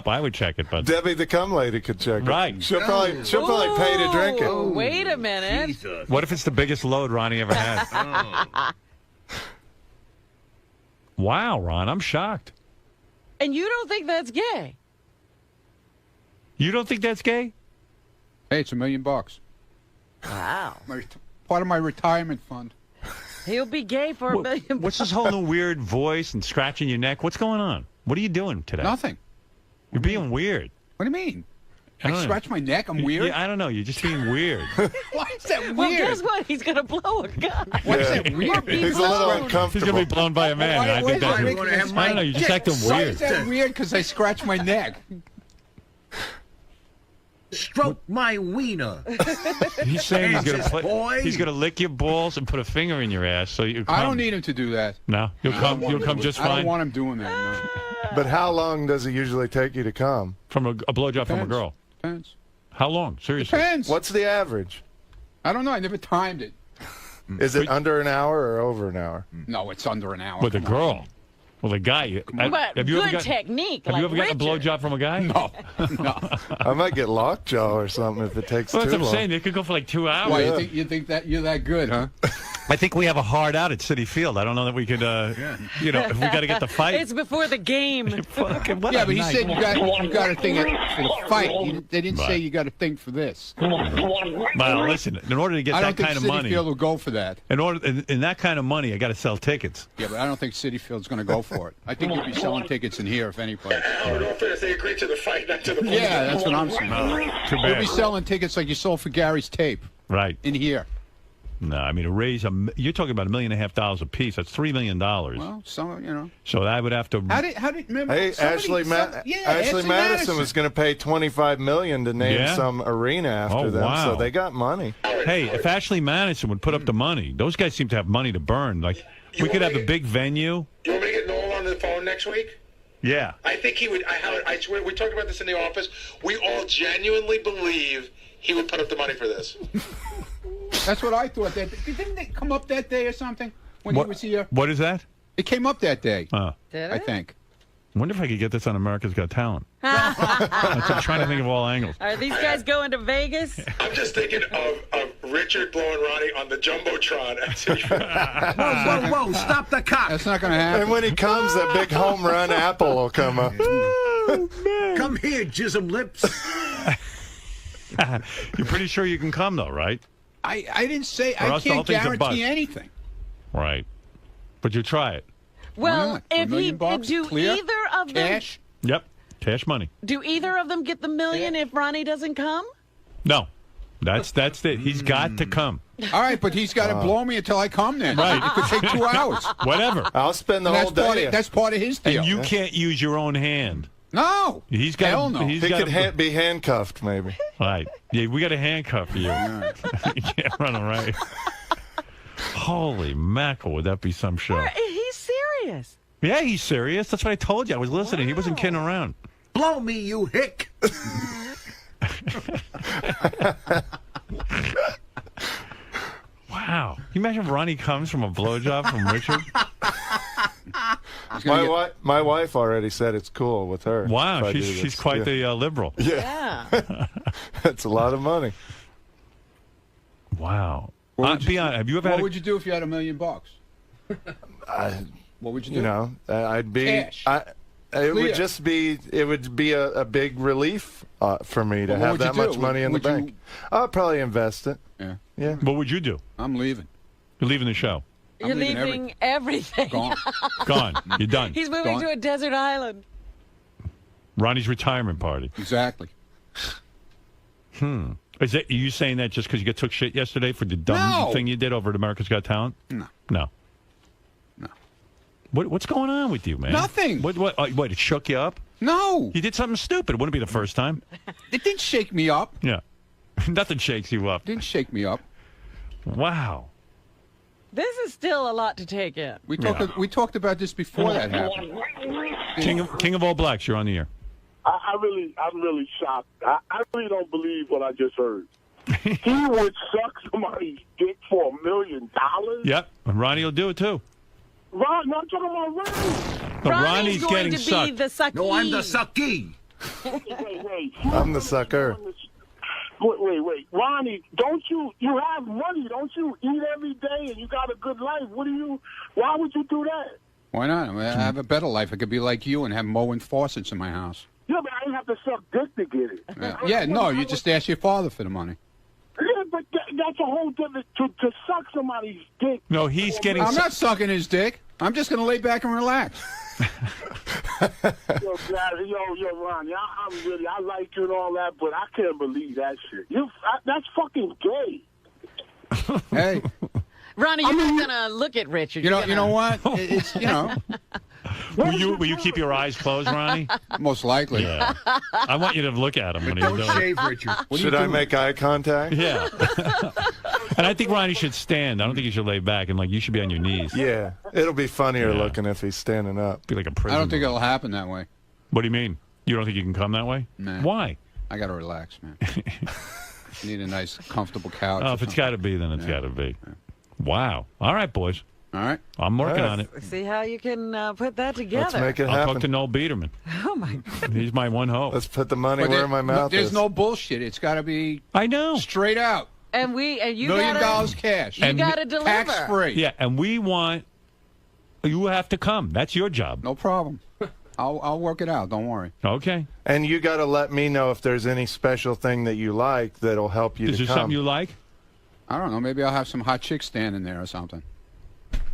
I would check it, but Debbie the cum lady could check it. Right. She'll probably pay to drink it. Wait a minute. Jesus. what if it's the biggest load Ronnie ever had? Wow, Ron, I'm shocked. And you don't think that's gay? You don't think that's gay? Hey, it's $1 million. Wow. Part of my retirement fund. He'll be gay for $1 million. What's this whole new weird voice and scratching your neck? What's going on? What are you doing today? Nothing. You're being weird. What do you mean? I I don't know. scratch my neck? I'm weird? Yeah, I don't know. You're just being weird. Why is that weird? Well, guess what? He's going to blow a gun. Why is that weird? He's a little He's uncomfortable. going to be blown by a man. I think that's. why- I don't know. You're just acting Why weird. is that weird? Because I scratch my neck. Stroke my wiener. He's saying he's going Kansas boy. He's going to lick your balls and put a finger in your ass. So you. I don't need him to do that. No, you'll come. You'll come just I don't fine. want him doing that. No. But how long does it usually take you to come? From a blowjob from a Depends. girl. Depends. How long? Seriously. Depends. What's the average? I don't know. I never timed it. Is it under an hour or over an hour? No, it's under an hour. With a Come on. girl. Well, a guy. But Have you ever good got? technique. Have you like ever gotten a Richard. blowjob from a guy? No. No. I might get lockjaw or something if it takes Well, that's too what I'm long. saying. They could go for like 2 hours. Why, you think that you're that good, huh? I think we have a hard out at Citi Field. I don't know that we could, you know, if we got to get the fight. It's before the game. Fucking what Yeah, a but he night. said you got a thing for the fight. They didn't say Right. you got a thing for this. Well, listen. In order to get I don't that think kind of Citi money, Field will go for that. in that kind of money, I got to sell tickets. Yeah, but I don't think Citi Field's going to go for it. I think you'll be selling tickets in here, if any place. They agreed to the fight, not to the Yeah, that's what I'm saying. Too You'll bad. be selling tickets like you sold for Gary's tape Right. in here. No, I mean to raise you're talking about $1.5 million a piece. That's $3 million. Well, some, you know. So I would have to. How did remember? Hey, Ashley Madison was going to pay $25 million to name Yeah? some arena after Oh, them, wow. so they got money. Hey, if Ashley Madison would put up the money, those guys seem to have money to burn. Like we could have a big venue. You want me to get Noel on the phone next week? Yeah. I think he would. I swear, we talked about this in the office. We all genuinely believe he would put up the money for this. That's what I thought. Didn't it come up that day or something when he was here? What is that? It came up that day, Did I it? think. I wonder if I could get this on America's Got Talent. I'm trying to think of all angles. Are these guys going to Vegas? I'm just thinking of Richard blowing Ronnie on the Jumbotron. At Citi. Whoa, whoa, whoa. Stop the cop. That's not going to And happen. when he comes, that big home run apple will come up. Come here, jism lips. You're pretty sure you can come, though, right? I didn't say Or I else the whole can't thing's a bust. guarantee anything. Right. But you try it. Well, not? if $1 million bucks, do clear, either of them Cash. Yep. Cash money. do either of them get the million if Ronnie doesn't come? No. That's it. He's got to come. All right, but he's got to blow me until I come then. Right. It could take 2 hours. Whatever. I'll spend the And whole day. that's part of his deal. And you can't use your own hand. No. He's got. Hell no. He's He got could be handcuffed, maybe. Right. Yeah, we got to handcuff you. You can't run away. Holy mackerel, would that be some show? He's serious. Yeah, he's serious. That's what I told you. I was listening. He wasn't kidding around. Blow me, you hick. Wow. Can you imagine if Ronnie comes from a blowjob from Richard? My wife already said it's cool with her. if Wow, I do she's this. quite Yeah. the liberal. Yeah. That's a lot of money. Wow. What would you Be honest, have you ever had What would you do if you had $1 million? What would you do? You know, I'd be. Cash. It would Clear. just be. It would be a big relief for me to Well, what have would you that do? much money in the Would you- bank. I'll probably invest it. Yeah. Yeah. What would you do? I'm leaving. You're leaving the show. You're leaving leaving everything. Gone. Gone. You're done. He's moving Gone. to a desert island. Ronnie's retirement party. Exactly. Is that you saying that just because you took shit yesterday for the dumb No. thing you did over at America's Got Talent? No. No. No. What's going on with you, man? Nothing. What? It shook you up? No. You did something stupid. It wouldn't be the first time. It didn't shake me up. Yeah. Nothing shakes you up. It didn't shake me up. Wow. This is still a lot to take in. We talked about this before that happened. King of all blacks, you're on the air. I'm really shocked. I really don't believe what I just heard. He would suck somebody's dick for $1 million? Yep. And Ronnie will do it too. Ron, no, I'm talking about Ronnie. But Ronnie's Ronnie's going getting to sucked. be the sucky. No, I'm the sucky. Wait. I'm the sucker. Wait. Ronnie, don't you have money? Don't you eat every day and you got a good life? Why would you do that? Why not? I mean, I have a better life. I could be like you and have mowing faucets in my house. Yeah, but I didn't have to suck dick to get it. You just ask your father for the money. Yeah, but that's a whole different... To suck somebody's dick... No, he's getting... I'm not sucking his dick. I'm just going to lay back and relax. Yo, Ronnie, I like you and all that, but I can't believe that shit. That's fucking gay. Hey. Ronnie, you're not going to look at Richard. You know what? It's, Will you keep your eyes closed, Ronnie? most likely. Yeah. I want you to look at him when he's Don't doing it. shave, Richard. Should I make eye contact? Yeah. And I think Ronnie should stand. I don't think he should lay back. And, you should be on your knees. Yeah. It'll be funnier Yeah. looking if he's standing up. Be like a prison. I don't think it'll happen that way. What do you mean? You don't think you can come that way? Nah. Why? I got to relax, man. Need a nice, comfortable couch. Oh, if it's got to be, then it's got to be. Wow. All right, boys. All right. I'm working on it. See how you can put that together. Let's make it I'll happen. talk to Noel Biederman. Oh, my God. He's my one hope. Let's put the money where my mouth There's is. no bullshit. It's got to be I know. straight out. And you $1 million gotta, cash. you got to deliver. Tax free. Yeah, and we want you have to come. That's your job. No problem. I'll work it out. Don't worry. Okay. And you got to let me know if there's any special thing that you like that'll help you Is to there come. something you like? I don't know. Maybe I'll have some hot chicks standing there or something.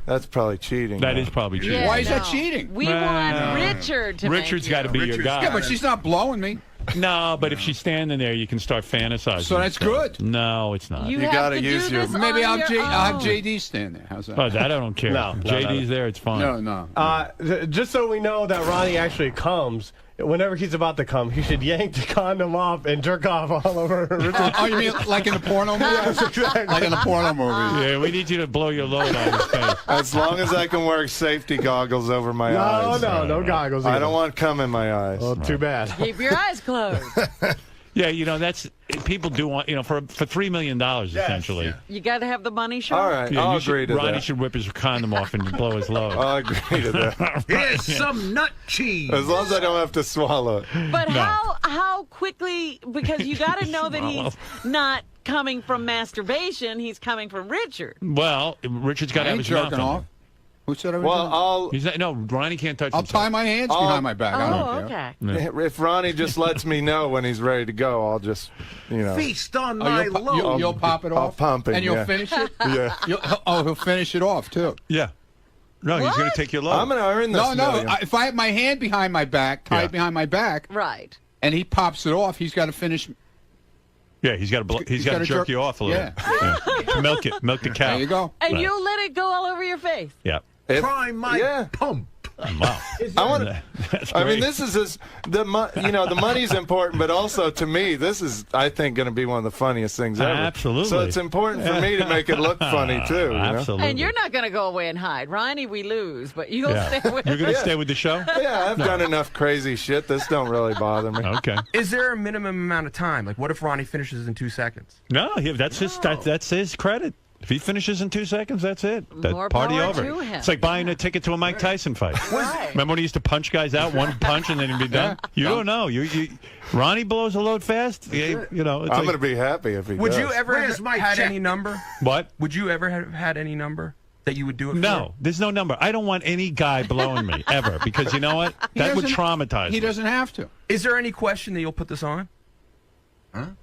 That's probably cheating. That though. is probably true. Yeah, Why is that no. cheating? We want Richard to Richard's got to be your Richard's guy. Yeah, but she's not blowing me. No, but if she's standing there, you can start fantasizing. So that's and stuff. good. No, it's not. You You have gotta to use do your- this Maybe on I'll your have own. JD stand there. How's that? Oh, that I don't care. No, JD's there. It's fine. No. Just so we know that Ronnie actually comes, whenever he's about to come, he should yank the condom off and jerk off all over Richard. Oh, you mean like in the porno movie? Exactly. Like in the porno movie. Yeah, we need you to blow your load on his face. As long as I can wear safety goggles over my eyes. No goggles. I either. don't want cum in my eyes. Well, too bad. Keep your eyes closed. Yeah, that's people do want for $3 million essentially. You got to have the money show. All right, Yeah, I'll you should- agree to Ronnie that. should whip his condom off and blow his load. I'll agree to that. Here's some nut cheese. As long as I don't have to swallow it. But No. how quickly? Because you got to know that he's not coming from masturbation. He's coming from Richard. Well, Richard's got to I have ain't his mouth jerking on off. Who said I was Well, doing? I'll He's not, no, Ronnie can't touch I'll himself. tie my hands behind my back. I don't care. Okay. if Ronnie just lets me know when he's ready to go, I'll just Feast on Oh, my you'll, load. you'll pop it I'll off? pump it, And you'll yeah. finish it? Yeah. He'll finish it off, too. Yeah. No, he's going to What? take your load. I'm going to earn this No, million. if I have my hand behind my back, tied Yeah. behind my back, Right. and he pops it off, he's got to finish. Yeah, he's got to he's jerk gotta jerk- you off a little. Yeah. Milk it. Milk the cow. There you go. And Right. you'll let it go all over your face. Yeah. Try my pump. Wow. I want to. That's I great. mean, this is the money's important, but also to me, this is, I think, going to be one of the funniest things ever. Absolutely. So it's important for me to make it look funny too. You know? Absolutely. And you're not going to go away and hide. Ronnie, we lose, but you'll Yeah. stay with You're going to Yeah. stay with the show? Yeah, I've done enough crazy shit. This don't really bother me. Okay. Is there a minimum amount of time? Like, what if Ronnie finishes in 2 seconds? No, that's his credit. If he finishes in 2 seconds, that's it. That More party power over. to him. It's like buying a ticket to a Mike Tyson fight. Right. Remember when he used to punch guys out, one punch, and then he'd be done? You don't know. Ronnie blows a load fast. Yeah, it's I'm like, going to be happy if he Would does. you ever Where's have my had check? any number? What? Would you ever have had any number that you would do it for? No, there's no number. I don't want any guy blowing me ever because you know what? That would doesn't- traumatize He me. doesn't have to. Is there any question that you'll put this on?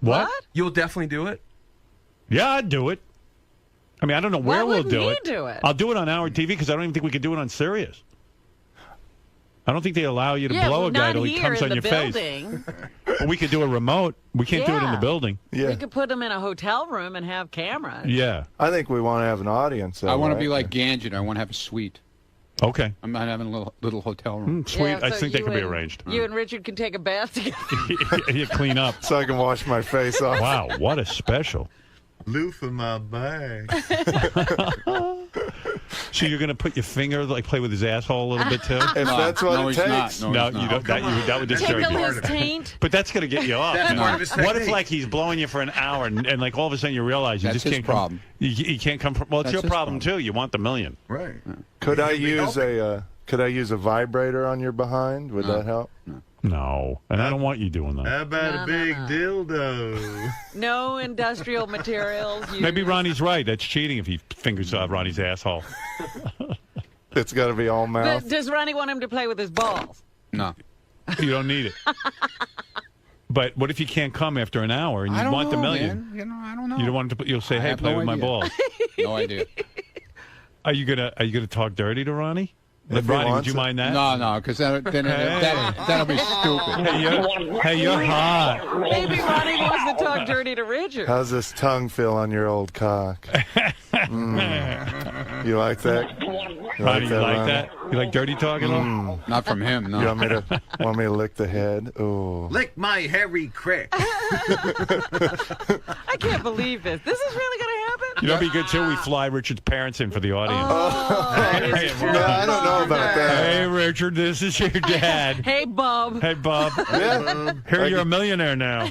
What? You'll definitely do it? Yeah, I'd do it. I mean, I don't know where Why we'll wouldn't do he it. do it? I'll do it on our TV because I don't even think we could do it on Sirius. I don't think they allow you to Yeah, blow a guy not till he here comes in on the your face. building. But we could do a remote. We can't do it in the Yeah. building. Yeah, We could put him in a hotel room and have cameras. Yeah. I think we want to have an audience. I want to right? be like Gangit. I want to have a suite. Okay. I'm not having a little hotel room. Sweet. Yeah, I so think that you could be and- arranged. You and Richard can take a bath together. You clean up. so I can wash my face off. Wow, what a special. Loof in my bag. So you're going to put your finger, play with his asshole a little bit too? If that's what no, it he's not. takes. No, No, he's you not. don't. That would disturb Tickle you. his taint. But that's going to get you off. That's man. part of his What if technique. he's blowing you for an hour and all of a sudden you realize you That's just his can't problem. come. You can't come from. Well, it's That's your his problem problem. too. You want the million. Right. Could I use a vibrator on your behind? Would that help? No, and I don't want you doing How that. about a big dildo? No industrial materials. Maybe used. Ronnie's right. That's cheating if he fingers Ronnie's asshole. It's got to be all mouth. But does Ronnie want him to play with his balls? No. You don't need it. But what if you can't come after an hour and I you don't want know, the million? man. You know, I don't know. You don't want to. You'll say, I "Hey, have play no with my idea. balls." No idea. Are you gonna talk dirty to Ronnie? If he Ronnie, would wants you it. mind that? No, because that'll be stupid. Hey, you're hot. Maybe Ronnie wants to talk dirty to Richard. How's this tongue feel on your old cock? You like that? Ronnie, you like Ronnie? that? You like dirty talking? Not from him, You no. want me to lick the head? Ooh. Lick my hairy crack. I can't believe this. This is really going to happen? You know, it'd be good too. We fly Richard's parents in for the audience. No, I don't know about that. Hey, Richard, this is your dad. Hey, Bob. Hey, Bob. Yeah. Here, you're a millionaire now.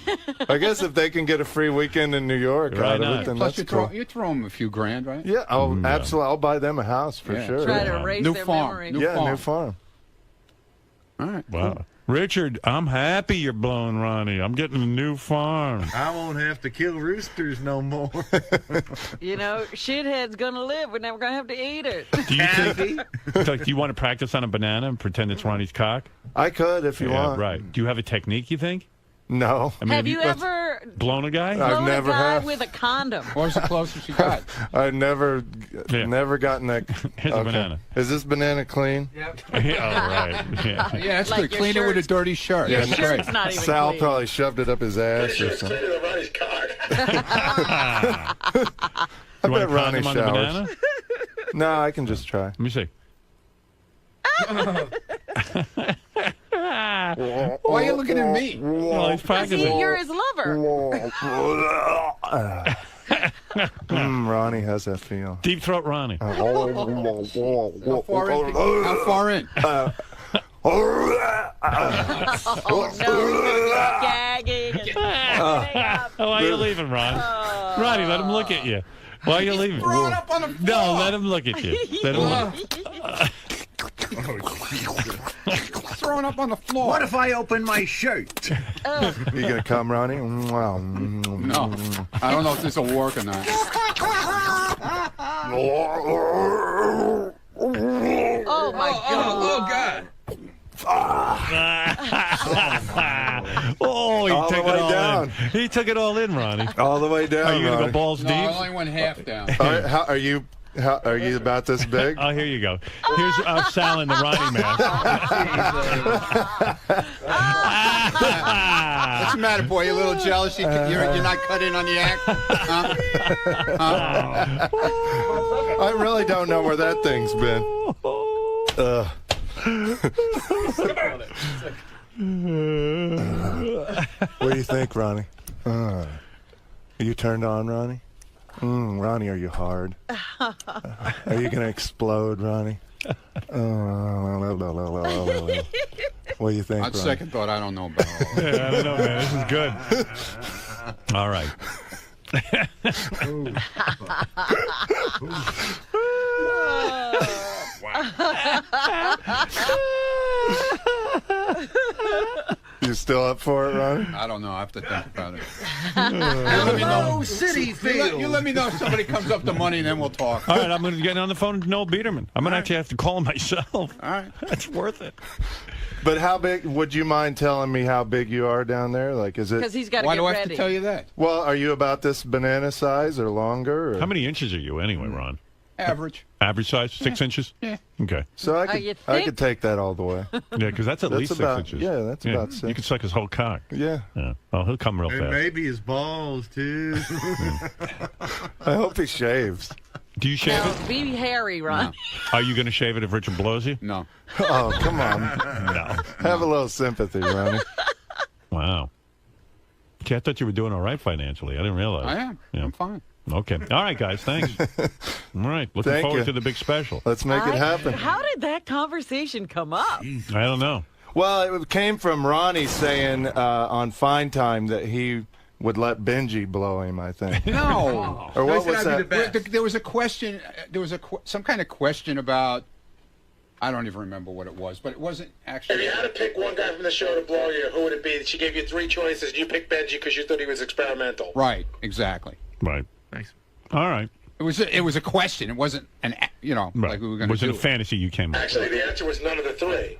I guess if they can get a free weekend in New York Why out not? of it, then Plus, that's cool. you throw him a few grand, right? Yeah, absolutely. I'll buy them a house for Yeah. sure. Try to Wow. erase New their farm. memory. New Yeah, farm. new farm. All right. Wow. Richard, I'm happy you're blowing Ronnie. I'm getting a new farm. I won't have to kill roosters no more. You know, shithead's going to live. We're never going to have to eat it. Do you think? Like, do you want to practice on a banana and pretend it's Ronnie's cock? I could if you want. Right. Do you have a technique? You think? No. I mean, Have you ever blown a guy? I've blown never a guy have. with a condom? What was the closest you got? I've never gotten that. Here's a banana. Is this banana clean? Yeah, oh, right. Yeah. Yeah, that's Like good. your Clean it with a shirt's- dirty shirt. Your That's shirt's great. not even Sal clean. probably shoved it up his ass or It's something. cleaner than Ronnie's cock. I You want bet a Ronnie condom on the showers. banana? No, I can just try. Let me see. Why are you looking at me? Well, he's See, practicing. you're his lover. Ronnie has that feel. Deep throat Ronnie. How far in? How far in? Oh, no. Gagging. And Why are you leaving, Ron? Ronnie, let him look at you. Why are you leaving? Throw it up on the floor. No, let him look at you. Let him look. Throwing up on the floor. What if I open my shirt? You gonna come, Ronnie? No, I don't know if this will work or not. Oh, my God. Oh God! Oh, he All the took way it all down. in. He took it all in, Ronnie. All the way down. Are you going to Ronnie. go balls No, deep? I only went half down. All right, are you about this big? Oh, here you go. Here's Sal in the Ronnie mask. What's the matter, boy? You a little jealous? You're not cut in on the act? Huh? I really don't know where that thing's been. What do you think, Ronnie? Are you turned on, Ronnie? Ronnie, are you hard? Are you going to explode, Ronnie? What do you think, On Ronnie? second thought, I don't know about all that. Yeah, I don't know, man. This is good. All right. You still up for it, Ronnie? I don't know. I have to think about it. Hello, City Field. You let me know if somebody comes up to money, and then we'll talk. All right, I'm going to get on the phone to Noel Biederman. I'm going to actually have to call him myself. All right. That's worth it. But how big? Would you mind telling me how big you are down there? Like, is Because it? he's got to Why get do I have ready. to tell you that? Well, are you about this banana size or longer? Or? How many inches are you anyway, Ron? Average. Average size? 6 inches? Yeah. Okay. So I you could, I think? could take that all the way. Yeah, because that's at That's least about- 6 inches. yeah, that's about 6. You can suck his whole cock. Yeah. Yeah. Oh, he'll come real And fast. maybe his balls, too. I hope he shaves. Do you shave No, it? be hairy, Ron. Are you going to shave it if Richard blows you? No. Oh, come on. No. Have a little sympathy, Ronnie. Wow. Okay, I thought you were doing all right financially. I didn't realize. I am. Yeah. I'm fine. Okay. All right, guys. Thanks. All right. Looking Thank forward you. to the big special. Let's make it happen. How did that conversation come up? I don't know. Well, it came from Ronnie saying on Fine Time that he would let Benji blow him, I think. No. Or what I said was I'd be that? the best. There was a question. There was some kind of question about I don't even remember what it was, but it wasn't If actually. you had to pick one guy from the show to blow you, who would it be? She gave you 3 choices. You picked Benji because you thought he was experimental. Right, exactly. Right. Nice. All right. It was a question. It wasn't like we were going to Was do. it a fantasy you came up with? Actually, the answer was none of the 3.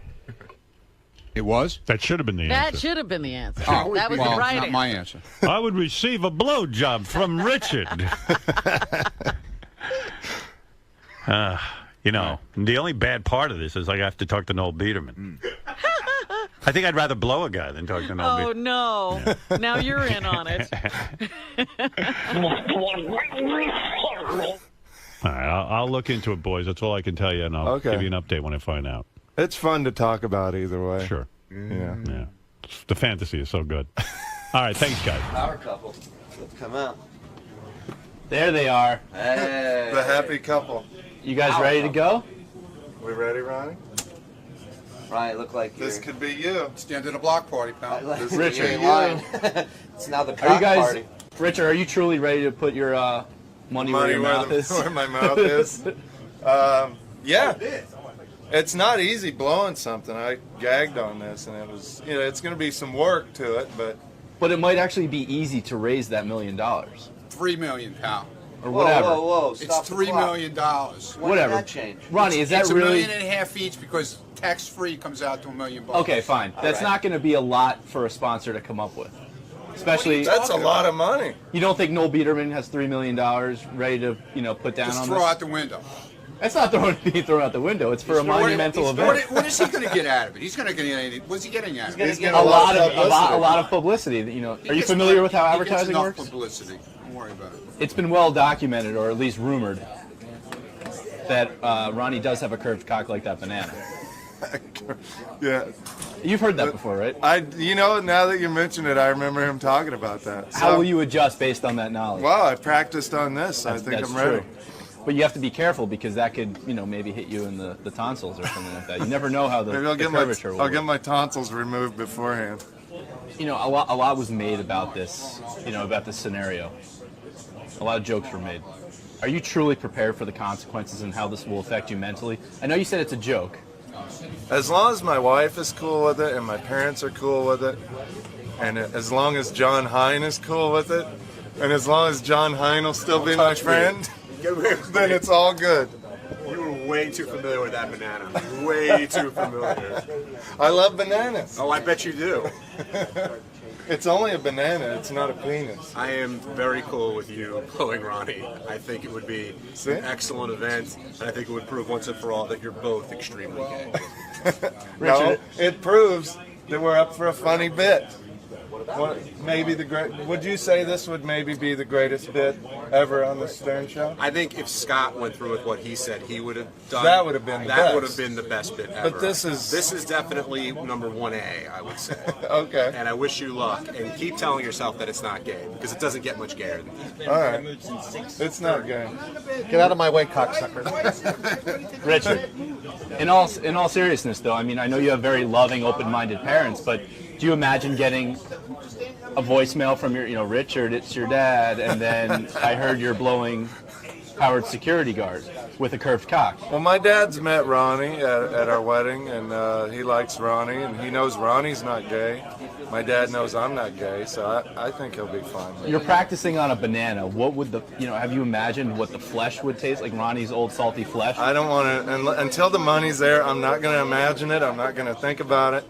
It was? That should have been the That answer. should have been the answer. Oh, that was well, the right not answer. my answer. I would receive a blowjob from Richard. The only bad part of this is I have to talk to Noel Biederman. I think I'd rather blow a guy than talk to Noel Oh, Biederman. no. Now you're in on it. All right, I'll look into it, boys. That's all I can tell you, and I'll Okay. give you an update when I find out. It's fun to talk about either way. Sure. Yeah. Yeah. The fantasy is so good. All right, thanks, guys. Power couple. Let's come out. There they are. Hey. The happy couple. You guys ready to go? We ready, Ronnie? Ronnie, look like This could be you. It's the end of the block party, pal. Richard, Richard, in line. It's now the Are cock you guys, party. Richard? Are you truly ready to put your money where your mouth is? Where my mouth is. Yeah. It's not easy blowing something. I gagged on this, and it was, it's going to be some work to it, but But it might actually be easy to raise that $1 million $3 million, pal. or whatever. Whoa. It's Stop the $3 clock. million. When Whatever. did that change? Ronnie, is that It's really? $1.5 million each because tax-free comes out to $1 million. Okay, fine. That's not going to be a lot for a sponsor to come up with. Especially, that's a lot of money. you don't think Noel Biederman has $3 million ready to, put down Just on throw this? out the window. That's not being thrown out the window. It's for a monumental event. What is he going to get out of it? He's going to get anything. What's he getting out of it? He's gonna A get lot of publicity. Are you familiar with how He gets advertising enough works? publicity. Don't worry about it. It's been well documented, or at least rumored, that Ronnie does have a curved cock like that banana. Yeah. You've heard that before, right? Now that you mention it, I remember him talking about that. How will you adjust based on that knowledge? Well, I practiced on this. I think That's I'm ready. true. But you have to be careful because that could, maybe hit you in the tonsils or something like that. You never know how the Maybe I'll curvature will I'll work. get my tonsils removed beforehand. A lot was made about this, about this scenario. A lot of jokes were made. Are you truly prepared for the consequences and how this will affect you mentally? I know you said it's a joke. As long as my wife is cool with it and my parents are cool with it, and as long as John Hine is cool with it, and as long as John Hine will still be my friend, then it's all good. You were way too familiar with that banana. Way too familiar. I love bananas. Oh, I bet you do. It's only a banana. It's not a penis. I am very cool with you blowing Ronnie. I think it would be an excellent event, and I think it would prove once and for all that you're both extremely gay. No, it proves that we're up for a funny bit. Would you say this would maybe be the greatest bit ever on the Stern Show? I think if Scott went through with what he said, he would have done. That would have been the That best. would have been the best bit ever. But this is definitely number 1A, I would say. Okay. And I wish you luck, and keep telling yourself that it's not gay because it doesn't get much gayer than that. All right. It's not gay. Get out of my way, cocksucker. Richard, in all seriousness, though, I mean, I know you have very loving, open-minded parents, but do you imagine getting a voicemail from your, Richard, it's your dad, and then I heard you're blowing Howard's security guard with a curved cock? Well, my dad's met Ronnie at our wedding, and he likes Ronnie, and he knows Ronnie's not gay. My dad knows I'm not gay, so I think he'll be fine. You're practicing on a banana. What would have you imagined what the flesh would taste like, Ronnie's old salty flesh? I don't want to, until the money's there, I'm not going to imagine it. I'm not going to think about it.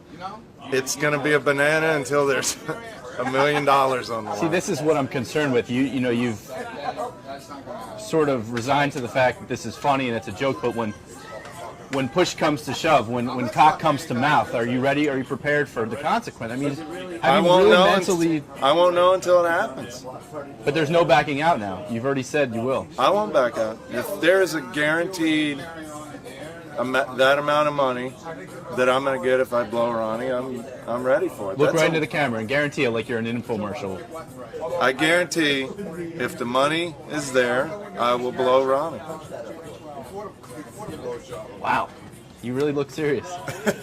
It's going to be a banana until there's $1 million on the line. See, this is what I'm concerned with. You've sort of resigned to the fact that this is funny and it's a joke, but when push comes to shove, when cock comes to mouth, are you ready? Are you prepared for the consequence? I mean, I won't know. I won't know until it happens. But there's no backing out now. You've already said you will. I won't back out. If there is a guaranteed that amount of money that I'm going to get if I blow Ronnie, I'm ready for it. Look right into the camera and guarantee it like you're in an infomercial. I guarantee if the money is there, I will blow Ronnie. Wow. You really look serious.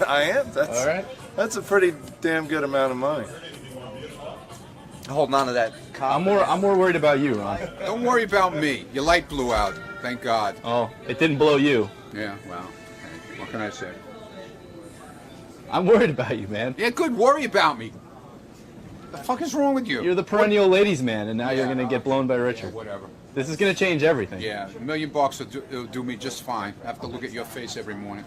I am. All right. That's a pretty damn good amount of money. Holding on to that cock. I'm more worried about you, Ron. Don't worry about me. Your light blew out. Thank God. Oh, it didn't blow you. Yeah, well. What can I say? I'm worried about you, man. Yeah, good. Worry about me. The fuck is wrong with you? You're the perennial ladies' man, and now you're going to get blown by Richard. Yeah, whatever. This is going to change everything. Yeah, $1 million will do me just fine. I have to look at your face every morning.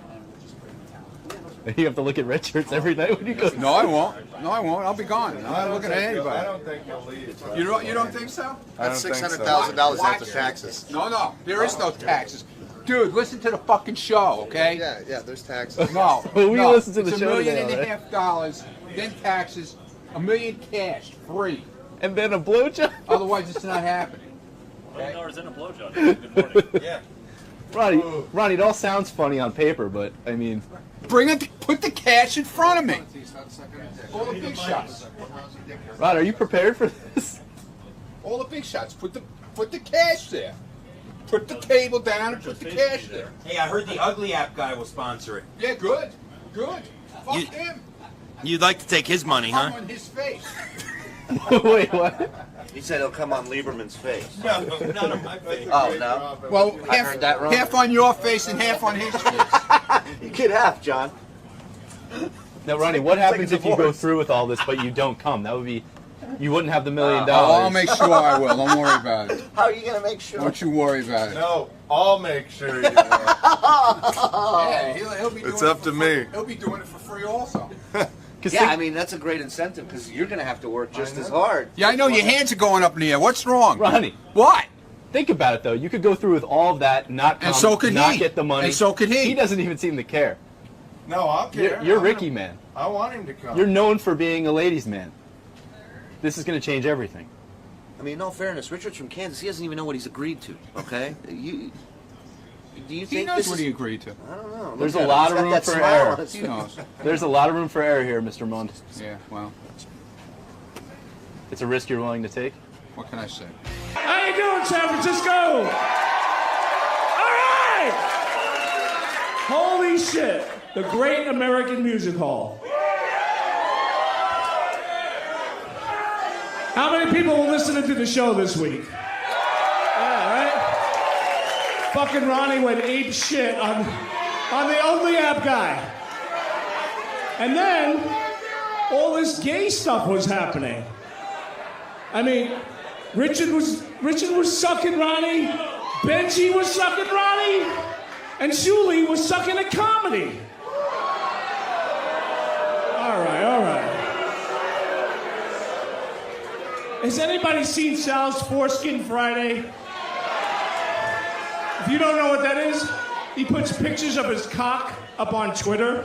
You have to look at Richard's every night when you go. No, I won't. No, I won't. I'll be gone. I'm not looking at anybody. I don't think you'll leave. You don't think so? That's I don't think so. $600,000 after taxes. No, there is no taxes. Dude, listen to the fucking show, okay? Yeah, there's taxes. No, Well, we no. listen to the It's show $1.5 today, million, then taxes, $1 million cash, free. And then a blowjob? Otherwise, it's not happening. $1 in a blowjob. Good morning. Yeah. Ronnie, it all sounds funny on paper, but I mean, Put the cash in front of me. All the big shots. Ron, are you prepared for this? All the big shots. Put the cash there. Put the table down and put the cash there. Hey, I heard the Ugly App guy will sponsor it. Yeah, good. Fuck him. You'd like to take his money, Come huh? on his face. Wait, what? He said he'll come on Lieberman's face. No, not on my face. Oh, no? Well, I heard that wrong. half on your face and half on his face. You get half, John. Now, Ronnie, what happens like a if you go divorce. through with all this, but you don't come? That would be, you wouldn't have the $1 million. Oh, I'll make sure I will. Don't worry about it. How are you going to make sure? Don't you worry about it. No, I'll make sure you know. Yeah, he'll be doing It's it up for to free. me. He'll be doing it for free also. Yeah, I mean, that's a great incentive because you're going to have to work just as hard. Yeah, I know your hands are going up in the air. What's wrong? Ronnie, What? think about it though. You could go through with all of that, not come, And so could not he. get the money. And so could he. He doesn't even seem to care. No, I'll care. You're Ricky, man. I want him to come. You're known for being a ladies' man. This is going to change everything. I mean, in all fairness, Richard's from Kansas. He doesn't even know what he's agreed to, okay? Do you He think knows this what is... he agreed to. I don't know. There's Look a at him. lot He's of got room that for smile error. on his He face. knows. There's a lot of room for error here, Mr. Mund. Yeah, well, It's a risk you're willing to take. what can I say? How you doing, San Francisco? All right! Holy shit. The Great American Music Hall. How many people were listening to the show this week? Yeah, right? Fucking Ronnie went ape shit on the Ugly App guy. And then all this gay stuff was happening. I mean, Richard was sucking Ronnie, Benji was sucking Ronnie, and Shuli was sucking a comedy. All right. Has anybody seen Sal's Foreskin Friday? If you don't know what that is, he puts pictures of his cock up on Twitter.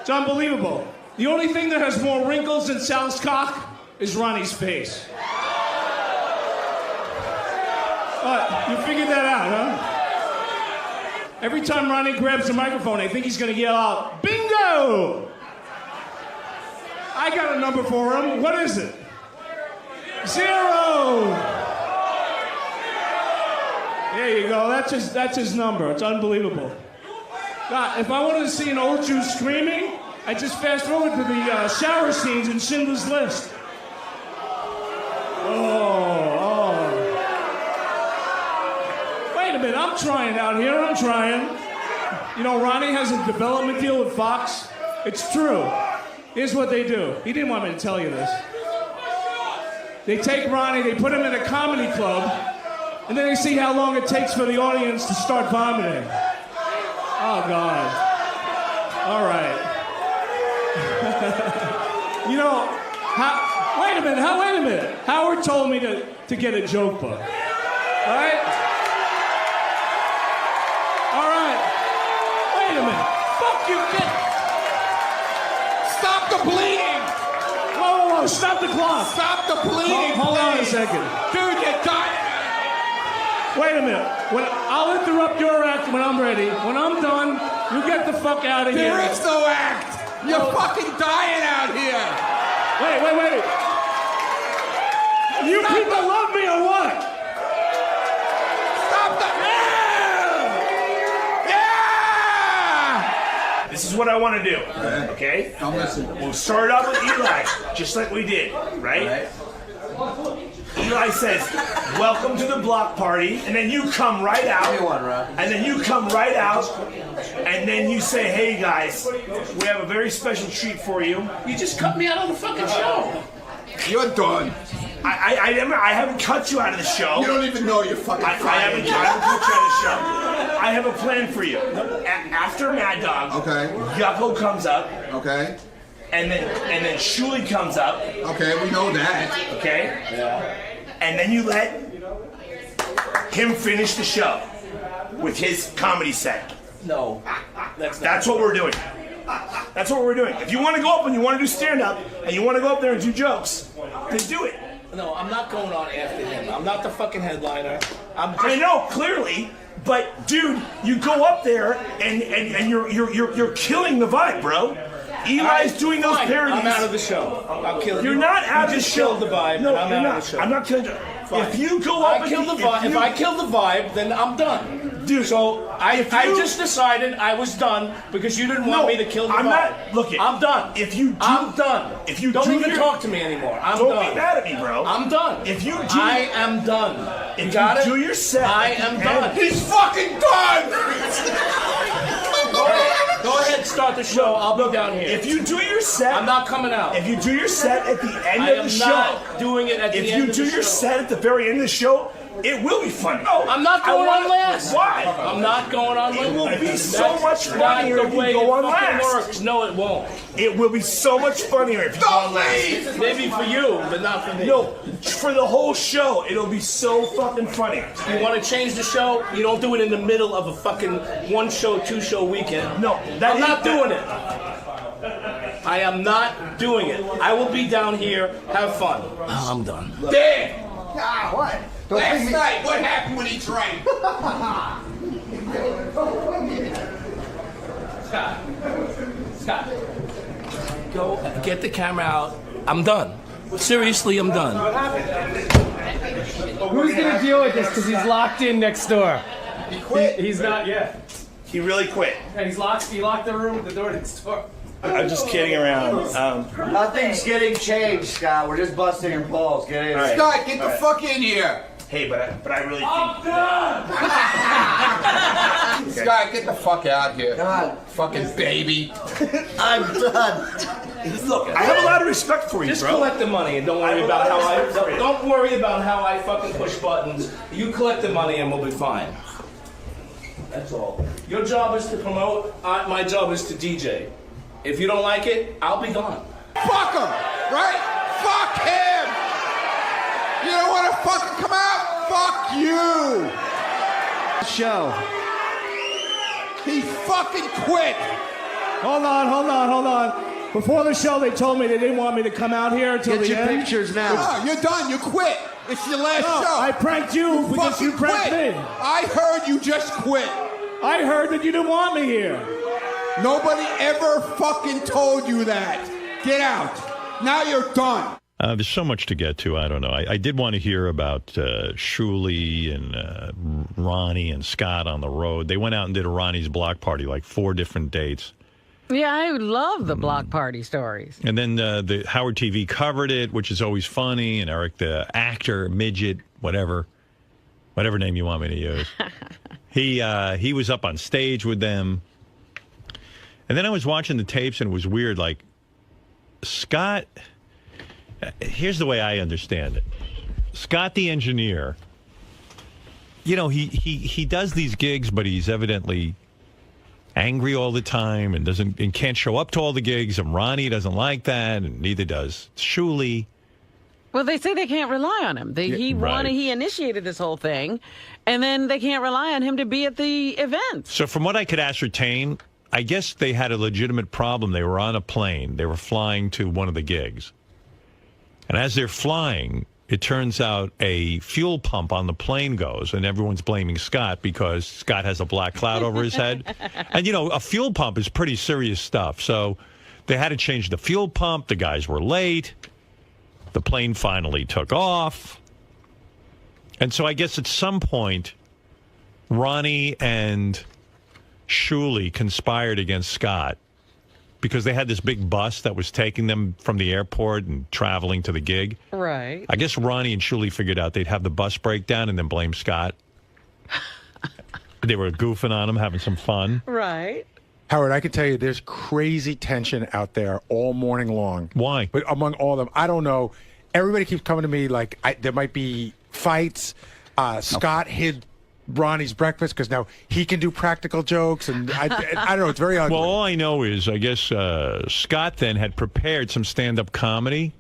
It's unbelievable. The only thing that has more wrinkles than Sal's cock is Ronnie's face. You figured that out, huh? Every time Ronnie grabs the microphone, I think he's going to yell out, "Bingo!" I got a number for him. What is it? 0. There you go. That's his number. It's unbelievable. God, if I wanted to see an old Jew screaming, I just fast forward to the shower scenes in Schindler's List. Wait a minute, I'm trying out here. I'm trying. You know, Ronnie has a development deal with Fox. It's true. Here's what they do. He didn't want me to tell you this. They take Ronnie, they put him in a comedy club, and then they see how long it takes for the audience to start vomiting. Oh, God. All right. You know, wait a minute. Howard told me to get a joke book. All right? All right. Wait a minute. Fuck you, kid. Stop the bleeding! Whoa, stop the clock. Stop the bleeding! Hold on a second. Dude, you're dying! Wait a minute. I'll interrupt your act when I'm ready. When I'm done, you get the fuck out of here. There is no act! You're fucking dying out here! Wait. You people love me or what? Stop the... Yeah! This is what I want to do, okay? Don't listen. We'll start off with Eli, just like we did, right? Eli says, "Welcome to the block party," and then you come right out. And then you come right out, and then you say, "Hey guys, we have a very special treat for you." You just cut me out of the fucking show. You're done. I haven't cut you out of the show. You don't even know you're fucking I haven't cut you out of the show. I have a plan for you. After Mad Dog, Okay. Yucko comes up. Okay. And then Shuli comes up. Okay, we know that. Okay? Yeah. And then you let him finish the show with his comedy set. No. That's what we're doing. That's what we're doing. If you want to go up and you want to do stand-up, and you want to go up there and do jokes, then do it. No, I'm not going on after him. I'm not the fucking headliner. I know, clearly. But dude, you go up there and you're killing the vibe, bro. Eli's doing those parodies. I'm out of the show. I'll kill you. You're not out of the show. Killed the vibe. No, I'm you're out not. of the show. I'm not killing you. If you go up and kill the vibe, if I kill the vibe, then I'm done. Dude, so I just decided I was done because you didn't want me to kill the vibe. I'm not. Look, I'm done. I'm done. If you don't even talk to me anymore. I'm done. Don't be mad at me, bro. I'm done. If you do, I am done. If you got you it? do your set, I am done. He's fucking done. Go ahead, start the show. I'll be down here. If you do your set, I'm not coming out. If you do your set at the end I of am the show, not doing it at the end of the show. If you do your set at the very end of the show, it will be fun. Oh, I'm not going on last. Why? I'm not going on last. It will be so much That's funnier not if the you way go on it fucking last. works. No, it won't. It will be so much funnier if you go on last. Maybe for you, but not for me. No, for the whole show, it'll be so fucking funny. You want to change the show? You don't do it in the middle of a fucking 1 show, 2 show weekend. No, I'm not doing it. I am not doing it. I will be down here. Have fun. I'm done. Damn. Ah, what? Last night, what happened when he drank? Scott, go get the camera out. I'm done. Seriously, I'm done. Who's gonna deal with this? Because he's locked in next door. He quit. He's not yet. He really quit. And he locked the room, the door next door. I'm just kidding around. Nothing's getting changed, Scott. We're just busting your balls. Get in. Right. Scott, get the fuck in here. Hey, but I really I'm done. Scott, get the fuck out here. God. Fucking baby. I'm done. Look, I have a lot of respect for you, Just bro. collect the money and don't worry about how I don't worry about how I fucking push buttons. You collect the money and we'll be fine. That's all. Your job is to promote. My job is to DJ. If you don't like it, I'll be gone. Fuck him, right? Fuck him. You don't want to fucking come out? Fuck you. Show. He fucking quit. Hold on. Before the show, they told me they didn't want me to come out here until the end. pictures now. No, you're done. You quit. It's your last show. I pranked you because you pranked quit. me. I heard you just quit. I heard that you didn't want me here. Nobody ever fucking told you that. Get out. Now you're done. There's so much to get to. I don't know. I did want to hear about Shuli and Ronnie and Scott on the road. They went out and did a Ronnie's block party, like 4 different dates. Yeah, I love the block party stories. And then the Howard TV covered it, which is always funny. And Eric, the actor, midget, whatever name you want me to use, he was up on stage with them. And then I was watching the tapes, and it was weird. Like, Scott, here's the way I understand it. Scott, the engineer, you know, he does these gigs, but he's evidently angry all the time and can't show up to all the gigs. And Ronnie doesn't like that, and neither does Shuli. Well, they say they can't rely on him. He initiated this whole thing, and then they can't rely on him to be at the event. So from what I could ascertain, I guess they had a legitimate problem. They were on a plane. They were flying to one of the gigs. And as they're flying, it turns out a fuel pump on the plane goes, and everyone's blaming Scott because Scott has a black cloud over his head. And, you know, a fuel pump is pretty serious stuff. So they had to change the fuel pump. The guys were late. The plane finally took off. And so I guess at some point, Ronnie and Shuli conspired against Scott because they had this big bus that was taking them from the airport and traveling to the gig. Right. I guess Ronnie and Shuli figured out they'd have the bus breakdown and then blame Scott. They were goofing on him, having some fun. Right. Howard, I can tell you there's crazy tension out there all morning long. Why? But among all of them, I don't know. Everybody keeps coming to me like there might be fights. Scott hid Ronnie's breakfast because now he can do practical jokes. And I don't know. It's very ugly. Well, all I know is I guess Scott then had prepared some stand-up comedy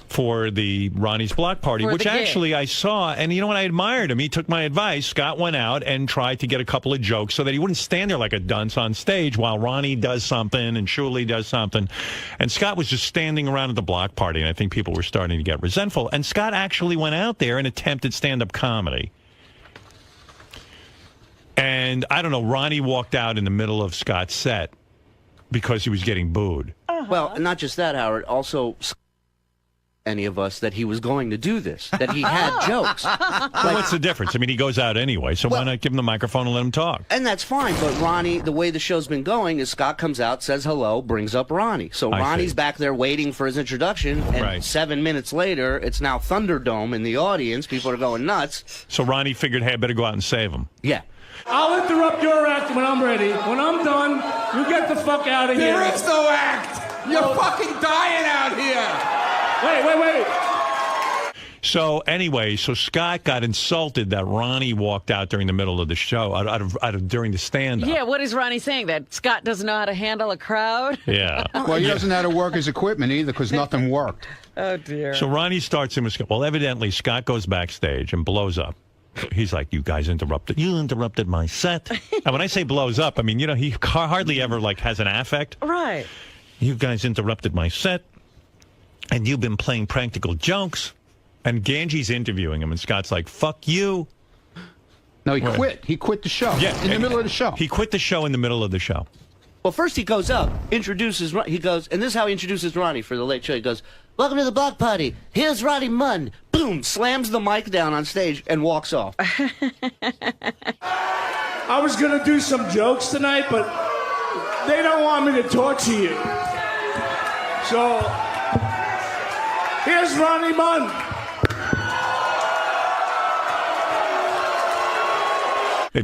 for the Ronnie's block party, which actually I saw, and you know what, I admired him. He took my advice. Scott went out and tried to get a couple of jokes so that he wouldn't stand there like a dunce on stage while Ronnie does something and Shuli does something. And Scott was just standing around at the block party, and I think people were starting to get resentful. And Scott actually went out there and attempted stand-up comedy. And I don't know, Ronnie walked out in the middle of Scott's set because he was getting booed. Well, not just that, Howard. Also, any of us that he was going to do this, that he had jokes. Well, what's the difference? I mean, he goes out anyway, so why not give him the microphone and let him talk? And that's fine, but Ronnie, the way the show's been going is Scott comes out, says hello, brings up Ronnie. So Ronnie's back there waiting for his introduction, and 7 minutes later, it's now Thunderdome in the audience. People are going nuts. So Ronnie figured, hey, I better go out and save him. Yeah. I'll interrupt your act when I'm ready. When I'm done, you get the fuck out of here. There is no act. You're fucking dying out here. Wait. So anyway, so Scott got insulted that Ronnie walked out during the middle of the show, during the stand-up. Yeah, what is Ronnie saying? That Scott doesn't know how to handle a crowd? Yeah. Well, he doesn't know how to work his equipment either because nothing worked. Oh, dear. So Ronnie starts him with Scott. Well, evidently, Scott goes backstage and blows up. He's like, you guys interrupted. You interrupted my set. And when I say blows up, I mean, you know, he hardly ever, like, has an affect. Right. You guys interrupted my set. And you've been playing practical jokes. And Ganji's interviewing him, and Scott's like, fuck you. No, he quit. He quit the show. Yeah, in the middle of the show. He quit the show in the middle of the show. Well, first he goes up, introduces, he goes, and this is how he introduces Ronnie for the late show. He goes, welcome to the block party. Here's Ronnie Mund. Boom, slams the mic down on stage and walks off. I was going to do some jokes tonight, but they don't want me to torture you. So, here's Ronnie Mund.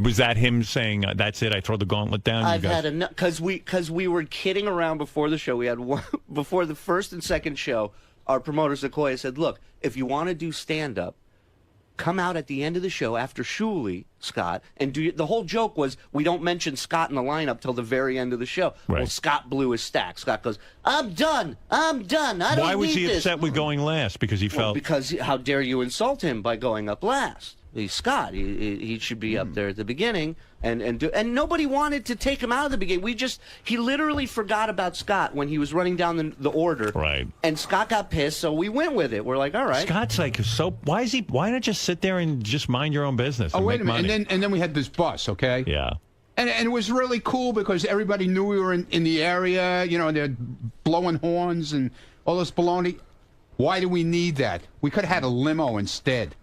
Was that him saying, that's it, I throw the gauntlet down? I've had enough, because we were kidding around before the show. We had one, before the first and second show, our promoter Sequoia said, look, if you want to do stand-up, come out at the end of the show after Shuli, Scott, and do the whole joke was we don't mention Scott in the lineup till the very end of the show. Right. Well, Scott blew his stack. Scott goes, I'm done. I don't need this. Why was he upset with going last? Because he felt... Because how dare you insult him by going up last? He's Scott. He should be up there at the beginning, and nobody wanted to take him out of the beginning. He literally forgot about Scott when he was running down the order. Right. And Scott got pissed, so we went with it. We're like, all right. Scott's like, so why not just sit there and just mind your own business? Oh, and wait a make minute. money? And then we had this bus, okay? Yeah. And it was really cool because everybody knew we were in the area, you know, and they're blowing horns and all this baloney. Why do we need that? We could have had a limo instead.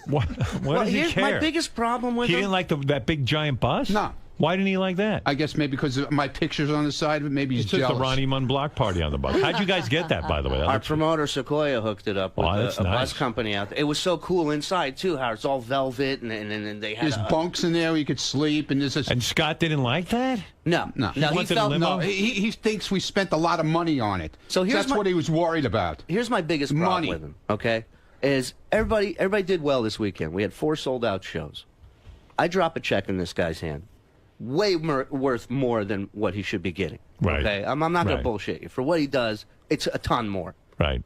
What does he here's care? my biggest problem with He him. didn't like that big giant bus? No. Why didn't he like that? I guess maybe because of my pictures on the side of it. Maybe he's It's just jealous. the Ronnie Mund block party on the bus. How'd you guys get that, by the way? Our promoter Sequoia hooked it up with a nice. bus company out there. It was so cool inside too. How it's all velvet and they had There's bunks in there where you could sleep, and And Scott didn't like that? No. He felt he thinks we spent a lot of money on it. So that's what he was worried about. Here's my biggest problem Money. with him. Okay, is everybody did well this weekend. We had 4 sold-out shows. I drop a check in this guy's hand, way worth more than what he should be getting. Right. Okay, I'm not going Right. to bullshit you. For what he does, it's a ton more. Right.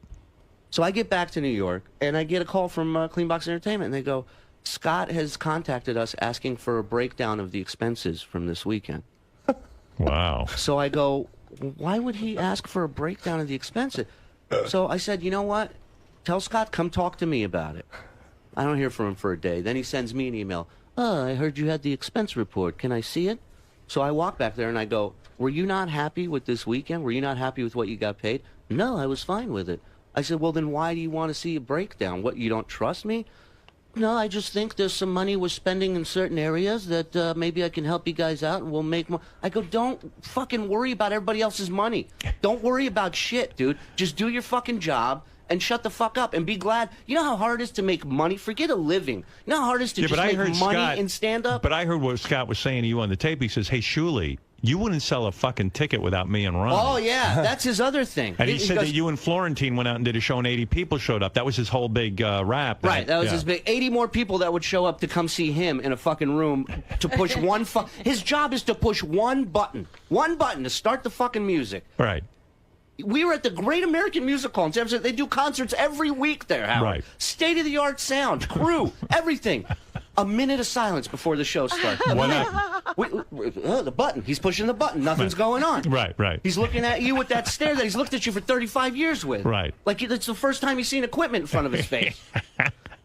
So I get back to New York, and I get a call from Clean Box Entertainment, and they go, Scott has contacted us asking for a breakdown of the expenses from this weekend. Wow. So I go, why would he ask for a breakdown of the expenses? So I said, you know what? Tell Scott, come talk to me about it. I don't hear from him for a day. Then he sends me an email. Oh, I heard you had the expense report. Can I see it? So I walk back there and I go, were you not happy with this weekend? Were you not happy with what you got paid? No, I was fine with it. I said, well, then why do you want to see a breakdown? What, you don't trust me? No, I just think there's some money we're spending in certain areas that maybe I can help you guys out and we'll make more. I go, don't fucking worry about everybody else's money. Don't worry about shit, dude. Just do your fucking job and shut the fuck up and be glad. You know how hard it is to make money? Forget a living. You know how hard it is to just make money in stand-up? But I heard what Scott was saying to you on the tape. He says, hey, Shuley, you wouldn't sell a fucking ticket without me and Ron. Oh, yeah. That's his other thing. And he said that you and Florentine went out and did a show and 80 people showed up. That was his whole big rap. Right, that was his big 80 more people that would show up to come see him in a fucking room to push one his job is to push one button to start the fucking music. Right. We were at the Great American Music Hall in San Francisco. They do concerts every week there, Howard. Right. State-of-the-art sound, crew, everything. A minute of silence before the show starts. What happened? The button. He's pushing the button. Nothing's going on. Right. He's looking at you with that stare that he's looked at you for 35 years with. Right. Like it's the first time he's seen equipment in front of his face.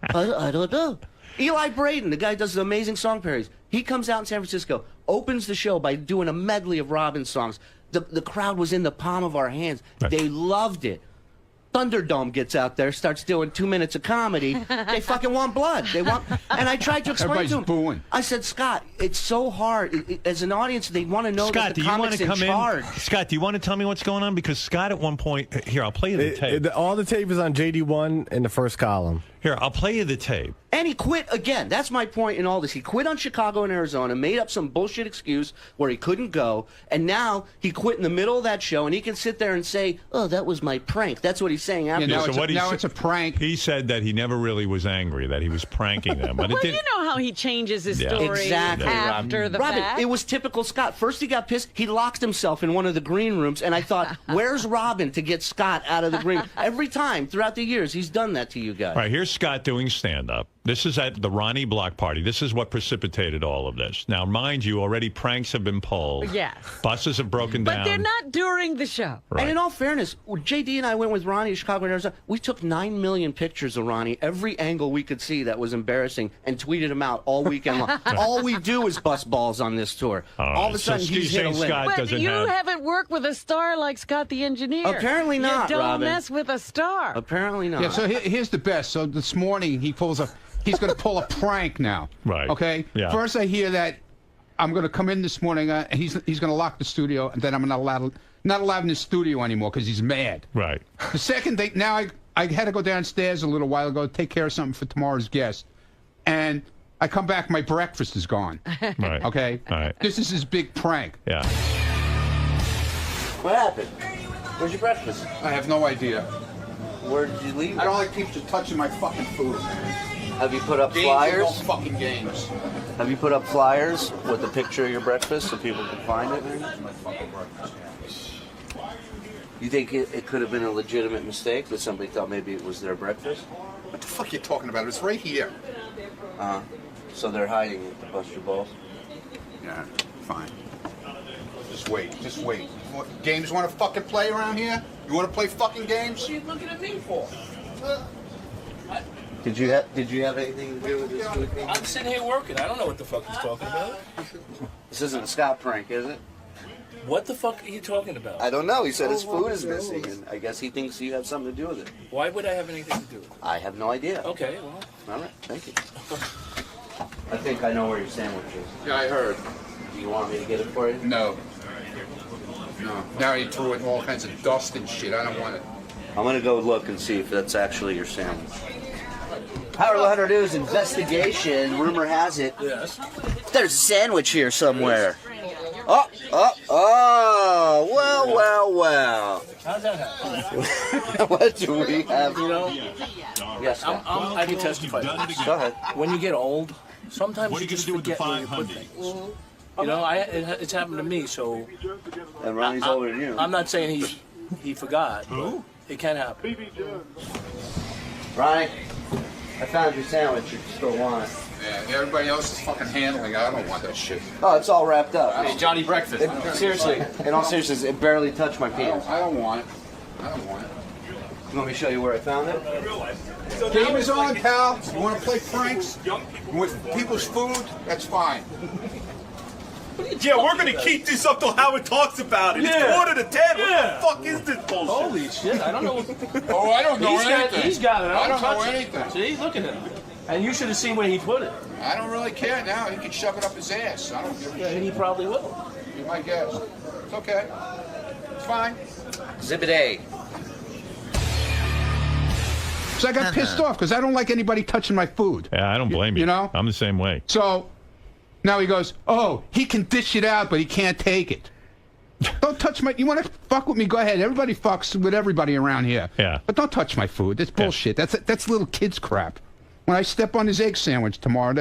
I don't know. Eli Braden, the guy who does the amazing song parodies, he comes out in San Francisco, opens the show by doing a medley of Robin songs. The crowd was in the palm of our hands. Right. They loved it. Thunderdome gets out there, starts doing 2 minutes of comedy. They fucking want blood. They want, and I tried to explain to him. Booing. I said, Scott, it's so hard. As an audience, they want to know Scott, that the comic's in charge. Scott, do you want to tell me what's going on? Because Scott, at one point, here, I'll play you the tape. All the tape is on JD1 in the first column. Here, I'll play you the tape. And he quit again. That's my point in all this. He quit on Chicago and Arizona, made up some bullshit excuse where he couldn't go, and now he quit in the middle of that show, and he can sit there and say, oh, that was my prank. That's what he's saying after. Yeah, now it's a prank. He said that he never really was angry, that he was pranking them. But well, you know how he changes his story exactly, after the Robin, fact. it was typical Scott. First he got pissed. He locked himself in one of the green rooms, and I thought, where's Robin to get Scott out of the green? Every time throughout the years, he's done that to you guys. All right, here's Scott doing stand-up. This is at the Ronnie block party. This is what precipitated all of this. Now, mind you, already pranks have been pulled. Yes. Buses have broken down. But they're not during the show. Right. And in all fairness, JD and I went with Ronnie to Chicago and Arizona. We took 9 million pictures of Ronnie, every angle we could see that was embarrassing, and tweeted him out all weekend long. All we do is bust balls on this tour. All of a sudden, he's hit a limit. But you haven't worked with a star like Scott the Engineer. Apparently not, You don't Robin. mess with a star. Apparently not. Yeah, so here's the best. So this morning, he's going to pull a prank now. Right. Okay? Yeah. First I hear that I'm going to come in this morning, and he's going to lock the studio, and then I'm not allowed in the studio anymore because he's mad. Right. The second thing, now I had to go downstairs a little while ago to take care of something for tomorrow's guest. And I come back, my breakfast is gone. Right. Okay? All right. This is his big prank. Yeah. What happened? Where's your breakfast? I have no idea. Where did you leave? I don't like people touching my fucking food, man. Have you put up Games flyers? are no fucking games. Have you put up flyers with a picture of your breakfast so people can find it? You think it could have been a legitimate mistake that somebody thought maybe it was their breakfast? What the fuck are you talking about? It's right here. So they're hiding it to bust your balls? Yeah, fine. Just wait. Games want to fucking play around here? You want to play fucking games? What are you looking at me for? Did you have anything to do with this food thing? I'm sitting here working. I don't know what the fuck he's talking about. This isn't a Scott prank, is it? What the fuck are you talking about? I don't know. He said his food is missing, and I guess he thinks you have something to do with it. Why would I have anything to do with it? I have no idea. Okay, well. All right, thank you. I think I know where your sandwich is. Yeah, I heard. Do you want me to get it for you? No. Now he threw it in all kinds of dust and shit. I don't want it. I'm going to go look and see if that's actually your sandwich. Howard Leonard News investigation. Rumor has it. Yes. There's a sandwich here somewhere. Well. How's that happen? What do we have? You know, yes, I can testify. Go ahead. When you get old, sometimes you just forget where you put things. You know, it's happened to me, so... And Ronnie's older than you. I'm not saying he forgot. Who? It can happen. Ronnie, I found your sandwich. You still want it. Yeah, everybody else is fucking handling it. I don't want that shit. Oh, it's all wrapped up. Hey, Johnny Breakfast. Seriously, in all seriousness, it barely touched my penis. I don't want it. You want me to show you where I found it? Game is on, pal. You want to play pranks with people's food? That's fine. Yeah, we're gonna keep this up till Howard talks about it. It's 9:45. What the fuck is this bullshit? Holy shit, I don't know. Oh, I don't know anything. He's got it. I don't know touch it. anything. See, look at him. And you should have seen where he put it. I don't really care now. He can shove it up his ass. I don't give a shit. And he probably will. Be my guest. It's okay. It's fine. Exhibit A. So I got pissed off because I don't like anybody touching my food. Yeah, I don't blame you. You know? I'm the same way. So now he goes, oh, he can dish it out, but he can't take it. Don't touch my... You want to fuck with me? Go ahead. Everybody fucks with everybody around here. Yeah. But don't touch my food. That's bullshit. That's little kids crap. When I step on his egg sandwich tomorrow,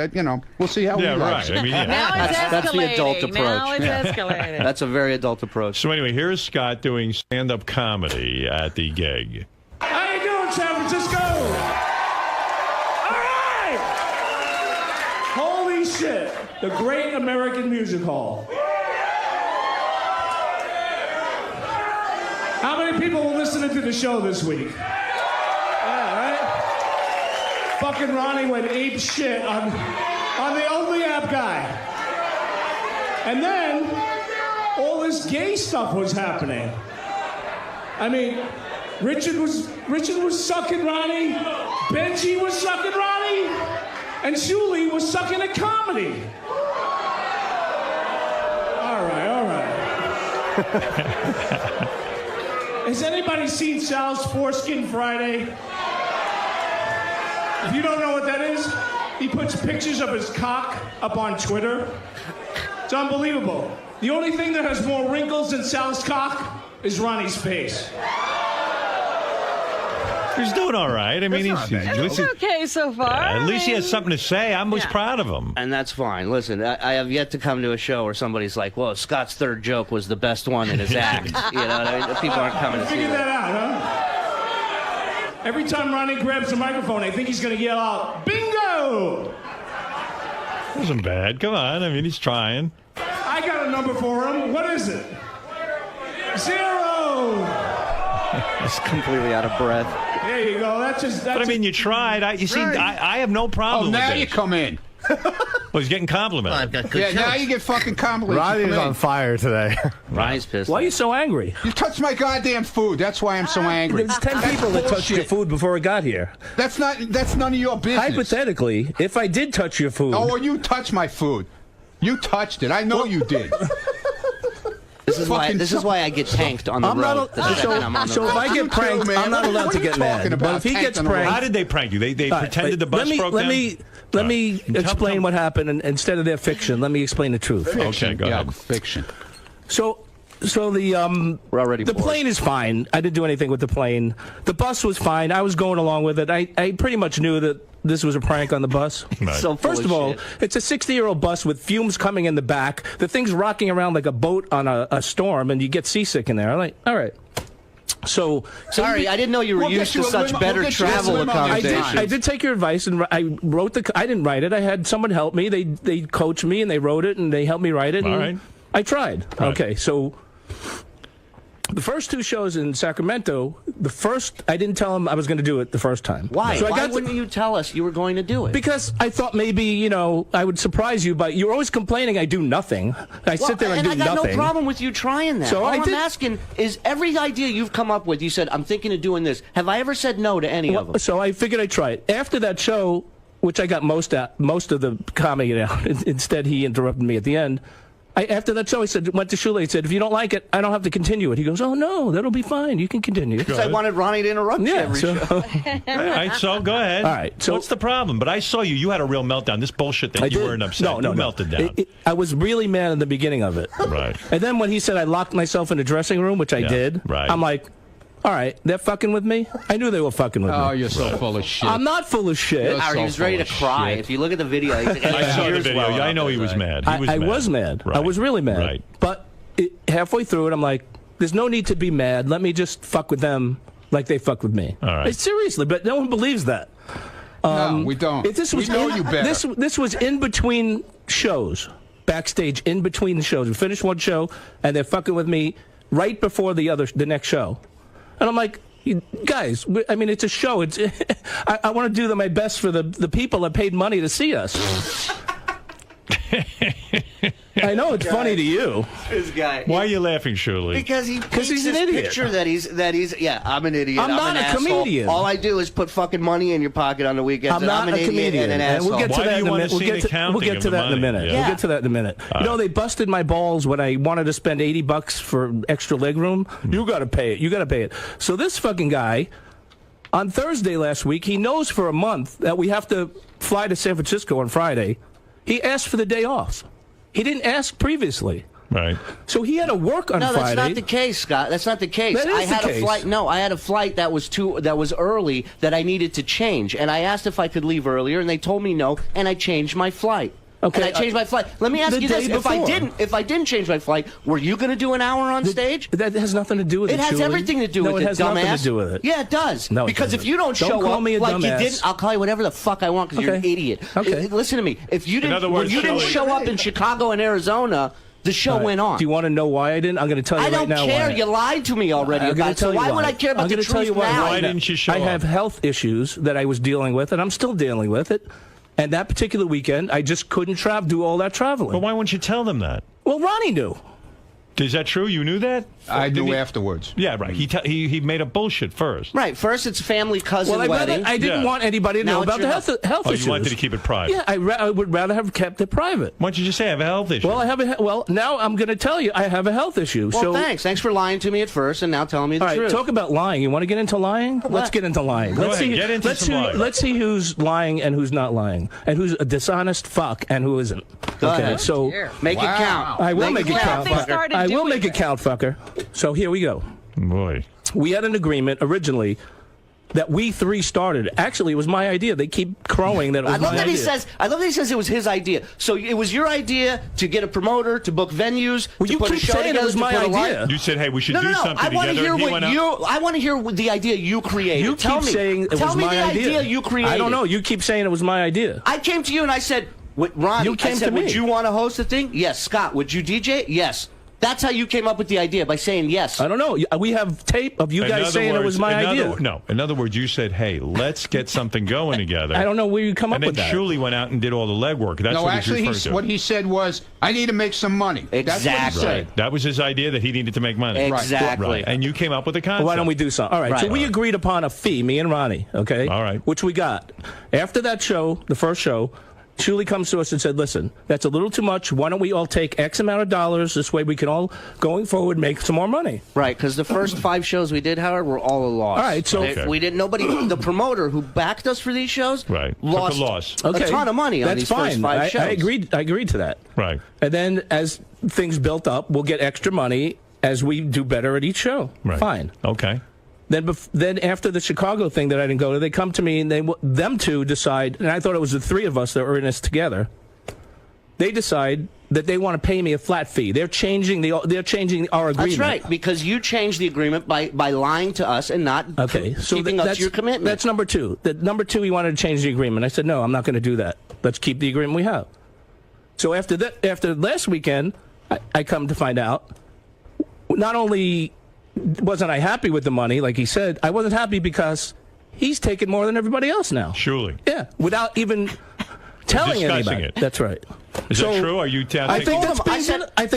we'll see how he likes it. I mean, yeah. Now it's escalating. That's the adult approach. Now it's escalating. That's a very adult approach. So anyway, here's Scott doing stand-up comedy at the gig. How you doing, San Francisco? All right! Holy shit. The Great American Music Hall. How many people were listening to the show this week? Yeah, right? Fucking Ronnie went ape shit on the only app guy. And then all this gay stuff was happening. I mean, Richard was sucking Ronnie, Benji was sucking Ronnie, and Shuli was sucking at comedy. All right. Has anybody seen Sal's Foreskin Friday? If you don't know what that is, he puts pictures of his cock up on Twitter. It's unbelievable. The only thing that has more wrinkles than Sal's cock is Ronnie's face. He's doing all right. I mean, It's okay so far. at least he has something to say. I was proud of him. And that's fine. Listen, I have yet to come to a show where somebody's like, "Whoa, Scott's third joke was the best one in his act." You know what I mean? People aren't coming to see Figure that out, huh? Every time Ronnie grabs the microphone, I think he's going to yell out, "Bingo!" Wasn't bad. Come on. I mean, he's trying. I got a number for him. What is it? 0. He's completely out of breath. There you go. That's But I mean, you tried. I have no problem with now this. you come in. Well, he's getting complimented. Now you get fucking complimented. Ronnie's on fire today. Ronnie's pissed. Why are you so angry? You touched my goddamn food. That's why I'm so angry. There's 10 people that touched your food before it got here. That's none of your business. Hypothetically, if I did touch your food. Oh, well, you touched my food. You touched it. I know you did. This is why I get tanked on the road. So if I get pranked, I'm not allowed to get mad. But if he gets pranked, how did they prank you? They pretended the bus broke down. Let me explain what happened, and instead of their fiction, let me explain the truth. Okay, go ahead. Fiction. So the plane is fine. I didn't do anything with the plane. The bus was fine. I was going along with it. I pretty much knew that this was a prank on the bus. Right. So first of all, it's a 60-year-old bus with fumes coming in the back. The thing's rocking around like a boat on a storm, and you get seasick in there. I'm like, all right. So sorry, I didn't know you were used to such better travel accommodations. I did take your advice, and I wrote I didn't write it. I had someone help me. They coached me, and they wrote it, and they helped me write it. All and right. I tried. Right. Okay, so the first 2 shows in Sacramento, I didn't tell them I was going to do it the first time. Why? So Why wouldn't you tell us you were going to do it? Because I thought maybe, I would surprise you, but you're always complaining I do nothing. I sit there and do nothing. And I got no problem with you trying that. So I'm asking is every idea you've come up with, you said, I'm thinking of doing this. Have I ever said no to any of them? So I figured I'd try it. After that show, which I got most of the comedy out, instead he interrupted me at the end. After that show, went to Shule. He said, if you don't like it, I don't have to continue it. He goes, oh, no, that'll be fine. You can continue. Because I wanted Ronnie to interrupt you every show. All right, so go ahead. All right. So what's the problem? But I saw you. You had a real meltdown. This bullshit that you weren't upset. No, you melted down. I was really mad in the beginning of it. Right. And then when he said I locked myself in the dressing room, which I did, right. I'm like, all right, they're fucking with me? I knew they were fucking with me. Oh, you're so full of shit. I'm not full of shit. He was ready to cry. If you look at the video, I saw the video. I know he was mad. I was mad. Right. I was really mad. Right. But halfway through it, I'm like, there's no need to be mad. Let me just fuck with them like they fuck with me. All right. Seriously, but no one believes that. No, we don't. We know you better. This was in between shows, backstage, in between the shows. We finished one show, and they're fucking with me right before the next show. And I'm like, guys, I mean, it's a show. I want to do my best for the people that paid money to see us. I know it's funny to you. This guy. Why are you laughing, Shirley? Because he's he's an idiot. Picture that he's yeah, I'm an idiot. I'm not an a asshole. comedian. All I do is put fucking money in your pocket on the weekends. I'm and not I'm an a idiot comedian. and an asshole. We'll get to Why do that you in a wanna minute. see an accounting We'll get of to the that in a money? minute. Yeah. We'll get to that in a minute. You know, they busted my balls when I wanted to spend $80 for extra leg room. You got to pay it. You got to pay it. So this fucking guy, on Thursday last week, he knows for a month that we have to fly to San Francisco on Friday. He asked for the day off. He didn't ask previously. Right. So he had to work on Friday. No, that's not the case, Scott. That's not the case. That is I had the case. a flight. No, I had a flight that was early that I needed to change, and I asked if I could leave earlier, and they told me no, and I changed my flight. Okay, and I changed my flight. Let me ask the you this: day if I before. didn't change my flight, were you going to do an hour on stage? That has nothing to do with it. It has Julie. everything to do No, with it it, has dumbass. nothing to do with it. Yeah, it does. No, it because if doesn't. you don't show call up me a like dumbass. you didn't, I'll call you whatever the fuck I want because you're an idiot. Okay. Listen to me. If you In other didn't, words, when you didn't Shirley- show up in Chicago and Arizona, the show All right. went on. Do you want to know why I didn't? I'm going to tell you I right don't now care. why. You lied to me already I'm about gonna it. So tell you why would I care about I'm the gonna truth tell you why. now? Why didn't you show I have up? health issues that I was dealing with, and I'm still dealing with it. And that particular weekend, I just couldn't do all that traveling. But why wouldn't you tell them that? Well, Ronnie knew. Is that true? You knew that? I Did knew he- afterwards. Yeah, right. He made up bullshit first. Right. First, it's family cousin Well, wedding. I didn't Yeah. want anybody to Now know it's about the your health Oh, issues. you wanted to keep it private. Yeah, I would rather have kept it private. Why don't you just say I have a health issue? Well, now I'm going to tell you I have a health issue. Well, so, thanks. Thanks for lying to me at first, and now telling me the all right, truth. talk about lying. You want to get into lying? Let's get into lying. Go let's ahead, see. get into let's some see. lying. Let's see who's lying and who's not lying, and who's a dishonest fuck and who isn't. Go okay, ahead. so Make it count. I will Make make it it count. count, They started I will doing make it count, fucker. So here we go. Boy. We had an agreement originally that we three started. Actually, it was my idea. They keep crowing that it was I love my that idea. I love that he says it was his idea. So it was your idea to get a promoter, to book venues, Well, to you put a keep show saying it together, was to my put a light- idea. You said, hey, we should No, do no, no. something I want to together. hear He went out- I want to hear the idea you created. You Tell keep me. saying it Tell was me my the idea you created. I don't know. You keep saying it was my idea. I came to you and I said, Ronnie, You came I said, to me. would you want to host the thing? Yes. Scott, would you DJ? Yes. That's how you came up with the idea, by saying yes. I don't know. We have tape of you In guys other saying it was words- my in other- idea. No. In other words, you said, hey, let's get something going together. I don't know where you come up And then with that. Shirley went out and did all the legwork. That's No, what actually, he's referring to. what he said was, I need to make some money. That's what he Exactly. said. That was his idea, that he needed to make money. Exactly. Right. And you came up with a concept. Well, why don't we do something? All right. So Right. we agreed upon a fee, me and Ronnie, okay? All right. Which we got. After that show, the first show, Shirley comes to us and said, listen, that's a little too much. Why don't we all take X amount of dollars? This way we can all, going forward, make some more money. Right, because the first 5 shows we did, Howard, were all a loss. All right, so- They- Okay. we didn't. Nobody. The promoter who backed us for these shows, Right. Took a lost loss. Okay. a ton of money on That's these fine. first 5 shows. I agreed to that. Right. And then as things built up, we'll get extra money as we do better at each show. Right. Fine. Okay. Then after the Chicago thing that I didn't go to, they come to me and them two decide, and I thought it was the 3 of us that were in this together. They decide that they want to pay me a flat fee. They're changing our agreement. That's right, because you changed the agreement by lying to us and not keeping up to your commitment. That's number 2. Number 2, he wanted to change the agreement. I said, no, I'm not going to do that. Let's keep the agreement we have. So after last weekend, I come to find out, not only wasn't I happy with the money, like he said, I wasn't happy because he's taking more than everybody else now. Surely. Yeah, without even telling Discussing anybody. it. That's right. Is that true? Are you I think that's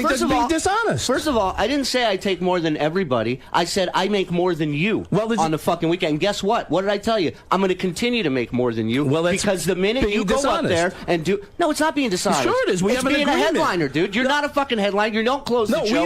First of being all- dishonest. First of all, I didn't say I take more than everybody. I said I make more than you on the fucking weekend. And guess what? What did I tell you? I'm going to continue to make more than you. Well, that's because the minute being you go up dishonest. there and do... No, it's not being dishonest. Sure it is. We it's have an being a agreement. headliner, dude. You're not a fucking headliner. You don't close the show.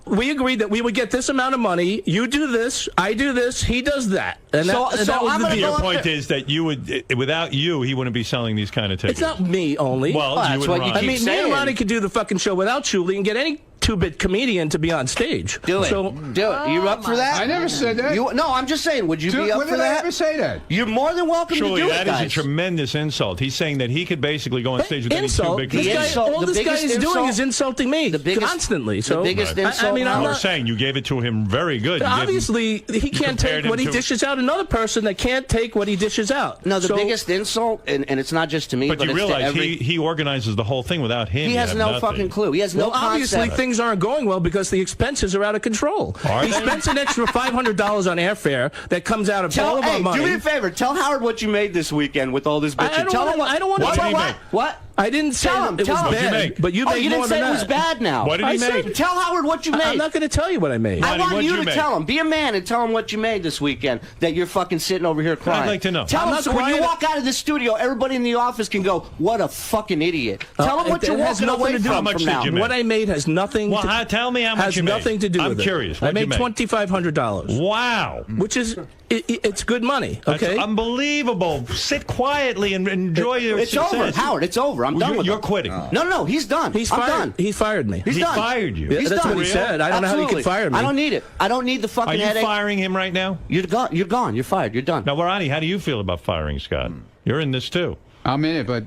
We agreed that we would get this amount of money. You do this, I do this, he does that. And that was the deal. Your point is that you would, without you, he wouldn't be selling these kind of tickets. It's not me only. Well, that's you what and you Ronnie. keep saying. Me and Ronnie could do the fucking show without Julie and get any 2-bit comedian to be on stage. Do it. So, Do it. You up for that? I never said that. No, I'm just saying. Would you be up when for did I that? ever say that? You're more than welcome Surely to do that it, is guys. a tremendous insult. He's saying that he could basically go on stage with insult. any 2 big This guy, all this guy is doing is insulting me constantly. So I mean, I'm I was not. saying you gave it to him very good. You Obviously, he can't compared take what him he to- dishes out. Another person that can't take what he dishes out. No, the So- biggest insult, and it's not just to me, But but you it's to realize every... he organizes the whole thing without him. He You has have no nothing. fucking clue. He has no Well, obviously concept. things aren't going well because the expenses are out of control. Are He they? spends an extra $500 on airfare that comes out of all of our money. do me a favor. Tell Howard what you made this weekend with all this bitching. I don't Tell wanna- him what. I don't wanna What? tell What? him. What? I didn't say it was bad, but you made you more didn't say than it was that. bad now. What did he make? Tell Howard what you made. I'm not going to tell you what I made. I want you to make? tell him. Be a man and tell him what you made this weekend that you're fucking sitting over here crying. I'd like to know. Tell him so when you walk out of the studio, everybody in the office can go, what a fucking idiot. Tell him what you're walking away from now. What I made has nothing Well, tell me how much you made. Has nothing to do with it. I'm curious. I What'd you made make? $2,500. Wow. Which is, it's good money, okay? That's unbelievable. Sit quietly and enjoy your It's success. over, Howard. It's over. I'm done with You're it. quitting. No, he's done. He's I'm fired. done. He fired me. He's He done. fired you. Yeah, He's that's done. what he said. I don't know how he can fire me. I don't need it. I don't need the fucking Are you headache. firing him right now? You're gone. You're gone. You're fired. You're done. Now, Ronnie, how do you feel about firing Scott? You're in this too. I'm in it, but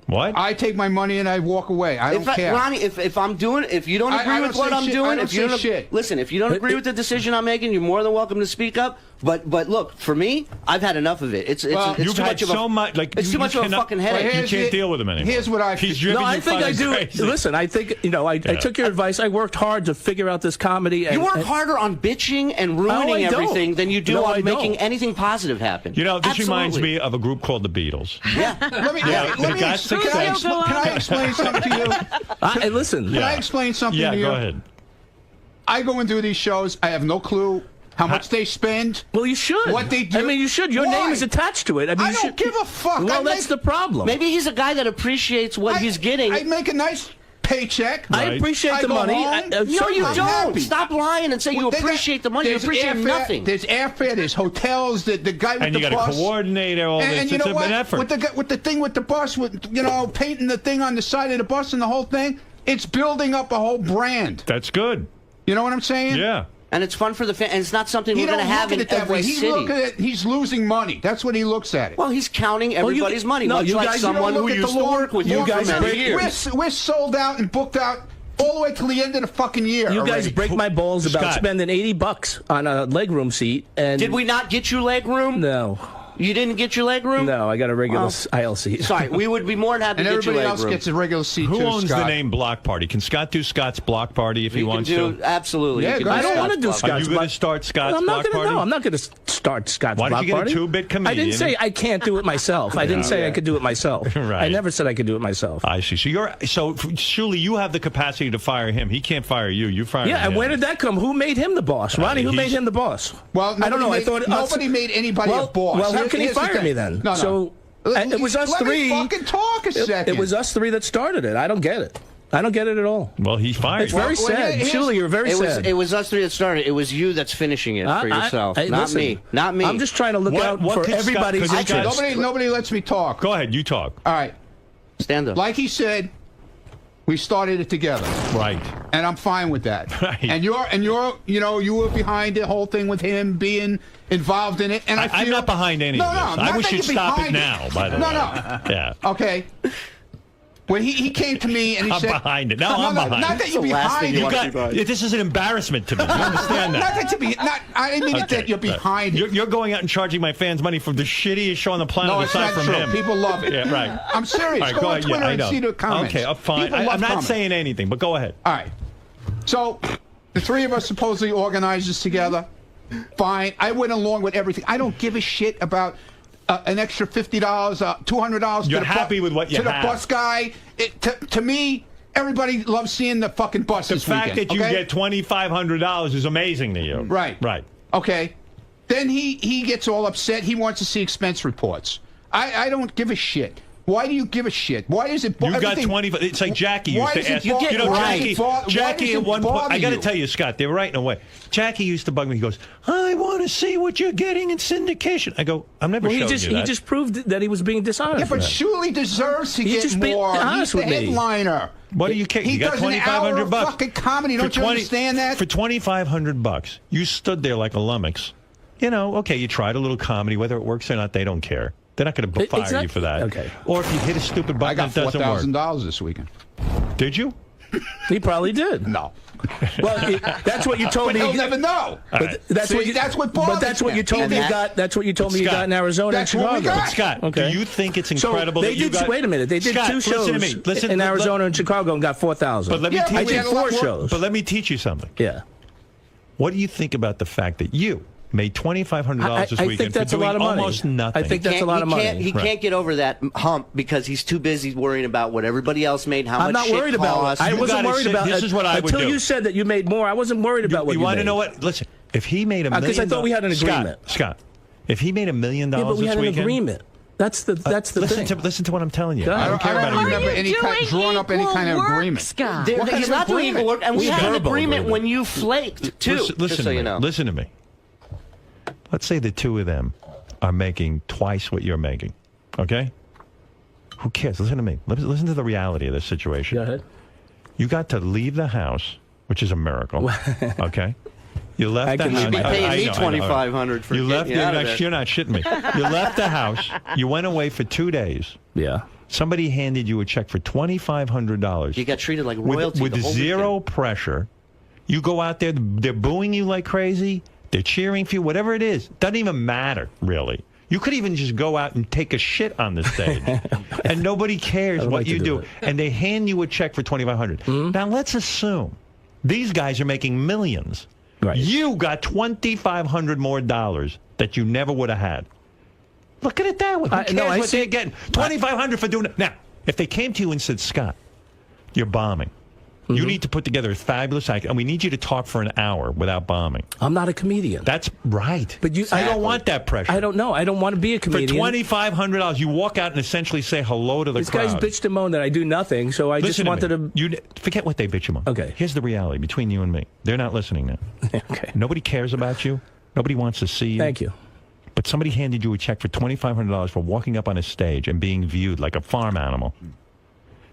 What? I take my money and I walk away. I don't care. Ronnie, if I'm doing, if you don't agree I with don't what say I'm shit. doing, I don't if you say shit. listen, if you don't agree with the decision I'm making, you're more than welcome to speak up. But look, for me, I've had enough of it. It's You've too had much of so a much. Like it's too much of a fucking headache. You can't deal with him anymore. Here's what I. He's driven No, I you think I fucking do. crazy. Listen, I think, I took your advice. I worked hard to figure out this comedy. You work harder on bitching and ruining everything than you do on making anything positive happen. You know, this Absolutely. reminds me of a group called the Beatles. Yeah. Let me got success. can I explain something to you? Hey, listen. Can I explain something to you? Yeah, go ahead. I go and do these shows. I have no clue how much they spend. Well, you should. What they do. I mean, you should. Your name is attached to it. I mean, I don't give a fuck. Well, that's the problem. Maybe he's a guy that appreciates what he's getting. I make a nice paycheck. I appreciate the go money. home. No, you I'm don't. happy. Stop lying and say you appreciate the money. You There's appreciate airfare, nothing. There's airfare. There's hotels. The guy with And the you bus. got to coordinate all this. And you It's know what? an effort. With the thing with the bus, with painting the thing on the side of the bus and the whole thing, it's building up a whole brand. That's good. You know what I'm saying? Yeah. And it's fun for the fans. And it's not something He we're going to don't have look in at it that every way. city. He's losing money. That's what he looks at it. Well, he's counting everybody's money, no, much you like guys- someone you who don't look used at to the work with you you for guys many break- years. We're sold out and booked out all the way till the end of the fucking year. You guys already. break my balls about Scott. spending $80 on a legroom seat. And Did we not get you leg room? No. You didn't get your leg room? No, I got a regular Well, aisle seat. Sorry, we would be more than happy And to get you everybody leg else room. gets a regular seat Who too, owns Scott. the name Block Party? Can Scott do Scott's Block Party if he wants to? Absolutely. Yeah, You can go do I don't Scott's want to do Block. Scott's Are you going to start Scott's I'm not Block gonna, Party? No, I'm not going to start Scott's Why Block don't you get a Party. two-bit I comedian? didn't say I can't do it myself. I didn't say I could do it myself. Right. I never said I could do it myself. I see. So surely you have the capacity to fire him. He can't fire you. You fire him. Yeah, and where did that come? Who made him the boss? Ronnie, who made him the boss? Well, I don't know. I thought nobody made anybody a boss. Well, how can he Here's the fire thing. me then? No. So it was us Let three. me fucking talk a second. It was us three that started it. I don't get it. I don't get it at all. Well, he fired It's you. very sad. Julie, you're very sad. It was us three that started. It was you that's finishing it for yourself. Not listen, me. Not me. I'm just trying to look out what for could Scott- everybody's could Scott- interest. Nobody lets me talk. Go ahead. You talk. All right. Stand up. Like he said, we started it together. Right. And I'm fine with that. Right. And you were behind the whole thing with him being involved in it. And I'm not behind any of this. I wish you'd stop it now, by the way. No. Yeah. Okay. When he came to me and he I'm said... behind it. I'm behind it. Not that you're behind it. This is an embarrassment to me. You understand that? Not that you're I didn't mean that you're behind it. You're going out and charging my fans money for the shittiest show on the planet No, it's aside not from true. him. People love it. Yeah, right. I'm serious. All right, Go on ahead. Twitter I and know. see the comments. Okay, fine. People love I'm not comments. saying anything, but go ahead. All right. So, the three of us supposedly organized this together. Fine. I went along with everything. I don't give a shit about an extra $50, $200. You're happy with what you have. To have. the bus guy. To me, everybody loves seeing the fucking bus this The fact weekend, that you okay? get $2,500 is amazing to you. Right. Right. Okay. Then he gets all upset. He wants to see expense reports. I don't give a shit. Why do you give a shit? Why is it? You got 20. It's like Jackie used to ask. Jackie at one point. I got to tell you, Scott, they were right in a way. Jackie used to bug me. He goes, "I want to see what you're getting in syndication." I go, "I'm never showing you that." He just proved that he was being dishonest. Yeah, but Shuley deserves to get just be more. honest He's the with me. headliner. What do you care? He You got does an hour of $2,500. fucking comedy. Don't you understand that? For $2,500, you stood there like a lummox. You know, okay, you tried a little comedy. Whether it works or not, they don't care. They're not going to fire you for that. Okay. Or if you hit a stupid button, I got that doesn't work. $4,000 this weekend. Did you? He probably did. No. Well, that's what you told But me. he'll never know. But that's what you. That's what bothers But that's what you told me you got. That's what you told me you got in Arizona and That's what we Chicago. got. Scott, Okay. do you think it's So incredible they that you did. got... Wait a minute. They did Scott, two shows listen to me. Listen, in Arizona and Chicago and got 4,000. But let me Yeah, teach but we you. had a lot more- shows. But let me teach you something. Yeah. What do you think about the fact that you made $2,500 this I weekend think that's for a doing lot of money. almost nothing. I think that's a lot of money. He can't get over that hump because he's too busy worrying about what everybody else made, how I'm much not shit worried about costs. it. I wasn't worried about it. This is what I would do. Until you said that you made more, I wasn't worried about what you made. You want to know what? Listen, if he made $1 million... Because I thought we had an agreement. Scott, if he made $1 million this weekend... Yeah, but we had an agreement. That's the thing. Listen to what I'm telling you. I don't care about remember any drawn up any kind of agreement. Scott? He's not doing equal work, and we had an agreement when you flaked, too, just so you know. Listen to me. Let's say the two of them are making twice what you're making, okay? Who cares? Listen to me. Listen to the reality of this situation. Go ahead. You got to leave the house, which is a miracle, okay? You left the house. You'd be paying me $2,500 for getting out of it. You're not shitting me. You left the house. You went away for 2 days. Yeah. Somebody handed you a check for $2,500. You got treated like royalty with the whole zero weekend. pressure. You go out there, they're booing you like crazy. They're cheering for you, whatever it is. Doesn't even matter, really. You could even just go out and take a shit on the stage, and nobody cares what you do. And they hand you a check for $2,500. Now, let's assume these guys are making millions. Right. You got $2,500 more that you never would have had. Look at it that way. Who cares what they're getting? $2,500 for doing it. Now, if they came to you and said, Scott, you're bombing. You need to put together a fabulous act, and we need you to talk for an hour without bombing. I'm not a comedian. That's right. But I don't want that pressure. I don't know. I don't want to be a comedian. For $2,500, you walk out and essentially say hello to the crowd. These guys bitched and moaned that I do nothing, so I just wanted to... You forget what they bitch and moan. Okay. Here's the reality between you and me. They're not listening now. Okay. Nobody cares about you. Nobody wants to see you. Thank you. But somebody handed you a check for $2,500 for walking up on a stage and being viewed like a farm animal.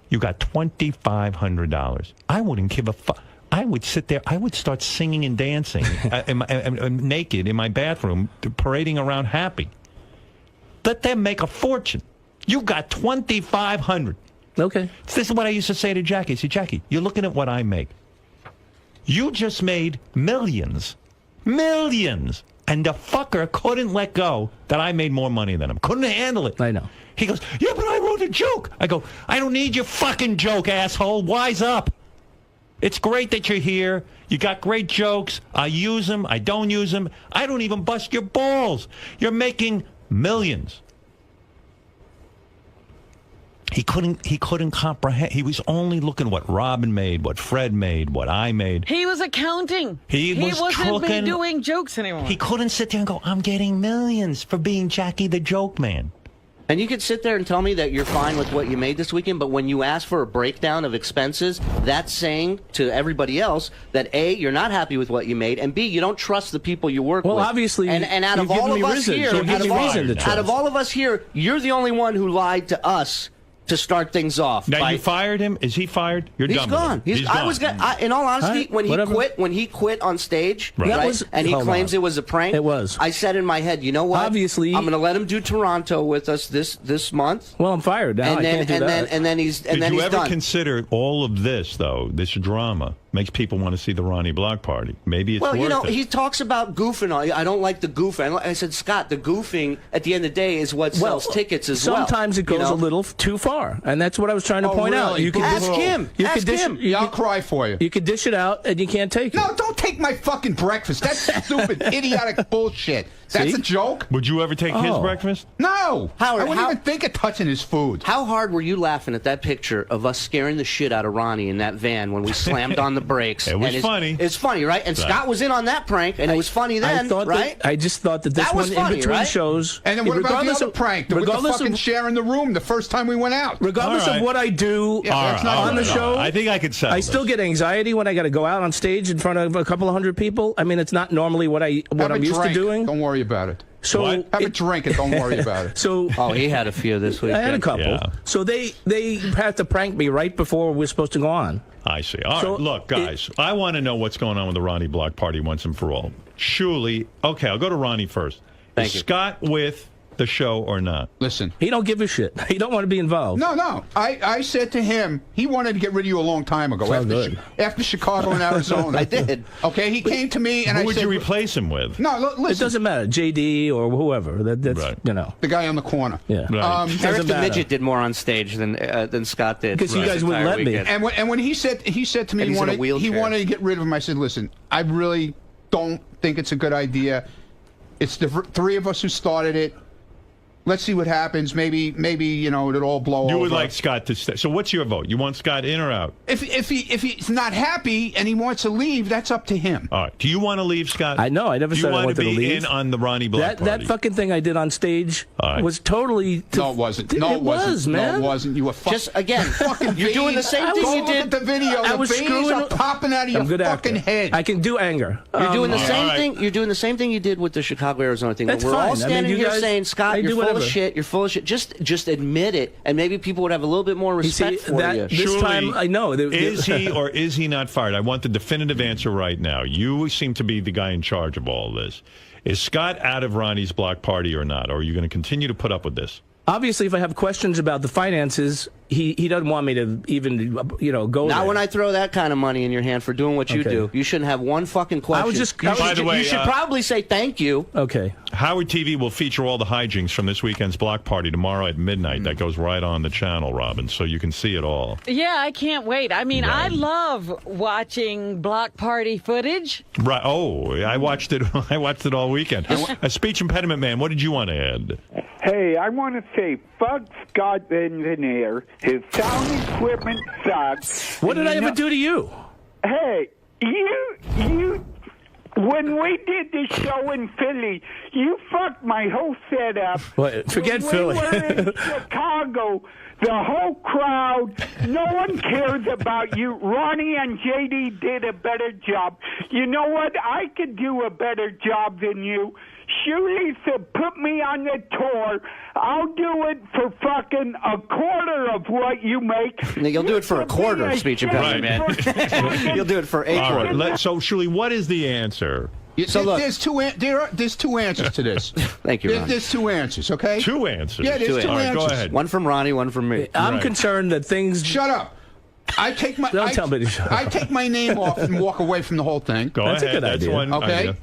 You got $2,500. I wouldn't give a fuck. I would sit there. I would start singing and dancing naked in my bathroom, parading around happy. Let them make a fortune. You got $2,500. Okay. This is what I used to say to Jackie. I said, Jackie, you're looking at what I make. You just made millions. Millions. And the fucker couldn't let go that I made more money than him. Couldn't handle it. I know. He goes, yeah, but I wrote a joke. I go, I don't need your fucking joke, asshole. Wise up. It's great that you're here. You got great jokes. I use them. I don't use them. I don't even bust your balls. You're making millions. He couldn't comprehend. He was only looking what Robin made, what Fred made, what I made. He was accounting. He wasn't doing jokes anymore. He couldn't sit there and go, I'm getting millions for being Jackie the Joke Man. And you could sit there and tell me that you're fine with what you made this weekend, but when you ask for a breakdown of expenses, that's saying to everybody else that A, you're not happy with what you made, and B, you don't trust the people you work with. Well, obviously, and out of all of us here, out of all of us here, you're the only one who lied to us to start things off. Now you fired him. Is he fired? You're He's done. gone. With him. He's gone. In all honesty, Right, when he quit on stage, Right. and he claims it was a prank. It was. I said in my head, you know what? Obviously, I'm going to let him do Toronto with us this month. Well, I'm fired now. And I can't do that. Then he's Did you ever done. consider all of this though? This drama makes people want to see the Ronnie block party. Maybe it's Well, worth it. he talks about goofing. I don't like the goofing. I said, Scott, the goofing at the end of the day is what sells tickets as well. Sometimes it goes a little too far, and that's what I was trying to point out. You can ask him. Ask him. I'll cry for you. You can dish it out, and you can't take it. No, don't take my fucking breakfast. That's stupid, idiotic bullshit. That's a joke. Would you ever take his breakfast? No. Howard, I wouldn't even think of touching his food. How hard were you laughing at that picture of us scaring the shit out of Ronnie in that van when we slammed on the brakes? It was funny. It's funny, right? And Scott was in on that prank, and it was funny then, right? I just thought that this That was one funny, in between right? shows. And then what about the other prank? With the fucking share in the room the first time we went out. Regardless of what I do on the show, I think I could settle I still get anxiety when I got to go out on stage in front of a couple of hundred people. I mean, it's not normally what I'm used to doing. Don't worry about it. So have a drink and don't worry about it. So he had a few this week. I had a couple. Yeah. So they had to prank me right before we were supposed to go on. I see. All right, look, guys, I want to know what's going on with the Ronnie block party once and for all. Surely, okay, I'll go to Ronnie first. Thank Is you. Scott with the show or not? Listen. He don't give a shit. He don't want to be involved. No. I said to him, he wanted to get rid of you a long time ago. After Chicago and Arizona. I did. Okay, he came to me and Who I would said... you replace him with? No, listen. It doesn't matter. JD or whoever. That's, Right. The guy on the corner. Yeah. Right. Eric the Midget did more on stage than Scott did. Because you guys wouldn't let me. And when he said to me And he's in a he wheelchair. wanted to get rid of him, I said, listen, I really don't think it's a good idea. It's the three of us who started it. Let's see what happens. Maybe it'll all blow over. You would like Scott to stay. So what's your vote? You want Scott in or out? If he's not happy and he wants to leave, that's up to him. All right. Do you want to leave, Scott? I know. I never said I wanted to leave. Do you want to be in on the Ronnie Block That fucking thing I did on stage was totally. No, it wasn't. No, it was, man. No, it wasn't. You were just again. fucking. You're doing the same thing you did. Look at the video. I was veins are popping out of your fucking head. I can do anger. You're doing the same thing. You're doing the same thing you did with the Chicago Arizona thing. That's we're fine. all standing here guys, saying, Scott, you're full whatever. of shit. You're full of shit. Just admit it, and maybe people would have a little bit more respect for you. This time, I know. Is he or is he not fired? I want the definitive answer right now. You seem to be the guy in charge of all this. Is Scott out of Ronnie's block party or not? Or are you going to continue to put up with this? Obviously, if I have questions about the finances, he doesn't want me to even go Not there. when I throw that kind of money in your hand for doing what you do. You shouldn't have one fucking question. By the way, you should probably say thank you. Okay. Howard TV will feature all the hijinks from this weekend's block party tomorrow at midnight. That goes right on the channel, Robin, so you can see it all. Yeah, I can't wait. I mean, I love watching block party footage. Right. Oh, I watched it. I watched it all weekend. A speech impediment man. What did you want to add? Hey, I want to say, fuck Scott the engineer. His sound equipment sucks. What did I ever do to you? Hey, you. When we did the show in Philly, you fucked my whole setup. What? Forget when Philly. We were in Chicago. The whole crowd, no one cares about you. Ronnie and JD did a better job. You know what? I could do a better job than you. Shuley said, put me on the tour. I'll do it for fucking a quarter of what you make. You'll do it for a quarter, speech impediment man. You'll do it for a quarter. So, Shuley, what is the answer? So look, there's two answers to this. Thank you, Ronnie. There's two answers, okay? Two answers? Yeah, there's two All right, answers. go ahead. One from Ronnie, one from me. I'm concerned that things... Shut up. I take my Don't tell me to shut up. I take my name off and walk away from the whole thing. That's a good idea. One okay? idea.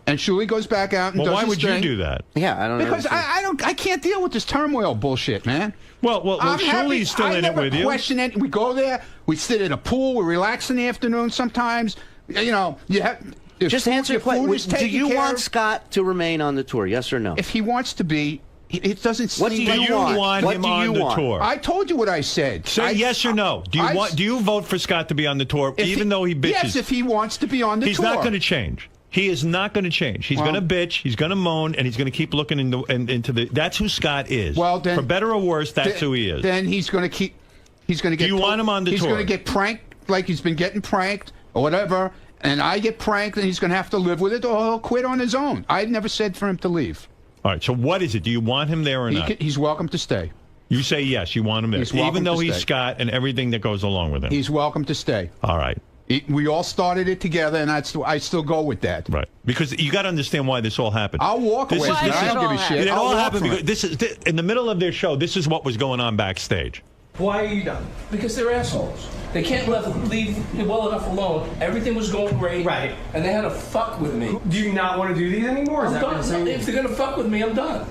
And Shuley goes back out and does why his would thing. you do that? Yeah, I don't know. Because I can't deal with this turmoil bullshit, man. Well, Shuley's still in it with you. I never question it. We go there. We sit in a pool. We relax in the afternoon sometimes. You know, you have... Just answer the question. Do you want Scott to remain on the tour? Yes or no? If he wants to be, it doesn't seem... What do you want? Him on the tour? I told you what I said. Say yes or no. Do you vote for Scott to be on the tour, even though he bitches? Yes, if he wants to be on the tour. He's not going to change. He is not going to change. He's going to bitch. He's going to moan, and he's going to keep looking into the. That's who Scott is. Well, then, for better or worse, that's who he is. Then he's going to keep. He's going to get. Do you want him on the tour? He's going to get pranked like he's been getting pranked or whatever, and I get pranked, and he's going to have to live with it, or he'll quit on his own. I never said for him to leave. All right. So what is it? Do you want him there or not? He's welcome to stay. You say yes. You want him there, even though he's stay. Scott and everything that goes along with him. He's welcome to stay. All right. We all started it together, and I still go with that. Right. Because you got to understand why this all happened. I'll walk away from it. I don't give a shit. It all happened because this is in the middle of their show. This is what was going on backstage. Why are you done? Because they're assholes. They can't leave well enough alone. Everything was going great. Right. And they had to fuck with me. Do you not want to do these anymore? I'm done. If they're going to fuck with me, I'm done.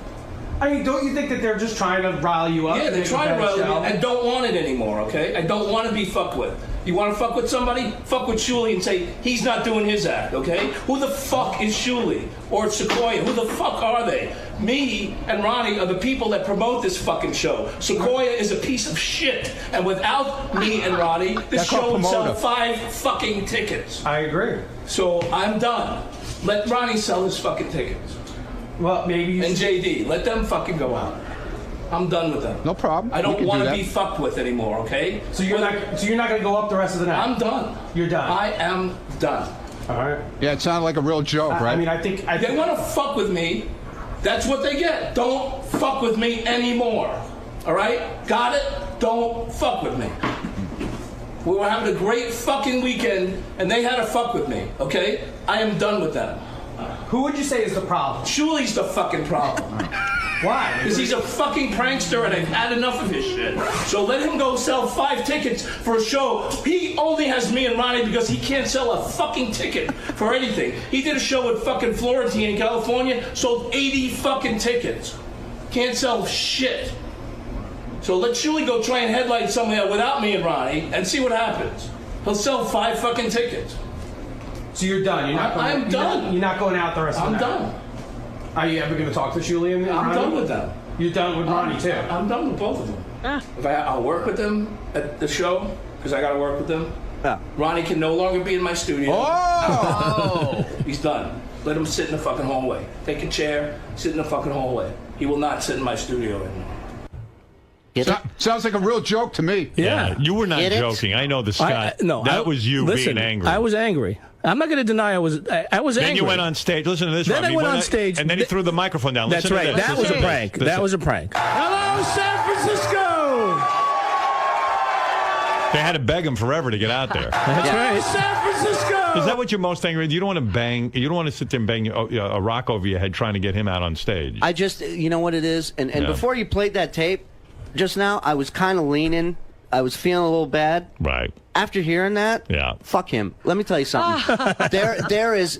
I mean, don't you think that they're just trying to rile you up? Yeah, they're trying to rile me. I don't want it anymore, okay? I don't want to be fucked with. You want to fuck with somebody? Fuck with Shuley and say, he's not doing his act, okay? Who the fuck is Shuley? Or Sequoia? Who the fuck are they? Me and Ronnie are the people that promote this fucking show. Sequoia is a piece of shit. And without me and Ronnie, this show would sell 5 fucking tickets. I agree. So I'm done. Let Ronnie sell his fucking tickets. Well, maybe. And JD, let them fucking go out. I'm done with them. No problem. I don't want to be fucked with anymore. Okay. So you're not going to go up the rest of the night. I'm done. You're done. I am done. All right. Yeah, it sounded like a real joke, right? I mean, I think they want to fuck with me. That's what they get. Don't fuck with me anymore. All right. Got it? Don't fuck with me. We were having a great fucking weekend, and they had to fuck with me. Okay. I am done with them. Who would you say is the problem? Shuley's the fucking problem. Why? Because he's a fucking prankster and I've had enough of his shit. So let him go sell 5 tickets for a show. He only has me and Ronnie because he can't sell a fucking ticket for anything. He did a show at fucking Florentine in California, sold 80 fucking tickets. Can't sell shit. So let Shuley go try and headlight somewhere without me and Ronnie and see what happens. He'll sell 5 fucking tickets. So you're done. You're not going, I'm done. You're not going out the rest of the night. I'm done. Are you ever going to talk to Julian? And I'm Ronnie? done with them. You're done with Ronnie, too? I'm done with both of them. I'll work with them at the show, because I got to work with them. Ronnie can no longer be in my studio. Oh! He's done. Let him sit in the fucking hallway. Take a chair, sit in the fucking hallway. He will not sit in my studio anymore. Sounds like a real joke to me. Yeah, you were not joking. I know the Scott. That was you being angry. I was angry. I'm not going to deny I was angry. Then you went on stage. Listen to this. Then Rob. I went on stage. And then he threw the microphone down. That's Listen right. to this. That was a prank. That was a prank. Hello, San Francisco. They had to beg him forever to get out there. That's right. San Francisco. Is that what you're most angry with? You don't want to bang. You don't want to sit there and bang a rock over your head trying to get him out on stage. I just, you know what it is? And before you played that tape just now, I was kind of leaning. I was feeling a little bad. Right. After hearing that, fuck him. Let me tell you something. there is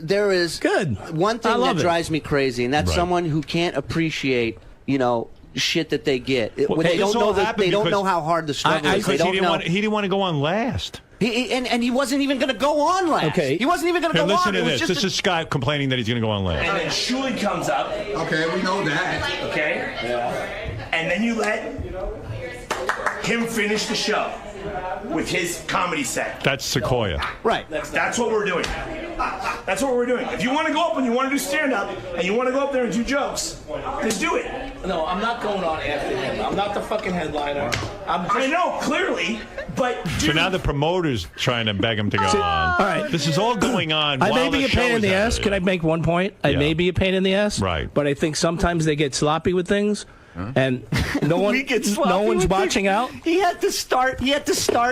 one thing that drives me crazy, and that's someone who can't appreciate, shit that they get. When they don't know they don't know how hard the struggle is. They don't know. He didn't want to go on last. And he wasn't even going to go on last. Okay. He wasn't even going to go Listen on. to this. This is Scott complaining that he's going to go on last. And then Shuli comes up. Okay, we know that. Okay? Yeah. And then you let him finish the show with his comedy set. That's Sequoia. Right. That's what we're doing. That's what we're doing. If you want to go up and you want to do stand-up and you want to go up there and do jokes, then do it. No, I'm not going on after him. I'm not the fucking headliner. I know, clearly, but... So now the promoter's trying to beg him to go on. All right. This is all going on I while may be the a pain show in the is ass. Can I make one point? I may be a pain in the ass. Right. But I think sometimes they get sloppy with things. And no one's watching out. He had to start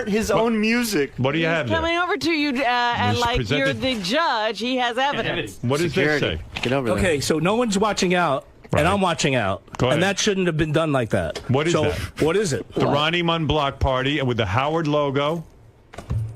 his own music. What do you have there? Coming over to you and like presented- you're the judge. He has evidence. What does this say? Get over there. Okay, so no one's watching out, and I'm watching out. Go ahead. And that shouldn't have been done like that. What is so, that? What is it? The Ronnie Mund block party with the Howard logo.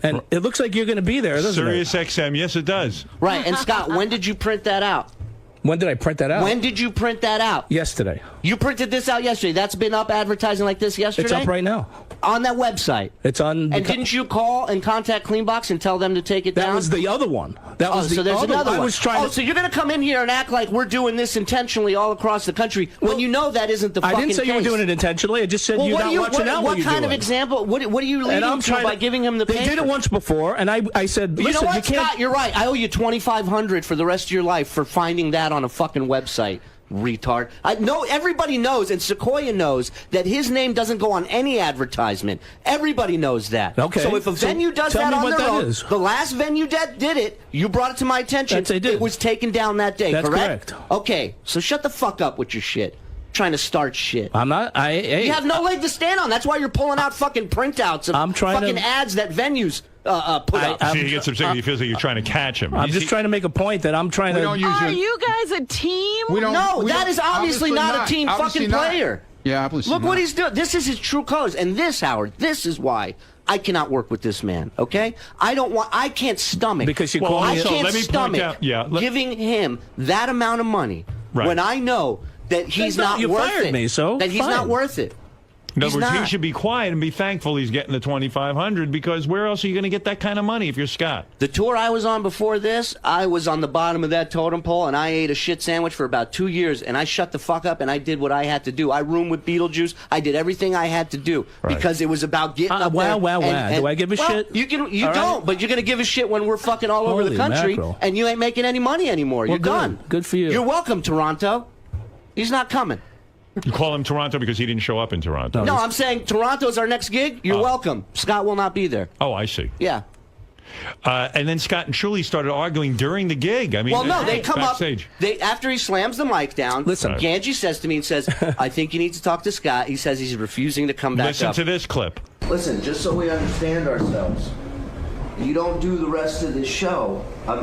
And it looks like you're going to be there, doesn't it? SiriusXM, yes, it does. Right. And Scott, when did you print that out? When did I print that out? When did you print that out? Yesterday. You printed this out yesterday. That's been up advertising like this yesterday? It's up right now. On that website. It's on. And didn't you call and contact Cleanbox and tell them to take it down? That was the other one. That was the so there's other another one. one. I was trying so you're going to come in here and act like we're doing this intentionally all across the country when you know that isn't the fucking case. I didn't say you were doing it intentionally. I just said you're not watching out what what you're kind of doing. example? What are you leading to by giving him the paper? They did it once before, and I said, listen, you know what, you can't... Scott? You're right. I owe you $2,500 for the rest of your life for finding that on a fucking website. Retard. I know everybody knows, and Sequoia knows that his name doesn't go on any advertisement. Everybody knows that. Okay. So if a venue does tell that me on what their that own, is. the last venue that did it, you brought it to my attention. Yes, I did. It was taken down that day. That's correct? Okay. So shut the fuck up with your shit. Trying to start shit. I'm not. You have no leg to stand on. That's why you're pulling out fucking printouts of fucking ads that venues put up. See, he gets upset. He feels like you're trying to catch him. I'm just trying to make a point that I'm trying to... Are you guys a team? No, that is obviously not a team Obviously fucking not. player. Yeah, obviously Look not. what he's doing. This is his true colors. And this, Howard, this is why I cannot work with this man, okay? I can't stomach. Because you I call me... can't let me point stomach out- giving him that amount of money when I know that he's not you worth fired it. me, so that he's fine. not worth it. In other He's words, he not. should be quiet and be thankful he's getting the $2,500 because where else are you going to get that kind of money if you're Scott? The tour I was on before this, I was on the bottom of that totem pole, and I ate a shit sandwich for about 2 years, and I shut the fuck up, and I did what I had to do. I roomed with Beetlejuice. I did everything I had to do because it was about getting up there. Wow. Do I give a shit? You All don't, right. but you're going to give a shit when we're fucking all over the Holy country, mackerel. and you ain't making any money anymore. Well, You're done. Good for you. You're welcome, Toronto. He's not coming. You call him Toronto because he didn't show up in Toronto. No, I'm saying Toronto's our next gig. You're welcome. Scott will not be there. Oh, I see. Yeah. And then Scott and Shuli started arguing during the gig. I mean, Well, no, they come backstage. up. After he slams the mic down, Listen. Ganji says to me and says, I think you need to talk to Scott. He says he's refusing to come back Listen up. to this clip. Listen, just so we understand ourselves, you don't do the rest of this show. You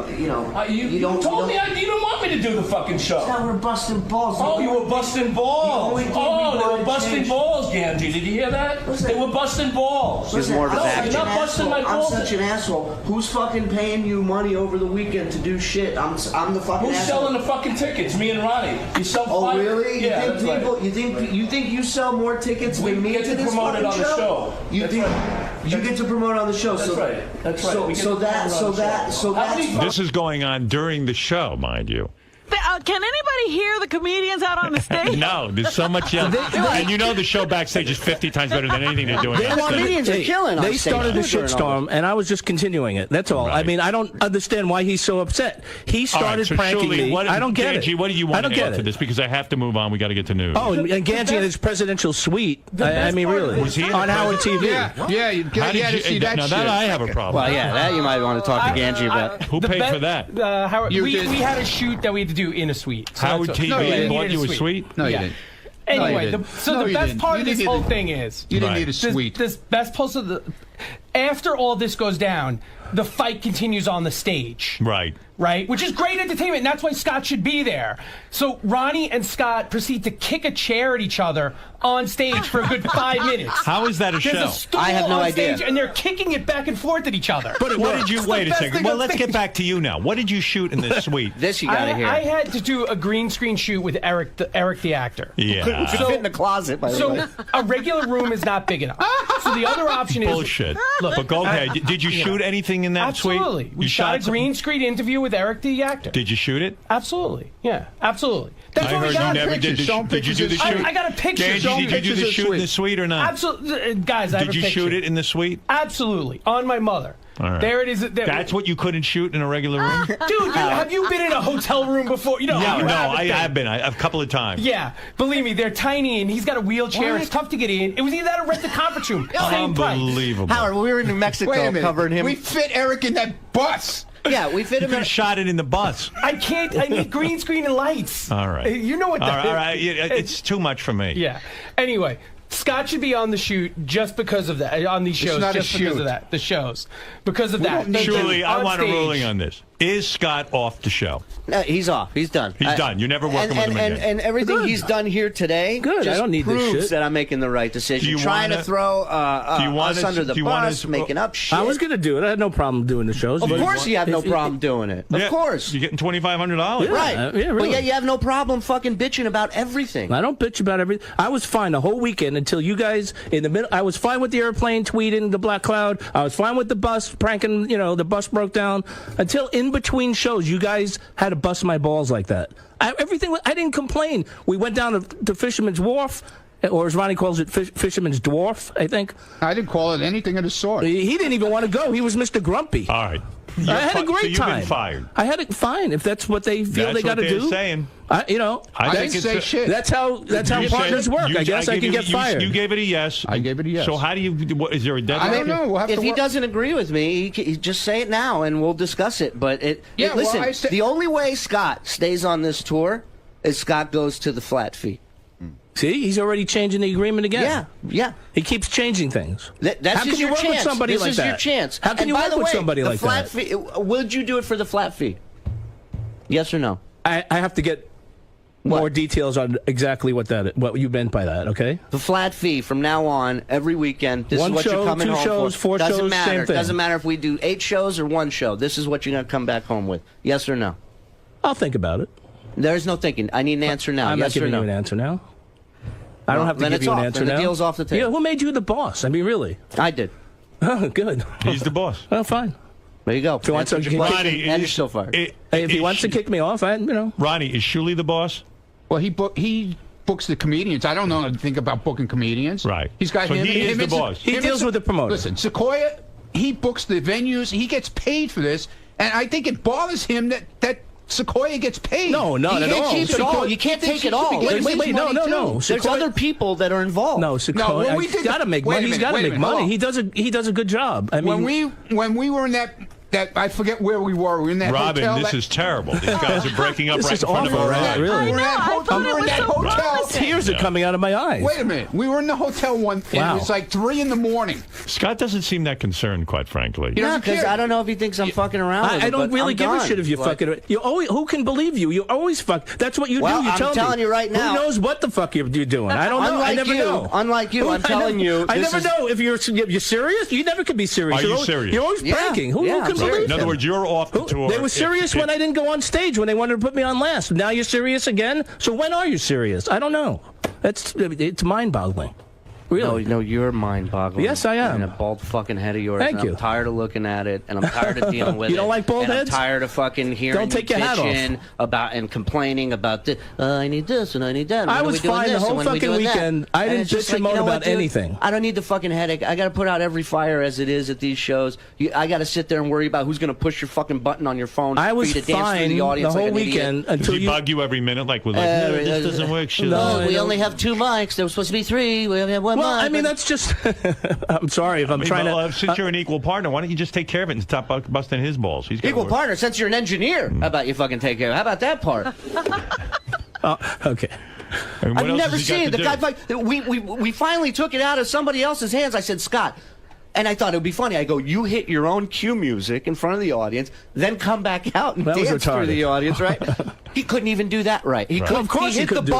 told me you didn't want me to do the fucking show. Now we're busting balls. Oh, you were busting balls. Oh, they were busting balls, Ganji. Did you hear that? They were busting balls. You're more of a You're not busting my balls. I'm such an asshole. Who's fucking paying you money over the weekend to do shit? I'm the fucking Who's asshole. selling the fucking tickets? Me and Ronnie. You sell Oh, five- really? Yeah, you that's think right. you think you sell more tickets We than me get to to this promote it fucking on the show. You That's think right. you get to promote on the show? That's right. That's right. We get to promote it on the show. So that. This is going on during the show, mind you. Can anybody hear the comedians out on the stage? No, there's so much yelling. And you know the show backstage is 50 times better than anything they're doing. Comedians are killing. They started the shitstorm, and I was just continuing it. That's all. Right. I mean, I don't understand why he's so upset. He started pranking me. I don't get it. What do you want to add to this? Because I have to move on. We got to get to news. Oh, and Ganji in his presidential suite. I mean, really. Was he on Howard TV? Yeah, you got to see that now shit. that I have a problem. Well, yeah, that you might want to talk to Ganji about. Who paid for that? Howard, we had a shoot that we had to do in a suite. So Howard TV bought you a suite? No, you didn't. Anyway, the best part of this whole thing is you didn't need a suite. This best part of the after all this goes down, the fight continues on the stage. Right, which is great entertainment, and that's why Scott should be there. So Ronnie and Scott proceed to kick a chair at each other on stage for a good 5 minutes. How is that a show? There's a stool I have no on idea. stage, and they're kicking it back and forth at each other. But what did you wait a second? Well, let's get back. back to you now. What did you shoot in this suite? This you got to hear. I had to do a green screen shoot with Eric the actor. Yeah. Couldn't fit in the closet, by the way. So a regular room is not big enough. So the other option is bullshit. But go ahead. Did you shoot anything in that suite? Absolutely. We shot a green screen interview with Eric the actor. Did you shoot it? Absolutely. Yeah. Absolutely. That's I what we heard got. you never did. Did you do the shoot? I got a picture. Ganji, did you do the shoot in the suite or not? Absolutely, guys. I have Did you a picture. shoot it in the suite? Absolutely, on my mother. All right. There it is. That's what you couldn't shoot in a regular room? Dude, have you been in a hotel room before? You know, Yeah, you no, haven't I have been a couple of times. Yeah, believe me, they're tiny, and he's got a wheelchair. What? It's tough to get in. It was either that or rent the conference room. Same price. Unbelievable. Howard, we were in New Mexico Wait a minute. covering him. We fit Eric in that bus. Yeah, we fit You him could in. have shot it in the bus. I can't. I need green screen and lights. All right. You know what that is. All right. It's too much for me. Yeah. Anyway, Scott should be on the shoot just because of that. On these shows, not a just because shoot. of that. The shows, because of that. Julie, I On want a stage. ruling on this. Is Scott off the show? No, he's off. He's done. He's done. You're never working with him again. And everything he's done here today Good. I just don't need this proves shit. that I'm making the right decision. Do you Trying wanna- to throw us under the do you want bus, us- making up shit. I was going to do it. I had no problem doing the shows. Of course you have no problem doing it. Of Yeah, course. You're getting $2,500. Right. yeah, But really. yet you have no problem fucking bitching about everything. I don't bitch about everything. I was fine the whole weekend until you guys in the middle. I was fine with the airplane tweeting the black cloud. I was fine with the bus pranking. You know, the bus broke down until in between shows. You guys had to bust my balls like that. I didn't complain. We went down to Fisherman's Wharf, or as Ronnie calls it, Fisherman's Dwarf. I think. I didn't call it anything of the sort. He didn't even want to go. He was Mr. Grumpy. All right. I had a great so you've time. been fired. I had it fine if that's what they feel That's they got to what they're do. saying. I I think didn't say shit. That's how You partners said- work. you- I guess I gave can you- get fired. You gave it a yes. I gave it a yes. So how do you? Is there a deadline? I don't know. We'll have If to he work. doesn't agree with me, he just say it now, and we'll discuss it. But Yeah, well, listen, I said- the only way Scott stays on this tour is Scott goes to the flat fee. See, he's already changing the agreement again. Yeah. He keeps changing things. That's How can just you your work chance. with somebody this like is that? your chance. How can And you by work the with way, somebody the like flat that? Fee, would you do it for the flat fee? Yes or no? I have to get more details on exactly what you meant by that. Okay. The flat fee from now on, every weekend. This One is what show, you're coming 2 home shows, for. 4 Doesn't shows, matter. same thing. Doesn't matter if we do 8 shows or 1 show. This is what you're gonna come back home with. Yes or no? I'll think about it. There's no thinking. I need an answer now. I'm yes not giving or no? you an answer now. I don't have to then give it's you an off. answer Then now. the deal's off the table. Yeah, who made you the boss? I mean, really? I did. Oh, good. He's the boss. Oh, fine. There you go. If he wants to, Ronnie, and you're still fired. if he wants to kick me off, Ronnie, is Shuli the boss? Well, he books the comedians. I don't know anything about booking comedians. Right. He's got So him. he is him the and- boss. He him deals and- with the promoters. Listen, Sequoia, he books the venues. He gets paid for this, and I think it bothers him that Sequoia gets paid. No, not You at can't all. keep it all. Sequoia- You can't He thinks take it he should be all. getting Wait, his no. money, too. There's Sequoia- other people that are involved. No, Sequoia. when we He's did got to make wait a money. He's minute, got to wait a make minute, hold money. on. He does a good job. I mean, when we were in that I forget where we were. We were in that Robin, hotel. this is terrible. These guys are breaking up This right is in front awful, of our right? eyes. Really? We were in that hotel. We were in that hotel. Tears are coming out of my eyes. Wait a minute. We were in the hotel one. Wow. It was like 3 in the morning. Scott doesn't seem that concerned, quite frankly. Yeah, because I don't know if he thinks I'm fucking around with I it, don't but really I'm give a done. shit if you Like, fucking. You always, who can believe you? You always fuck. That's what you Well, do. You I'm tell me. telling you right now. Who knows what the fuck you're doing? I don't know. I Unlike never you, know. unlike you, I'm telling you, I this never is- know if you're serious. You never could be serious. Are You're you always, serious? You're always Yeah. pranking. Who Yeah, can I'm believe? serious. In other words, you're off the tour. They were serious when I didn't go on stage, when they wanted to put me on last. Now you're serious again? So when are you serious? I don't know. It's mind-boggling. Really? No, you're mind-boggling. Yes, I am. And a bald fucking head of yours. Thank and you. I'm tired of looking at it, and I'm tired of dealing with it. You don't like bald and heads? I'm tired of fucking hearing Don't take you your hat off. bitching about and complaining about this. I need this and I need that. And I when are was we doing fine the this, and whole when are we fucking doing that? weekend. I And didn't it's just bitch and like, you moan know about what, dude? anything. I don't need the fucking headache. I got to put out every fire as it is at these shows. I got to sit there and worry about who's going to push your fucking button on your phone. I was for you to dance through fine the audience the whole like an weekend idiot. Does he bug you every minute? Like, this doesn't work, Shuli. No, we only have 2 mics. There was supposed to be 3. We only have 1 mic. Well, I mean, that's just. I'm sorry if I'm trying to. Since you're an equal partner, why don't you just take care of it and stop busting his balls? He's Equal partner, since you're an engineer. How about you fucking take care of it? How about that part? Okay. I've never seen it. The guy, we finally took it out of somebody else's hands. I said, Scott, and I thought it would be funny. I go, you hit your own cue music in front of the audience, then come back out and That was dance through retarded. the audience, right? He couldn't even do that right. He Right. could, Well, of course he he hit the couldn't do that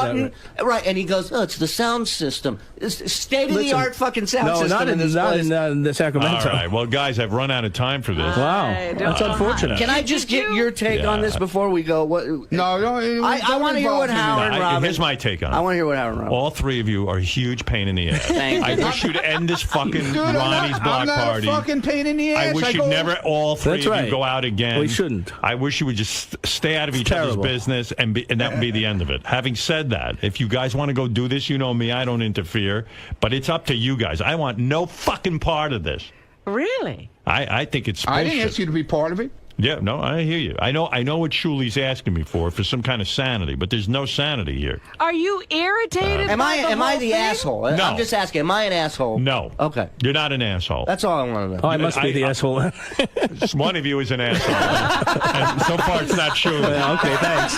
button, right, and he goes, oh, it's the sound system. It's state-of-the-art fucking sound No, system not in this not place. in the Sacramento. All right. Well, guys, I've run out of time for this. Wow, that's unfortunate. Can I just get your take on this before we go? What? No, I want to hear what Howard and Robin. Here's my take on it. I want to hear what Howard and Robin. All 3 of you are a huge pain in the ass. Thank I you. wish you'd end this fucking Dude, Ronnie's block I'm not party. a fucking pain in the ass. I wish you'd go- never all 3 That's of right. you go out again. We shouldn't. I wish you would just stay out of each other's terrible. business, and that would be the end of it. Having said that, if you guys want to go do this, you know me, I don't interfere. But it's up to you guys. I want no fucking part of this. Really? I think it's I bullshit. didn't ask you to be part of it. Yeah, no, I hear you. I know what Shuli's asking me for some kind of sanity, but there's no sanity here. Are you irritated? Am by the I whole the thing? asshole? No. I'm just asking. Am I an asshole? No. Okay. You're not an asshole. That's all I want to know. Oh, I must be the asshole. One of you is an asshole. And so far, it's not Shuli. Yeah, okay, thanks.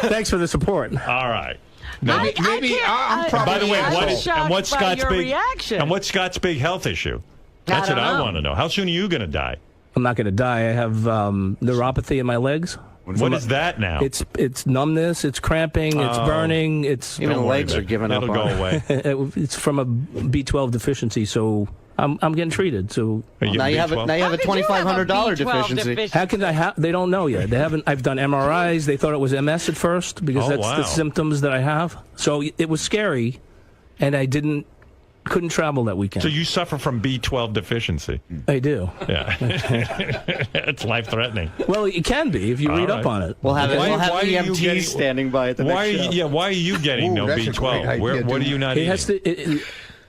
Thanks for the support. All right. Maybe I'm probably. By the way, I'm what's shocked by Scott's your big reaction. and what's Scott's big health issue? That's what I want to know. How soon are you going to die? I'm not going to die. I have neuropathy in my legs. What is that now? It's numbness. It's cramping. It's burning. It's Even the legs are giving up. It'll go away. It's from a B12 deficiency. So I'm getting treated. So Now you have a $2,500 deficiency. How can I have? They don't know yet. They haven't. I've done MRIs. They thought it was MS at first because that's the symptoms that I have. So it was scary, and I couldn't travel that weekend. So you suffer from B12 deficiency. I do. Yeah. It's life-threatening. Well, it can be if you read up on it. We'll have Why are you EMTs getting- standing by at the Why next show. why are you getting Ooh, no that's a great B12? idea, What are dude. you not It eating? has to.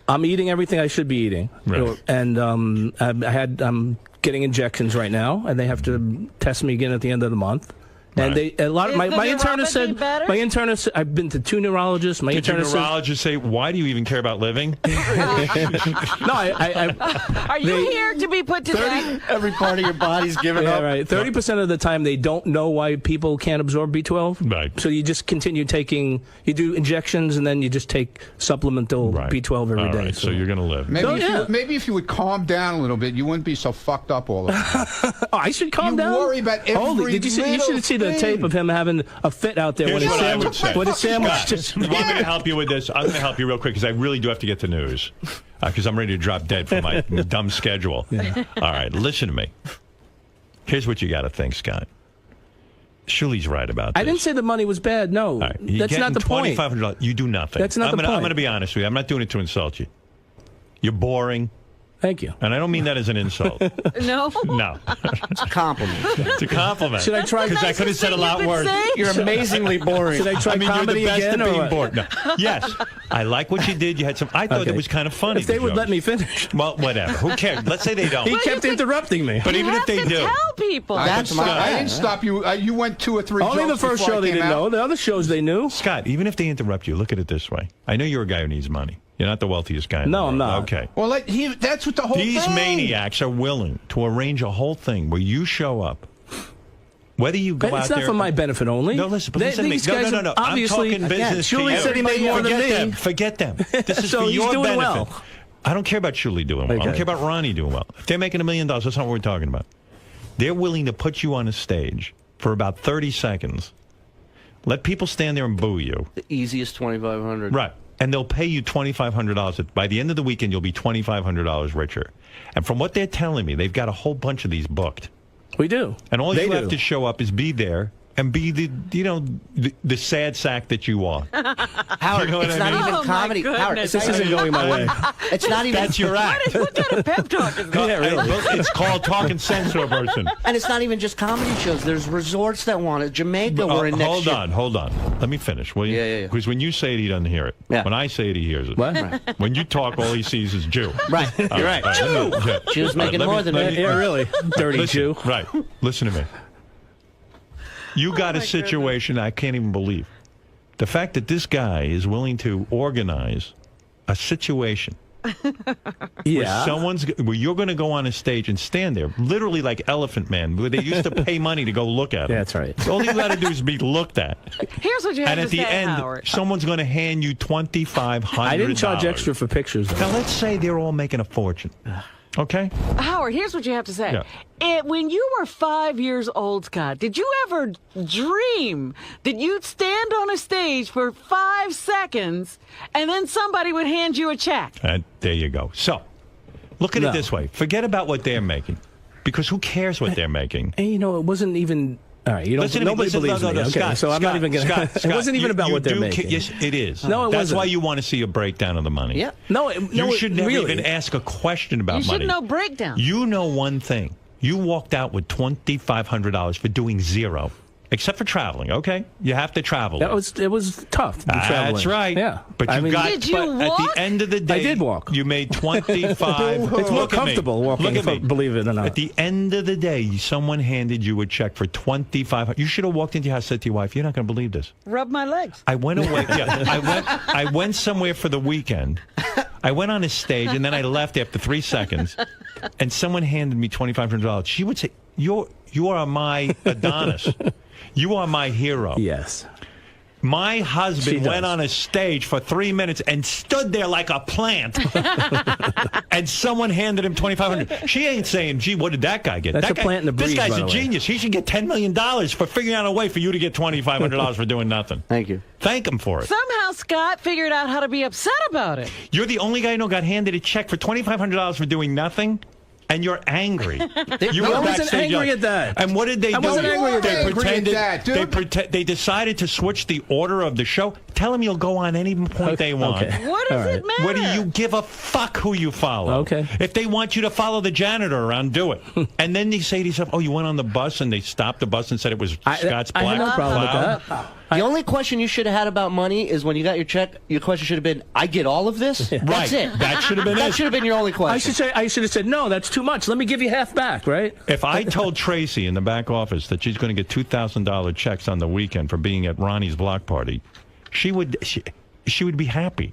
I'm eating everything I should be eating, Right. and I'm getting injections right now, and they have to test me again at the end of the month. And Right. my the internist said neuropathy better? my internist. I've been to 2 neurologists. My Did your internist said, neurologist say, why do you even care about living? no, Are you here to be put to death? Every part of your body's giving yeah, up. right. 30% of the time they don't know why people can't absorb B12. Right. So you just continue taking. You do injections and then you just take supplemental B12 every All day. right, so you're going to live. Maybe if you would calm down a little bit, you wouldn't be so fucked up all the time. Oh, I should calm down. You worry about every Holy, did you see? You should see the little tape of him having a fit out there Here's when his what I sandwich. would say. When his sandwich Scott, just. you want me to help you with this? I'm going to help you real quick because I really do have to get the news because I'm ready to drop dead from my dumb schedule. All right, listen to me. Here's what you got to think, Scott. Shuli's right about this. I didn't say the money was bad. No, All right, you're that's not the getting point. $2,500. You do nothing. That's not the point. I'm going to be honest with you. I'm not doing it to insult you. You're boring. Thank you. And I don't mean that as an insult. No. No. It's a compliment. It's a compliment. Should I try? Because I could have said a lot worse. You're amazingly boring. Should I try comedy you're the best again? at or being what? bored. No. Yes. I like what you did. You had some. I thought Okay. it was kind of funny. If they the would jokes. let me finish. Well, whatever. Who cares? Let's say they don't. He kept interrupting me. But even if they do. Tell people. I didn't stop you. You went 2 or 3 Only the jokes first before I show they came didn't out. know. The other shows they knew. Scott, even if they interrupt you, look at it this way. I know you're a guy who needs money. You're not the wealthiest guy in the No, world. I'm not. Okay. Well, that's what the whole These thing. maniacs are willing to arrange a whole thing where you show up. Whether you go But out it's not there. for my benefit only. No, listen, but listen to me. These guys No. are I'm obviously. talking business. Shuli to you. said he made more than Forget me. them. Forget them. This is So for he's your doing benefit. well. I don't care about Shuli doing well. I don't Okay. care about Ronnie doing well. If they're making $1 million, that's not what we're talking about. They're willing to put you on a stage for about 30 seconds. Let people stand there and boo you. The easiest $2,500. Right. And they'll pay you $2,500. By the end of the weekend, you'll be $2,500 richer. And from what they're telling me, they've got a whole bunch of these booked. We do. And all They you do. have to show up is be there and be the sad sack that you are. Howard, You know what it's I not mean? even Oh, my comedy. goodness. Howard, This isn't going my way. It's not even. That's your act. What kind of pep talk is that? Yeah, really. It's called talking sense to a person. And it's not even just comedy shows. There's resorts that want it. Jamaica, we're in next year. Hold on. Let me finish, will you? Yeah. Because when you say it, he doesn't hear it. Yeah. When I say it, he hears it. What? Right. When you talk, all he sees is Jew. Right. You're right. Jew. Jew's making more than me. Yeah, really. Dirty Listen, Jew. Right. Listen to me. You got a situation I can't even believe. The fact that this guy is willing to organize a situation where you're going to go on a stage and stand there, literally like Elephant Man, where they used to pay money to go look at him. Yeah, that's right. All you got to do is be looked at. Here's what you have And to at the say, end, Howard. someone's going to hand you $2,500. I didn't charge extra for pictures. Though. Now, let's say they're all making a fortune. Okay? Howard, here's what you have to say. Yeah. When you were 5 years old, Scott, did you ever dream that you'd stand on a stage for 5 seconds and then somebody would hand you a check? And there you go. So, look at it this way. Forget about what they're making, because who cares what they're making? And it wasn't even. All right, you don't. Nobody believes me. Okay, Scott, so I'm not even going to. It wasn't even about what they're making. Yes, it is. No, it That's wasn't. why you want to see a breakdown of the money. Yeah. You should never really. even ask a question about You money. should know breakdown. You know one thing. You walked out with $2,500 for doing zero. Except for traveling, okay? You have to travel. It was tough. That's traveling. right. Yeah, But you got. Did you but at the end of the day, I did walk. You made 25. It's more Look at me. comfortable walking. Look at me. Believe it or not. At the end of the day, someone handed you a check for $2,500. You should have walked into your house and said to your wife, "You're not going to believe this. Rub my legs. I went away. I went somewhere for the weekend. I went on a stage and then I left after 3 seconds, and someone handed me $2,500. She would say, "You are my Adonis. You are my hero." Yes. My husband went on a stage for 3 minutes and stood there like a plant, and someone handed him $2,500. She ain't saying, "Gee, what did that guy get?" That's that a plant in the breeze, This guy's by a the way. genius. He should get $10 million for figuring out a way for you to get $2,500 for doing nothing. Thank you. Thank him for it. Somehow Scott figured out how to be upset about it. You're the only guy who got handed a check for $2,500 for doing nothing. And you're angry. You I were wasn't backstage angry yelling. at that. And what did they do? I wasn't angry at that. They pretended. Angry at that, They decided to switch the order of the show. Tell them you'll go on any point they want. Okay. What does All it right. matter? What do you give a fuck who you follow? Okay. If they want you to follow the janitor around, do it. And then they say to yourself, "Oh, you went on the bus," and they stopped the bus and said it was Scott's I black have no problem cloud. with that. The only question you should have had about money is when you got your check, your question should have been, "I get all of this?" That's Right. it. That should have been That it. should have been your only question. I should have said, "No, that's too much. Let me give you half back." Right? If I told Tracy in the back office that she's going to get $2,000 checks on the weekend for being at Ronnie's block party, she would be happy.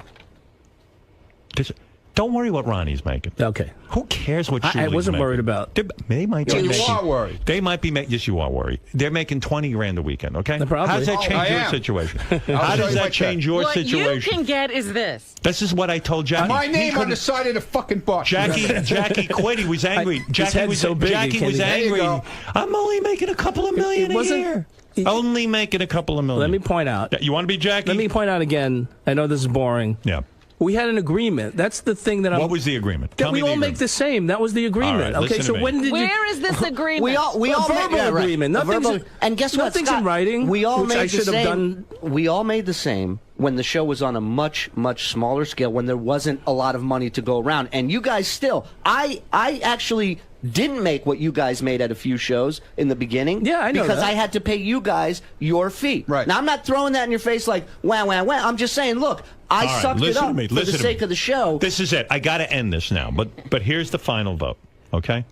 Don't worry what Ronnie's making. Okay. Who cares what Julie's I wasn't making? worried about. They might be You making. are worried. They might be making. Yes, you are worried. They're making $20,000 a weekend. Okay. Probably. How does that I change your am. situation? I'll How show does you my that change check. your What situation? you can get is this. This is what I told Jackie. My He name on couldn't- the side of the fucking bus. Jackie quit. He was angry. His Jackie head's was so big, Jackie he was can't even- angry. There you go. I'm only making a couple of million a wasn't- year. Only making a couple of million. Let me point out. You want to be Jackie? Let me point out again. I know this is boring. Yeah. We had an agreement. That's the thing that I'm. What was the agreement? That Tell we me all the make the same. That was the agreement. All right, okay, listen so to me. when did you? Where is this agreement? We all verbal made, right. agreement. A Nothing's verbal, and guess what? nothing's Scott, in writing. We all which made I the should have same. done. We all made the same when the show was on a much smaller scale, when there wasn't a lot of money to go around. And you guys still, I actually didn't make what you guys made at a few shows in the beginning. Yeah, I know because that. I had to pay you guys your fee. Right. Now I'm not throwing that in your face like wah wah wah. I'm just saying, look, I All right, sucked it listen up to me. for Listen the to sake me. of the show. This is it. I got to end this now. But here's the final vote. Okay.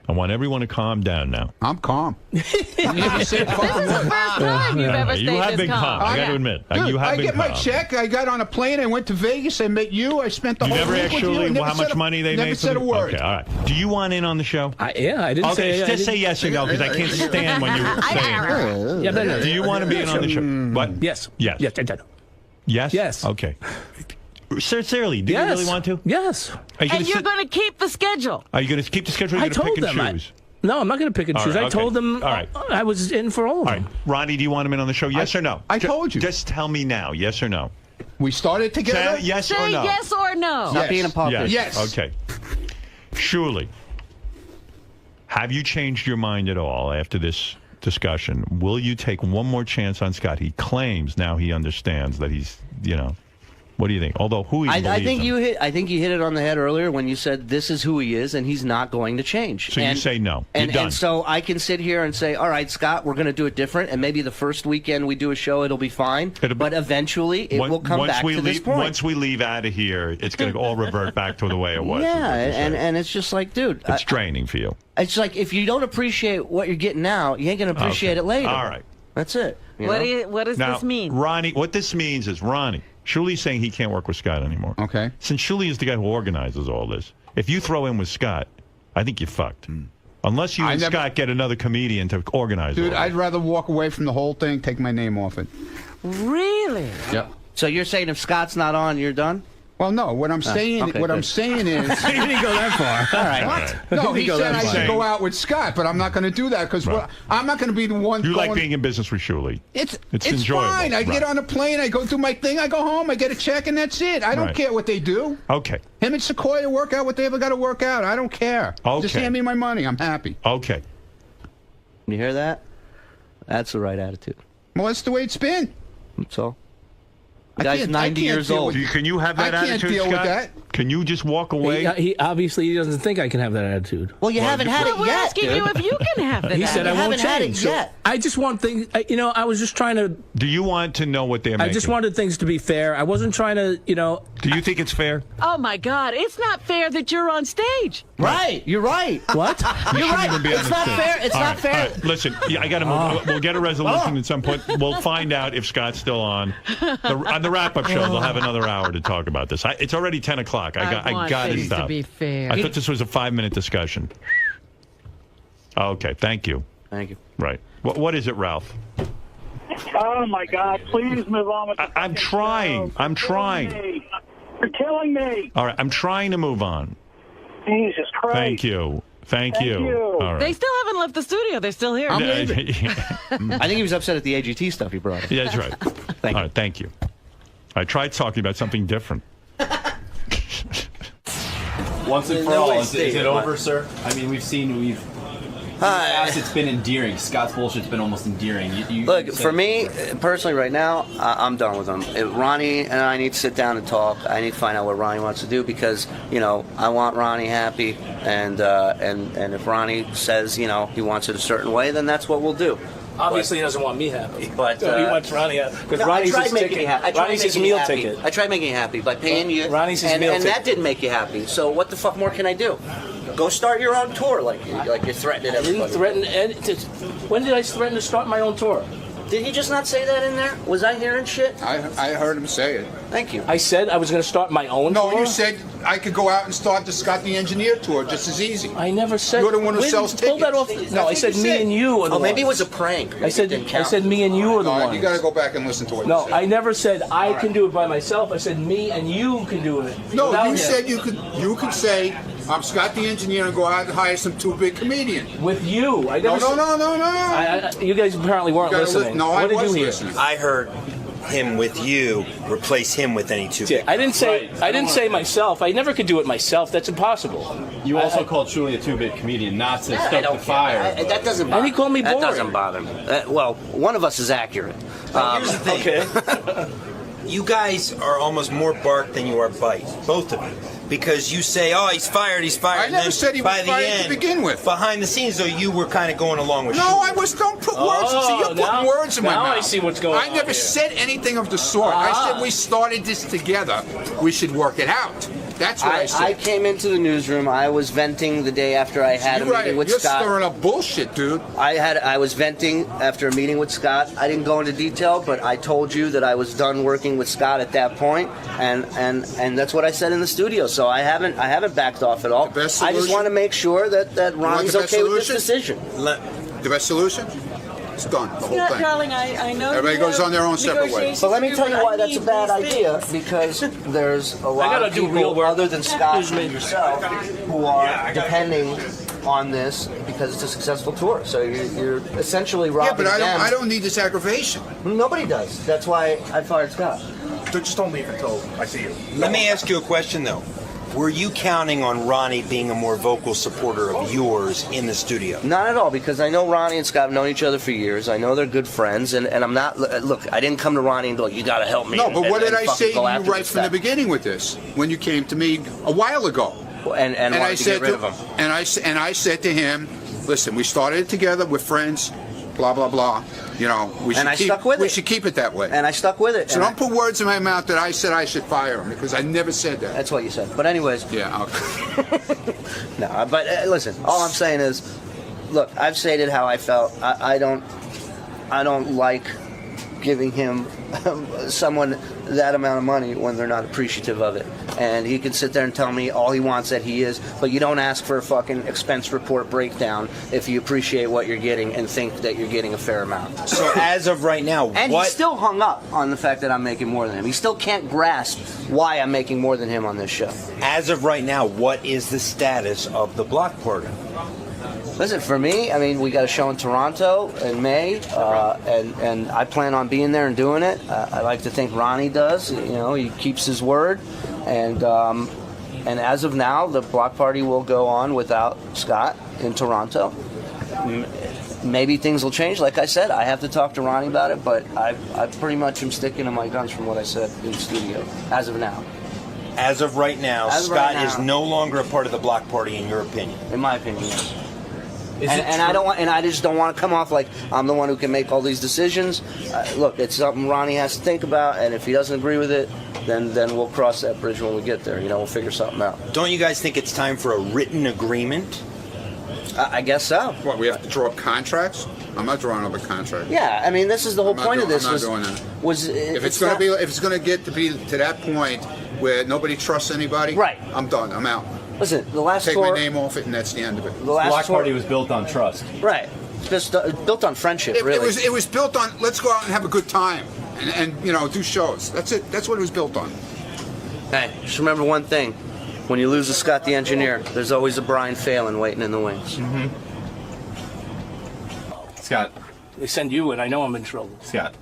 I want everyone to calm down now. I'm calm. This is the first time you've ever stayed You have this been calm. I got to admit. Dude, you have I been get calm. my check. I got on a plane. I went to Vegas. I met you. I spent the You whole never week asked with you. Julie Never how much said money they never made? said a from- word. Okay, all right. Do you want in on the show? Yeah, I didn't Okay, say. just say yes or no because I can't stand when you say it. Yeah, no. Do you want to be in on the show? What? Yes. Yes. Yes. Yes? Yes. Okay. Sincerely, do Yes. you really want to? Yes. Are you And you're going to keep the schedule. Are you going to keep the schedule or are I you going told to pick them. and choose? No, I'm not going to pick and All choose. right, I told okay. them All right. I was in for all of All them. right. Ronnie, do you want him in on the show? Yes or no? I told you. Just tell me now. Yes or no? We started together. Say yes Say or no? yes or no. Stop being a politician. Yes. Okay. Surely. Have you changed your mind at all after this discussion. Will you take one more chance on Scott? He claims now he understands that he's, what do you think? Although who he I think you hit it on the head earlier when you said this is who he is and he's not going to change. So you say no. You're And done. so I can sit here and say, all right, Scott, we're going to do it different, and maybe the first weekend we do a show, it'll be fine. But eventually, it will come back to this point. Once we leave out of here, it's going to all revert back to the way it was. Yeah, and it's just like, dude, It's draining for you. it's like if you don't appreciate what you're getting now, you ain't going to appreciate it later. All right. That's it. What does Now, this mean? Ronnie, what this means is, Ronnie, Shuli's saying he can't work with Scott anymore. Okay. Since Shuli is the guy who organizes all this, if you throw in with Scott, I think you're fucked. Unless you and Scott get another comedian to organize Dude, all I'd rather walk away from the whole thing, take my name off it. Really? Yep. So you're saying if Scott's not on, you're done? Well, no. What I'm saying, okay, I'm good. saying is, He didn't go that far. All right. What? No, he said I should go out with Scott, but I'm not going to do that because I'm not going to be the one. You like being in business with Shuli. It's enjoyable. fine. I get on a plane, I go do my thing, I go home, I get a check, and that's it. I don't Right. care what they do. Okay. Him and Sequoia work out what they ever got to work out. I don't care. Just Okay. hand me my money. I'm happy. Okay. You hear that? That's the right attitude. Well, that's the way it's been. That's all. The I guy's can't- 90 I can't years deal old. with- Can you have that I can't attitude, deal with Scott? that. Can you just walk away? He obviously doesn't think I can have that attitude. Well, you haven't had it We're yet, asking dude. you if you can have that. He said I won't haven't had it change. So yet. I just want things. I was just trying to. Do you want to know what they're making? I just wanted things to be fair. I wasn't trying to. Do you think it's fair? Oh my God! It's not fair that you're on stage. Right, you're right. What? You're right. Even be on It's the not stage. fair. It's All not right, fair. all right. Listen, I got to move. We'll get a resolution at some point. We'll find out if Scott's still on. On the wrap-up show, they'll have another hour to talk about this. It's already 10 o'clock. I want got to things stop. to be fair. I thought this was a 5-minute discussion. Okay, thank you. Thank you. Right. What is it, Ralph? Oh my God! Please move on with. I'm trying. I'm trying. You're killing me. All right, I'm trying to move on. Jesus Christ! Thank you. Thank you. All They right. still haven't left the studio. They're still here. I think he was upset at the AGT stuff he brought up. Yeah, that's right. All right, thank you. I tried talking about something different. Once and for all, is it over, sir? I mean, we've it's been endearing. Scott's bullshit's been almost endearing. Look, for me, personally, right now, I'm done with him. Ronnie and I need to sit down and talk. I need to find out what Ronnie wants to do because, I want Ronnie happy. And if Ronnie says, he wants it a certain way, then that's what we'll do. Obviously, he doesn't want me happy. But he wants Ronnie happy. Because No, Ronnie's I tried his making ticket. you happy. Ronnie's his meal happy. ticket. I tried making you happy by paying you. Ronnie's his and, meal and ticket. that didn't make you happy. So what the fuck more can I do? Go start your own tour like you're threatening I didn't everybody. threaten. When did I threaten to start my own tour? Did he just not say that in there? Was I hearing shit? I heard him say it. Thank you. I said I was going to start my own tour? No, you said I could go out and start the Scott the Engineer tour just as easy. I never said. You're the one who When sells did you pull tickets. that off? No, I said me and you are the maybe it ones. was a prank. I said me and you are the ones. You got to go back and listen to what No, you said. I never said I can do it by myself. I said me and you can do it. No, without you him. said you could say I'm Scott the Engineer and go out and hire some two big comedians. With you. I never No. You guys apparently weren't You gotta listening. No, what I did was you hear? listening. I heard him with you replace him with any two. I didn't say myself. I never could do it myself. That's impossible. You also called Shuli a two-bit comedian, not to I stoke don't the fire. care. That doesn't bother And he called me That boring. doesn't bother me. Well, one of us is accurate. Here's the thing. You guys are almost more bark than you are bite, both of you. Because you say, oh, he's fired. I never said he was by the fired end, to begin with. Behind the scenes, though, you were kind of going along with No, Shuli. I was. Don't put words. See, you're putting words in my now mouth. I see what's going on I never here. said anything of the sort. I said we started this together. We should work it out. That's what I said. I came into the newsroom. I was venting the day after I had a meeting with You're Scott. stirring up bullshit, dude. I was venting after a meeting with Scott. I didn't go into detail, but I told you that I was done working with Scott at that point, and that's what I said in the studio. So I haven't backed off at all. I just solution? want to make sure that Ronnie's the best okay with this solution? decision. The best solution? It's done. The whole thing. Darling, I know. Everybody you goes have on their own separate way. negotiations But let me to tell do, you but why I that's a need bad these idea, things. because there's a lot gotta of do people real work. other than Scott and yourself who are depending on this because it's a successful tour. So you're essentially robbing Yeah, but them. I don't need this aggravation. Nobody does. That's why I fired Scott. Just don't leave until I see you. Let me ask you a question, though. were you counting on Ronnie being a more vocal supporter of yours in the studio? Not at all, because I know Ronnie and Scott have known each other for years. I know they're good friends, and I'm not. Look, I didn't come to Ronnie and go, "You got to help me." No, but what did I fucking say to go you after right this from guy. the beginning with this? When you came to me a while ago, and I wanted to said get rid of him. and I said to him, "Listen, we started it together. We're friends. Blah blah blah. You know, we should And I keep, stuck with we it. should keep it that way." And I stuck with it. So don't put words in my mouth that I said I should fire him, because I never said that. That's what you said. But anyways. Yeah. Okay. No, but listen. All I'm saying is, look, I've stated how I felt. I don't like giving him someone that amount of money when they're not appreciative of it. And he can sit there and tell me all he wants that he is, but you don't ask for a fucking expense report breakdown if you appreciate what you're getting and think that you're getting a fair amount. So as of right now, and he's still hung up on the fact that I'm making more than him. He still can't grasp why I'm making more than him on this show. As of right now, what is the status of the block party? Listen, for me, I mean, we got a show in Toronto in May, and I plan on being there and doing it. I like to think Ronnie does. You know, he keeps his word, and as of now, the block party will go on without Scott in Toronto. Maybe things will change. Like I said, I have to talk to Ronnie about it, but I pretty much am sticking to my guns from what I said in the studio as of now. As of right now, As of Scott right now. is no longer a part of the block party, in your opinion. In my opinion, yes. Is And, it and true? I don't want, and I just don't want to come off like I'm the one who can make all these decisions. Look, it's something Ronnie has to think about, and if he doesn't agree with it, then we'll cross that bridge when we get there. You know, we'll figure something out. Don't you guys think it's time for a written agreement? I guess so. What, we have to draw up contracts? I'm not drawing up a contract. Yeah, I mean, this is the whole point of this. I'm not doing that. Was If it's going to get to be to that point where nobody trusts anybody, right? I'm done. I'm out. Listen, the last Take tour, my name off it, and that's the end of it. The last block tour- party was built on trust. Right. It's just built on friendship, It really. was built on let's go out and have a good time and you know, do shows. That's it. That's what it was built on. Hey, just remember one thing: when you lose a Scott the engineer, there's always a Brian Phelan waiting in the wings. Mm-hmm. Scott. They send you in. I know I'm in trouble. Scott.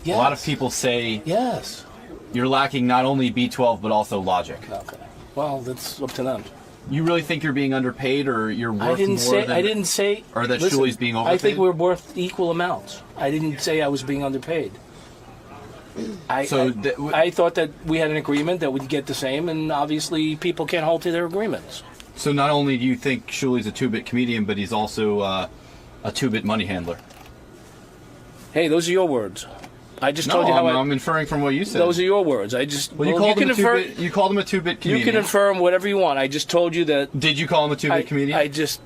Yes. A lot of people say Yes. you're lacking not only B12 but also logic. Okay. Well, that's up to them. You really think you're being underpaid, or you're worth I didn't more say. than, I didn't say. or that listen, Shuli's being overpaid? I think we're worth equal amounts. I didn't say I was being underpaid. I thought that we had an agreement that we'd get the same, and obviously people can't hold to their agreements. So not only do you think Shuli's a two-bit comedian, but he's also a two-bit money handler. Hey, those are your words. I just No, told you how I'm inferring from what you said. Those are your words. I just. Well, you called him a two-bit. You called him a two-bit comedian. You can infer whatever you want. I just told you that. Did you call him a two-bit comedian? I just.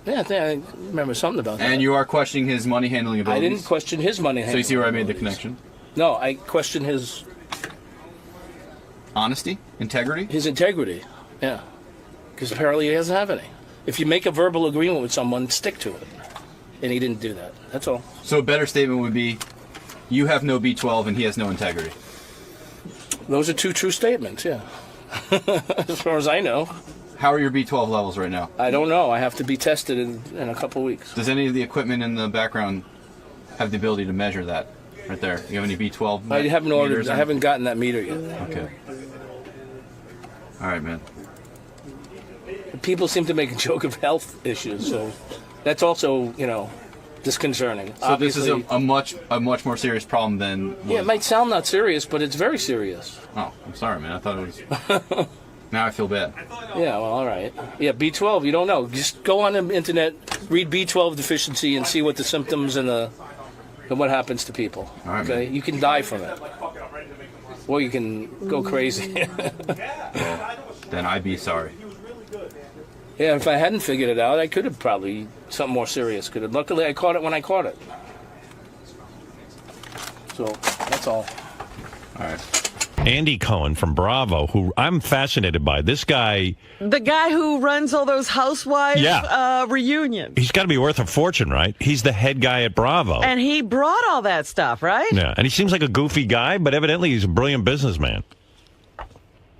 Yeah, I remember something about that. And you are questioning his money handling I abilities. didn't question his money So handling. you see where I made the connection? No, I questioned his honesty, integrity. His integrity, yeah, because apparently he doesn't have any. If you make a verbal agreement with someone, stick to it, and he didn't do that. That's all. So a better statement would be, you have no B12 and he has no integrity. Those are two true statements. Yeah, as far as I know. How are your B12 levels right now? I don't know. I have to be tested in a couple weeks. Does any of the equipment in the background have the ability to measure that? Right there. You have any B12? I haven't ordered. meters I on- haven't gotten that meter yet. Okay. All right, man. People seem to make a joke of health issues, so that's also, disconcerting. So this is a much more serious problem than. Yeah, it might sound not serious, but it's very serious. Oh, I'm sorry, man. I thought it was. Now I feel bad. Yeah, well, all right. Yeah, B12, you don't know. Just go on the internet, read B12 deficiency, and see what the symptoms and what happens to people. All right, okay, man. you can die from it, or you can go crazy. Then I'd be sorry. Yeah, if I hadn't figured it out, I could have probably something more serious. Could have. Luckily, I caught it when I caught it. So that's all. All right. Andy Cohen from Bravo, who I'm fascinated by. This guy, The guy who runs all those housewives reunions. he's got to be worth a fortune, right? He's the head guy at Bravo. And he brought all that stuff, right? Yeah, and he seems like a goofy guy, but evidently he's a brilliant businessman.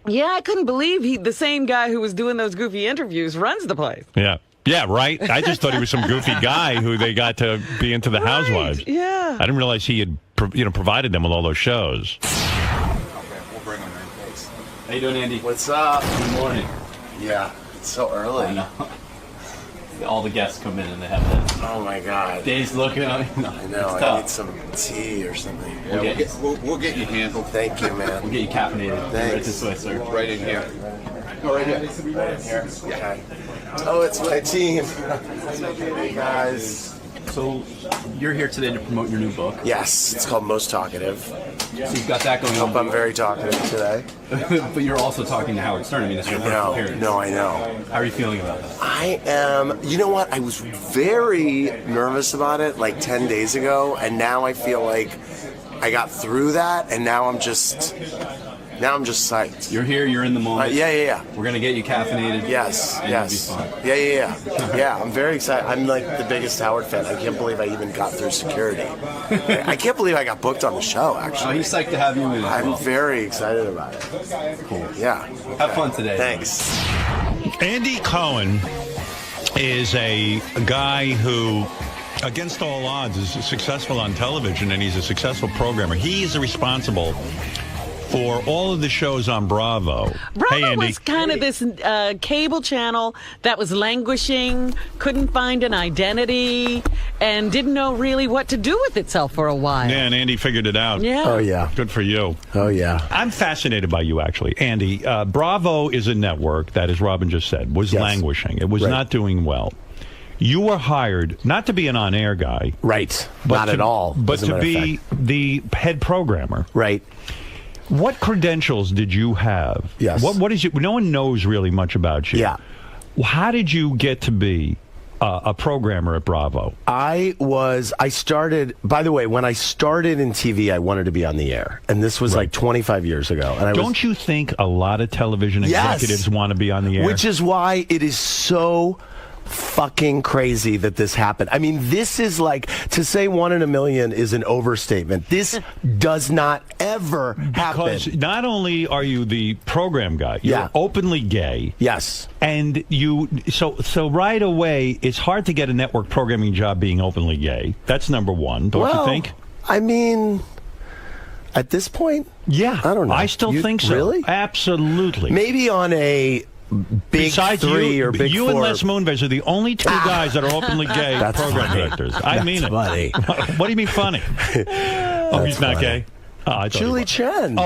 Yeah, I couldn't believe the same guy who was doing those goofy interviews runs the place. Yeah. Yeah, right? I just thought he was some goofy guy who they got to be into the Housewives. Yeah. I didn't realize he had provided them with all those shows. We'll bring him in. How you doing, Andy? What's up? Good morning. Yeah, it's so early. I know. All the guests come in and they have that. Oh my God. Days looking at me. I know. It's I need tough. some tea or something. We'll get you handled. Thank you, man. We'll get you caffeinated. Thanks. Right this way, sir. Right in here. Oh, right here. Right in here. Okay. Oh, it's my team. Hey guys. So you're here today to promote your new book. Yes, it's called Most Talkative. So you've got that going on. Hope I'm very talkative today. But you're also talking to Howard Stern. I mean, it's your first appearance. No, I know. How are you feeling about that? I am, you know what? I was very nervous about it like 10 days ago, and now I feel like I got through that, and now I'm just psyched. You're here, you're in the moment. Yeah. We're going to get you caffeinated. Yes. And it'll be fun. Yeah. Yeah, I'm very excited. I'm like the biggest Howard fan. I can't believe I even got through security. I can't believe I got booked on the show, actually. Oh, he's psyched to have you in. I'm very excited about it. Cool. Yeah. Have fun today. Thanks. Andy Cohen is a guy who, against all odds, is successful on television, and he's a successful programmer. He is responsible for all of the shows on Bravo. Bravo was kind of this cable channel that was languishing, couldn't find an identity, and didn't know really what to do with itself for a while. Yeah, and Andy figured it out. Yeah. Oh, yeah. Good for you. Oh, yeah. I'm fascinated by you, actually. Andy, Bravo is a network that, as Robin just said, was languishing. It was not doing well. You were hired not to be an on-air guy. Right. Not at all. But to be the head programmer. Right. What credentials did you have? Yes. What is it? No one knows really much about you. Yeah. How did you get to be a programmer at Bravo? I started, by the way, when I started in TV, I wanted to be on the air. And this was like 25 years ago. And Don't you think a lot of television executives want to be on the air? Which is why it is so fucking crazy that this happened. I mean, this is like, to say 1 in a million is an overstatement. This does not ever happen. Because not only are you the program guy, you're openly gay. Yes. And so right away, it's hard to get a network programming job being openly gay. That's number one, don't you think? I mean, at this point, yeah, I don't know. I still think so. Really? Absolutely. Maybe on a Big Besides Three you, or Big you Four. and Les Moonves are the only two guys that are openly gay That's program funny. directors. I mean it. Funny. What do you mean funny? Oh, he's not gay? Julie Chen.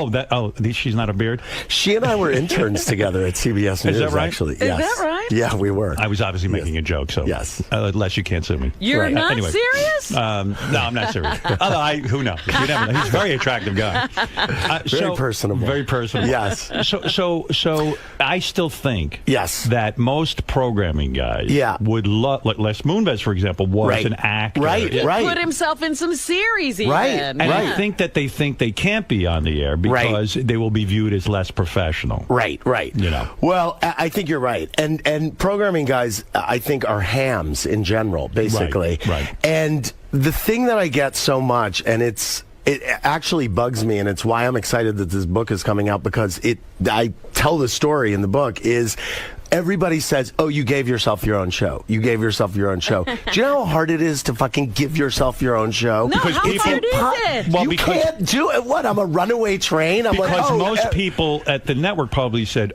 She's not a beard? She and I were interns together at CBS News, Is that right? actually. Is that right? Yeah, we were. I was obviously making a joke, so Les, you can't sue me. You're not anyway. serious? No, I'm not serious. Although who knows? You never know. He's a very attractive guy. Very personable. Very personable. Yes. So I still think that most programming guys would love, like Les Moonves, for example, was an actor. He put himself in some series even. And I think that they can't be on the air because they will be viewed as less professional. Right. You know. Well, I think you're right. And programming guys, I think, are hams in general, basically. Right. And the thing that I get so much, and it actually bugs me, and it's why I'm excited that this book is coming out, because I tell the story in the book, is everybody says, oh, you gave yourself your own show. You gave yourself your own show. Do you know how hard it is to fucking give yourself your own show? No, how hard is it? Well, you can't do it. What? I'm a runaway train? I'm because like, most people at the network probably said,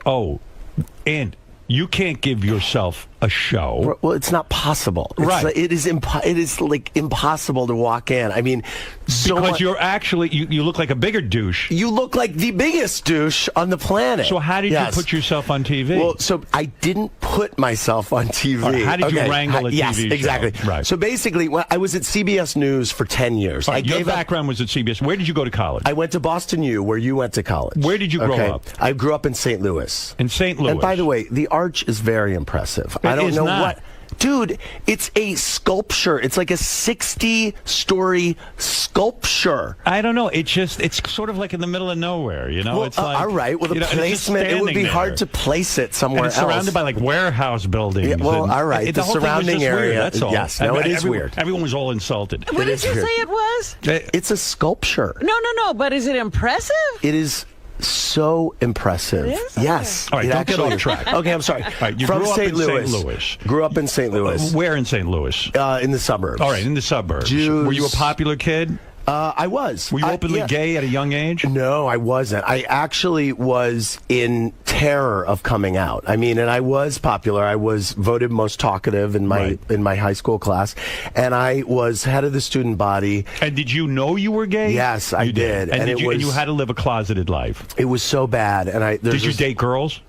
and you can't give yourself a show. Well, it's not possible. Right. It is like impossible to walk in. I mean, because you're actually you look like a bigger douche. You look like the biggest douche on the planet. So how did you put yourself on TV? Well, so I didn't put myself on TV. Right, how did you wrangle a TV yes, show? exactly. Right. So basically, when I was at CBS News for 10 years. All right, your background was at CBS. Where did you go to college? I went to Boston U, where you went to college. Where did you grow up? I grew up in St. Louis. In St. Louis. And by the way, the arch is very impressive. I don't know what. Dude, it's a sculpture. It's like a 60-story sculpture. I don't know. It's sort of like in the middle of nowhere, you know? Well, it's like, all right. Well, the placement, it would be hard to place it somewhere else. It's surrounded by like warehouse buildings. Yeah, well, all right. The whole surrounding thing was just area. Weird, that's all. Yes. No, it is weird. Everyone was all insulted. What did you say it was? It's a sculpture. No. But is it impressive? It is so impressive. Yes. All right, don't get off track. Okay, I'm sorry. All right, you From grew up St. in Louis. St. Louis. Grew up in St. Louis. Where in St. Louis? In the suburbs. All right, in the suburbs. Jews. Were you a popular kid? I was. Were you openly gay at a young age? No, I wasn't. I actually was in terror of coming out. I mean, and I was popular. I was voted most talkative in my high school class, and I was head of the student body. And did you know you were gay? Yes, I did. And you had to live a closeted life. It was so bad. And did you date girls?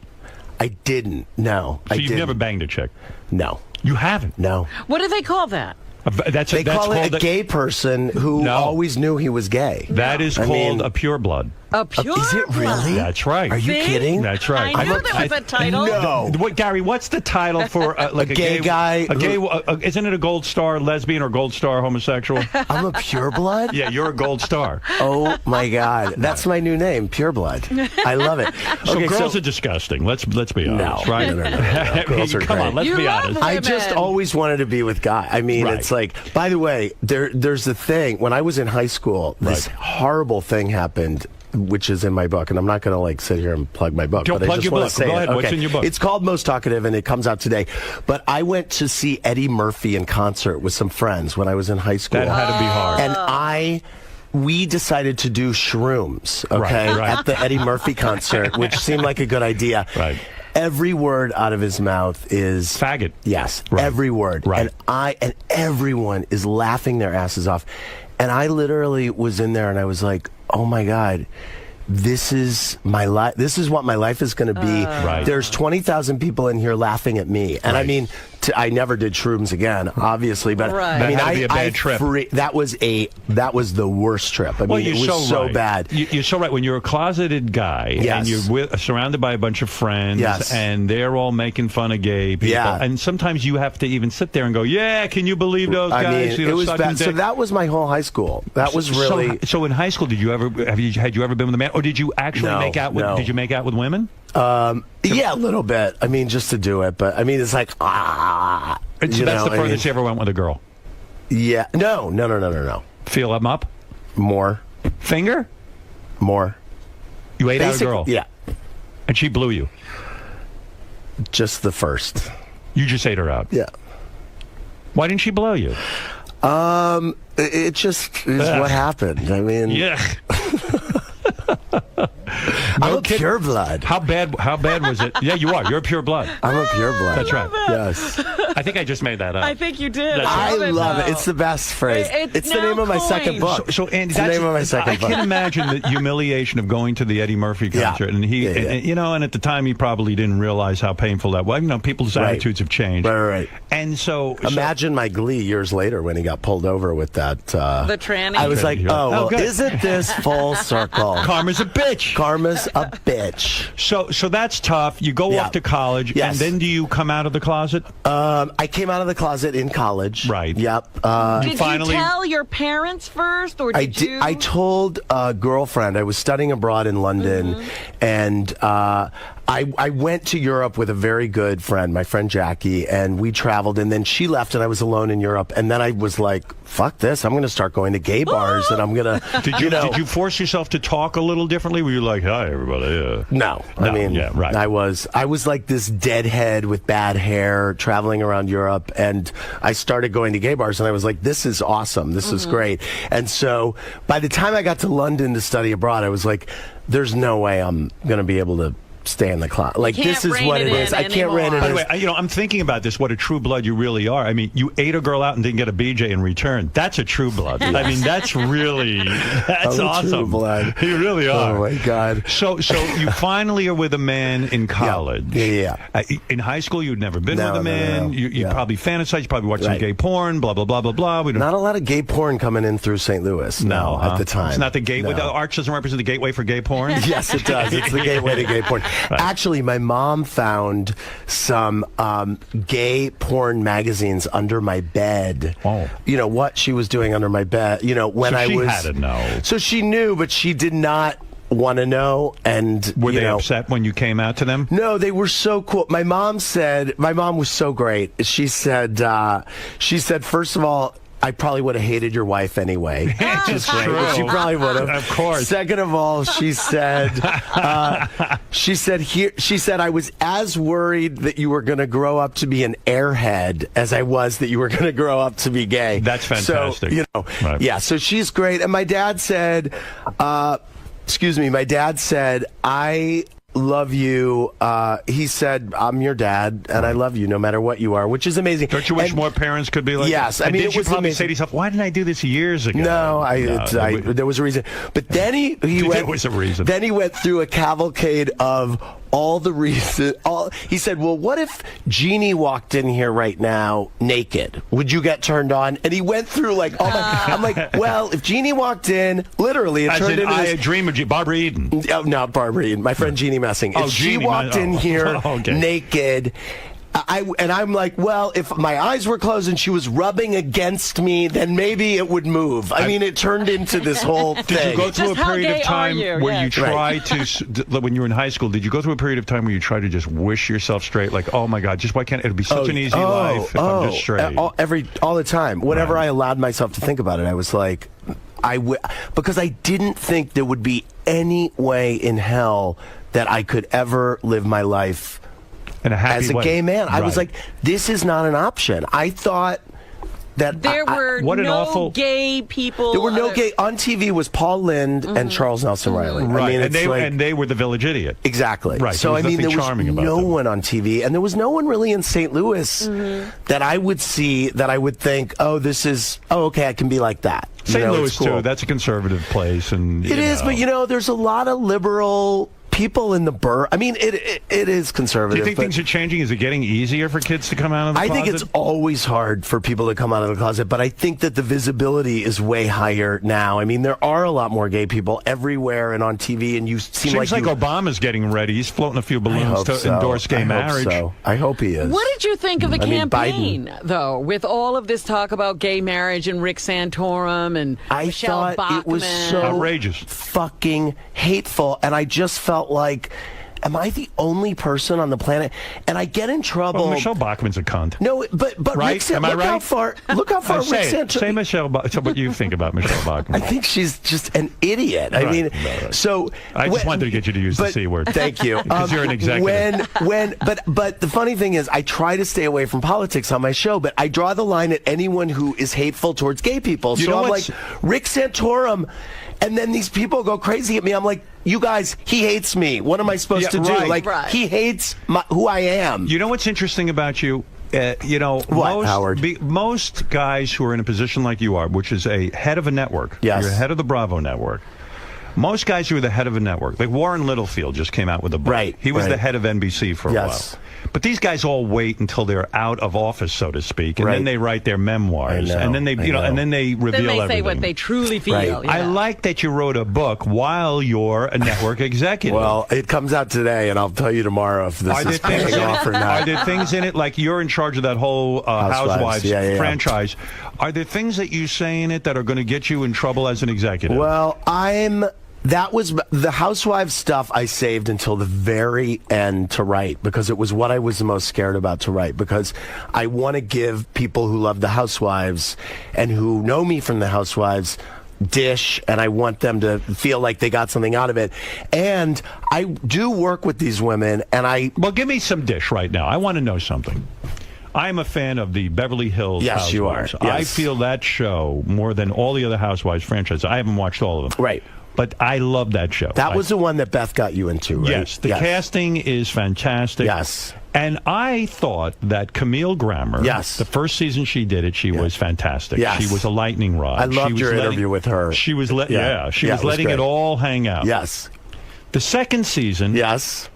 I didn't. No, so you've never banged a chick? No, you haven't. No. What do they call that? They call it a gay person who always knew he was gay. That is called a pureblood. A pure Is it really? That's right. Are you kidding? That's right. I knew there was a title. No. What, Gary? What's the title for like a gay guy? A gay? Isn't it a gold star lesbian or gold star homosexual? I'm a pureblood? Yeah, you're a gold star. Oh my God, that's my new name, pureblood. I love it. So Okay, girls are disgusting. Let's be honest, no, right? No. Girls are Come great. on, let's be honest. I just always wanted to be with guys. I mean, it's like. By the way, there's the thing. When I was in high school, this horrible thing happened, which is in my book, and I'm not going to like sit here and plug my book. Don't but plug I just your want book. to say Go ahead. it. What's Okay. in your book? It's called Most Talkative, and it comes out today. But I went to see Eddie Murphy in concert with some friends when I was in high school. That had to be hard. And we decided to do shrooms, okay, at the Eddie Murphy concert, which seemed like a good idea. Right. Every word out of his mouth is faggot. Yes, every word. Right. And everyone is laughing their asses off. And I literally was in there and I was like, "Oh my God, this is my life. This is what my life is going to be." Right. There's 20,000 people in here laughing at me. And I mean, I never did shrooms again, obviously, but That I mean, had to be a bad trip. That was the worst trip. I mean, it was so bad. You're so right. When you're a closeted guy and you're surrounded by a bunch of friends and they're all making fun of gay people, and sometimes you have to even sit there and go, "Yeah, can you believe those guys?" I mean, it was bad. So that was my whole high school. That was really. So in high school, had you ever been with a man, or did you actually make out with? No. Did you make out with women? Yeah, a little bit. I mean, just to do it, but I mean, it's like So that's the furthest you ever went with a girl. Yeah. No. Feel them up? More. Finger? More. You ate out a girl? Yeah. And she blew you? Just the first. You just ate her out? Yeah. Why didn't she blow you? It just is what happened. I mean, yeah. I'm a pure blood. How bad was it? Yeah, you are. You're a pure blood. I'm a pure blood. That's right. Yes. I think I just made that up. I think you did. I love it. It's the best phrase. It's the name of my second book. So Andy, it's the name of my second book. I can imagine the humiliation of going to the Eddie Murphy concert, and and at the time he probably didn't realize how painful that was. You know, people's attitudes have changed. Right. And so imagine my glee years later when he got pulled over with that. The tranny. I was like, isn't this full circle? Karma's a bitch. Karma's a bitch. So that's tough. You go off to college, and then do you come out of the closet? I came out of the closet in college. Right. Yep. Did you tell your parents first, or did you? I told a girlfriend. I was studying abroad in London, and I went to Europe with a very good friend, my friend Jackie, and we traveled, and then she left, and I was alone in Europe, and then I was like, fuck this, I'm going to start going to gay bars, and I'm going to, Did you force yourself to talk a little differently? Were you like, hi, everybody? No. I mean, I was like this deadhead with bad hair traveling around Europe, and I started going to gay bars, and I was like, this is awesome. This is great. And so by the time I got to London to study abroad, I was like, there's no way I'm going to be able to stay in the closet. Like, this is what it is. I can't rein it in. By the way, I'm thinking about this, what a true blood you really are. I mean, you ate a girl out and didn't get a BJ in return. That's a true blood. I mean, that's awesome. True blood. You really are. Oh, my God. So you finally are with a man in college. Yeah. In high school, you'd never been with a man. No. You probably fantasized. You probably watched some gay porn, blah, blah, blah, blah, blah. Not a lot of gay porn coming in through St. Louis. No, at the time. It's not the gateway. The arch doesn't represent the gateway for gay porn? Yes, it does. It's the gateway to gay porn. Right. Actually, my mom found some gay porn magazines under my bed. Oh. You know, what she was doing under my bed. You know, when she had to know. So she knew, but she did not want to know. And were they upset when you came out to them? No, they were so cool. My mom was so great. She said, first of all, I probably would have hated your wife anyway. Which is great. But she probably would have. Of course. Second of all, she said, she said, I was as worried that you were going to grow up to be an airhead as I was that you were going to grow up to be gay. That's fantastic. So, Right. yeah, so she's great. And my dad said, my dad said, I love you. He said, I'm your dad, and I love you no matter what you are, which is amazing. Don't you wish more parents could be like yes, that? I mean, did it you was probably amazing. say to yourself, why didn't I do this years ago? No, there was a reason. But then he went. There was a reason. Then he went through a cavalcade of all the reasons. He said, well, what if Jeannie walked in here right now naked? Would you get turned on? And he went through like all my. I'm like, well, if Jeannie walked in, literally, it turned into I dream of Barbara Eden. Oh, no, Barbara Eden. My friend Jeannie Messing. If she walked in here naked. I'm like, well, if my eyes were closed and she was rubbing against me, then maybe it would move. I mean, it turned into this whole thing. Did you go through a period of time where you tried Right. to, when you were in high school, did you go through a period of time where you tried to just wish yourself straight? Like, oh my God, just why can't it be such an easy life if I'm just straight? All the time. Whenever I allowed myself to think about it, I was like, because I didn't think there would be any way in hell that I could ever live my life as a gay man. I was like, this is not an option. I thought that there were no gay people. There were no gay on TV. Was Paul Lynde and Charles Nelson Riley? Right, I mean, and they were the village idiot. Exactly. Right. So I mean, there was charming about no them. one on TV, and there was no one really in St. Louis that I would see that I would think, okay, I can be like that. St. Louis it's cool. too. That's a conservative place, and It is, but there's a lot of liberal people in the burr. I mean, it is conservative. Do you think but things are changing? Is it getting easier for kids to come out of the I closet? think it's always hard for people to come out of the closet, but I think that the visibility is way higher now. I mean, there are a lot more gay people everywhere and on TV, and you seem Seems like you, Obama's getting ready. He's floating a few balloons to endorse gay marriage. I hope he is. What did you think of the I mean, campaign, though, with all of this talk about gay marriage and Rick Santorum and Michelle thought Bachmann? it was so outrageous, fucking hateful, and I just felt like, am I the only person on the planet? And I get in trouble. Well, Michelle Bachmann's a cunt. No, but right? Rick, Am I look right? how far Rick Santorum. Say Michelle. So what you think about Michelle Bachmann? I think she's just an idiot. I mean, so I just wanted to get you to use the C word. Thank you, because you're an executive. But the funny thing is, I try to stay away from politics on my show, but I draw the line at anyone who is hateful towards gay people. You so know I'm like, Rick Santorum, and then these people go crazy at me. I'm like, you guys, he hates me. What am I supposed to do? Right. Like, he hates who I am. You know what's interesting about you? Most guys who are in a position like you are, which is a head of a network, yes. You're head of the Bravo network. Most guys who are the head of a network, like Warren Littlefield just came out with a book. Right. He was the head of NBC for a while. But these guys all wait until they're out of office, so to speak, and then they write their memoirs, and then they, and then they reveal then they everything. say what they truly feel. Right. Yeah. I like that you wrote a book while you're a network executive. Well, it comes out today, and I'll tell you tomorrow if this is paying off or not. Are there things in it, like you're in charge of that whole Housewives franchise? Are there things that you say in it that are going to get you in trouble as an executive? Well, that was the Housewives stuff I saved until the very end to write, because it was what I was the most scared about to write, because I want to give people who love the Housewives and who know me from the Housewives dish, and I want them to feel like they got something out of it. And I do work with these women, and well, give me some dish right now. I want to know something. I'm a fan of the Beverly Hills Yes, you are. Housewives. Yes. I feel that show more than all the other Housewives franchises. I haven't watched all of them. Right. But I love that show. That was the one that Beth got you into, right? Yes. The casting is fantastic. Yes. And I thought that Camille Grammer, the first season she did it, she was fantastic. Yes. She was a lightning rod. I loved your interview with her. She was, she was it letting great. it all hang out. Yes. The second season,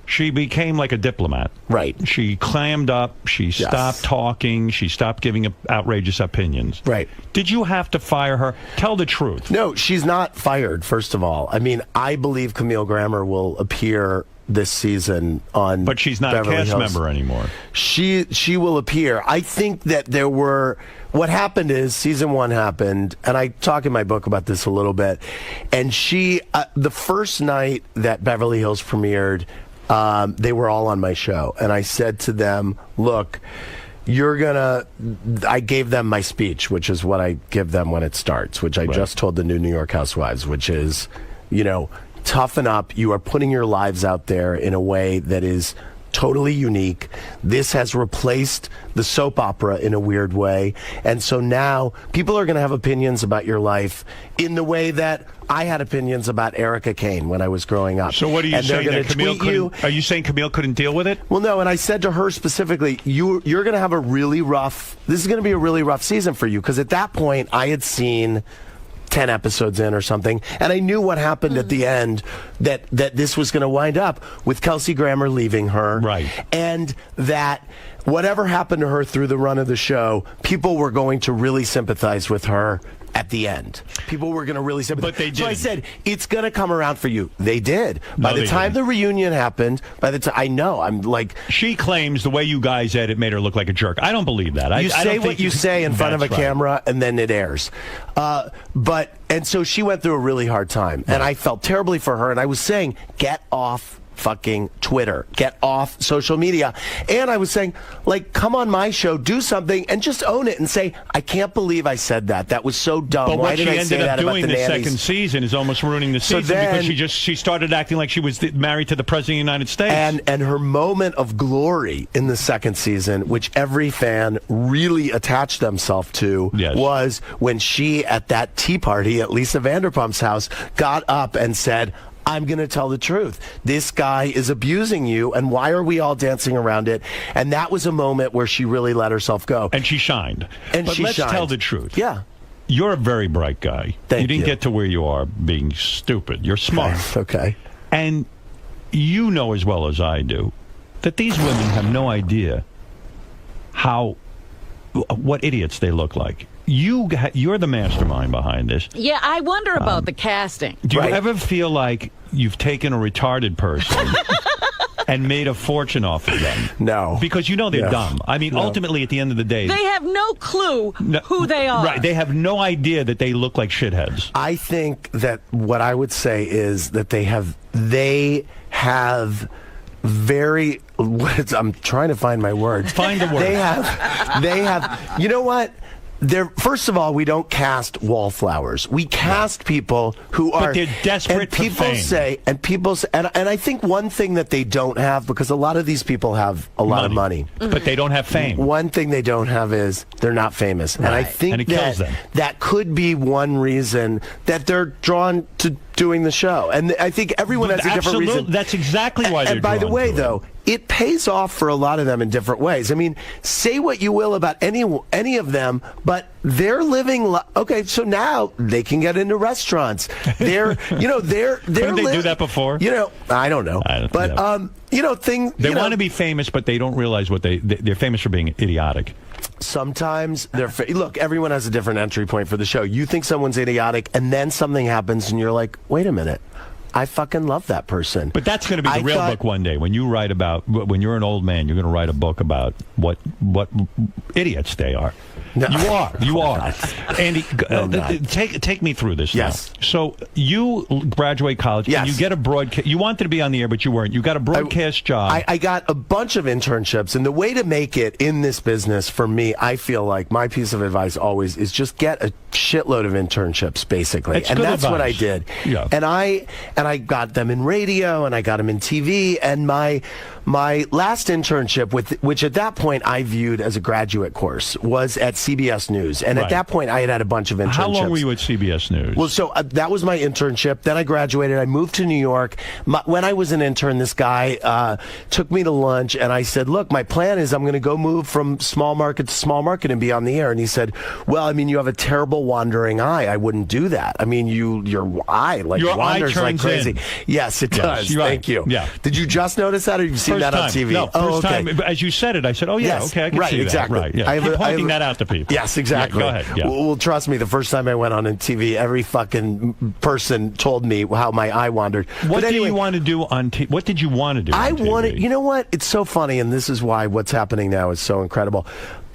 she became like a diplomat. Right. She clammed up. She stopped talking. She stopped giving outrageous opinions. Right. Did you have to fire her? Tell the truth. No, she's not fired, first of all. I mean, I believe Camille Grammer will appear this season on But she's not Beverly a cast Hills. member anymore. She will appear. I think that there were... What happened is season 1 happened, and I talk in my book about this a little bit, and she... the first night that Beverly Hills premiered, they were all on my show, and I said to them, look... I gave them my speech, which is what I give them when it starts, which I just told the New York Housewives, which is, toughen up. You are putting your lives out there in a way that is totally unique. This has replaced the soap opera in a weird way. And so now people are going to have opinions about your life in the way that I had opinions about Erica Kane when I was growing up. So what are you saying? That Camille couldn't, are you saying Camille couldn't deal with it? Well, no, and I said to her specifically, you're going to have this is going to be a really rough season for you, because at that point I had seen 10 episodes in or something, and I knew what happened at the end, that this was going to wind up with Kelsey Grammer leaving her, right? And that whatever happened to her through the run of the show, people were going to really sympathize with her at the end. People were going to really sympathize. But they did. So I said, it's going to come around for you. They did. By the time the reunion happened, I know, I'm like... She claims the way you guys said it made her look like a jerk. I don't believe that. You say what you say in front of a camera, and then it airs. And so she went through a really hard time, and I felt terribly for her, and I was saying, get off fucking Twitter, get off social media. And I was saying, come on my show, do something, and just own it and say, I can't believe I said that. That was so dumb. But Why did I say that about the what she ended up doing the second season is almost ruining the season, because she started acting like she was married to the President of the United States. And her moment of glory in the second season, which every fan really attached themselves to, was when she, at that tea party at Lisa Vanderpump's house, got up and said, I'm going to tell the truth. This guy is abusing you, and why are we all dancing around it? And that was a moment where she really let herself go. And she shined. But let's tell the truth. Yeah. You're a very bright guy. You didn't get to where you are being stupid. You're smart. Okay. And you know as well as I do that these women have no idea what idiots they look like. You're the mastermind behind this. Yeah, I wonder about the casting. Do you ever feel like you've taken a retarded person and made a fortune off of them? No. Because they're dumb. I mean, ultimately, at the end of the day... They have no clue who they are. Right. They have no idea that they look like shitheads. I think that what I would say is that they have very... I'm trying to find my words. Find the word. They have... You know what? First of all, we don't cast wallflowers. We cast people who are... But they're desperate for fame. And I think one thing that they don't have, because a lot of these people have a lot of money. But they don't have fame. One thing they don't have is they're not famous. And I think that could be one reason that they're drawn to doing the show. And I think everyone has a different reason. That's exactly why they're And by the way, though, it pays off for a lot of them in different ways. I mean, say what you will about any of them, but they're living. Okay, so now they can get into restaurants. They're Couldn't they do that before? I don't know. They want to be famous, but they don't realize what they're famous for being idiotic. Sometimes look, everyone has a different entry point for the show. You think someone's idiotic, and then something happens, and you're like, wait a minute. I fucking love that person. But that's going to be the real book one day. When you're an old man, you're going to write a book about what idiots they are. No. You are. Andy, take me through this. Yes. Now. So you graduate college, and you get a broadcast. You wanted to be on the air, but you weren't. You got a broadcast job. I got a bunch of internships, and the way to make it in this business, for me, I feel like my piece of advice always is just get a shitload of internships, basically. And that's what I did. Yeah. And I got them in radio, and I got them in TV, and my last internship, which at that point I viewed as a graduate course, was at CBS News. And at that point, I had a bunch of internships. How long were you at CBS News? Well, so that was my internship. Then I graduated. I moved to New York. When I was an intern, this guy took me to lunch, and I said, look, my plan is I'm going to go move from small market to small market and be on the air. And he said, well, I mean, you have a terrible wandering eye. I wouldn't do that. I mean, your eye wanders like crazy. Yes, it does. Thank you. Yeah. Did you just notice that, or you've seen that on TV? No, first time. As you said it, I said, oh, yeah, okay, I can see exactly. that. Right, yeah. Keep pointing that out to people. Yes, exactly. Yeah, go ahead. Yeah. Well, trust me, the first time I went on TV, every fucking person told me how my eye wandered. What did you want to do on TV? What did you want to do on TV? You know what? It's so funny, and this is why what's happening now is so incredible.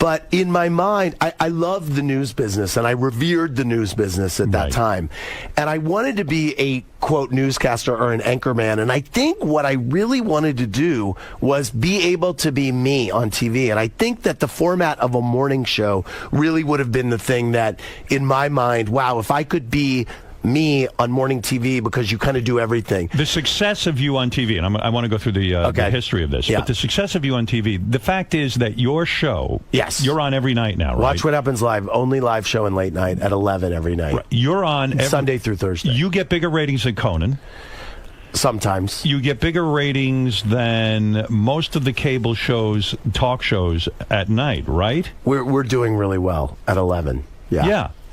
But in my mind, I loved the news business, and I revered the news business at that time. And I wanted to be a, quote, newscaster or an anchorman. And I think what I really wanted to do was be able to be me on TV. And I think that the format of a morning show really would have been the thing that, in my mind, wow, if I could be me on morning TV, because you kind of do everything. The success of you on TV, and I want to go through the history of this, but the success of you on TV, the fact is that your show, you're on every night now, right? Watch What Happens Live, only live show in late night at 11 every night. Right. You're on Sunday through Thursday. You get bigger ratings than Conan. Sometimes. You get bigger ratings than most of the cable shows, talk shows at night, right? We're doing really well at 11.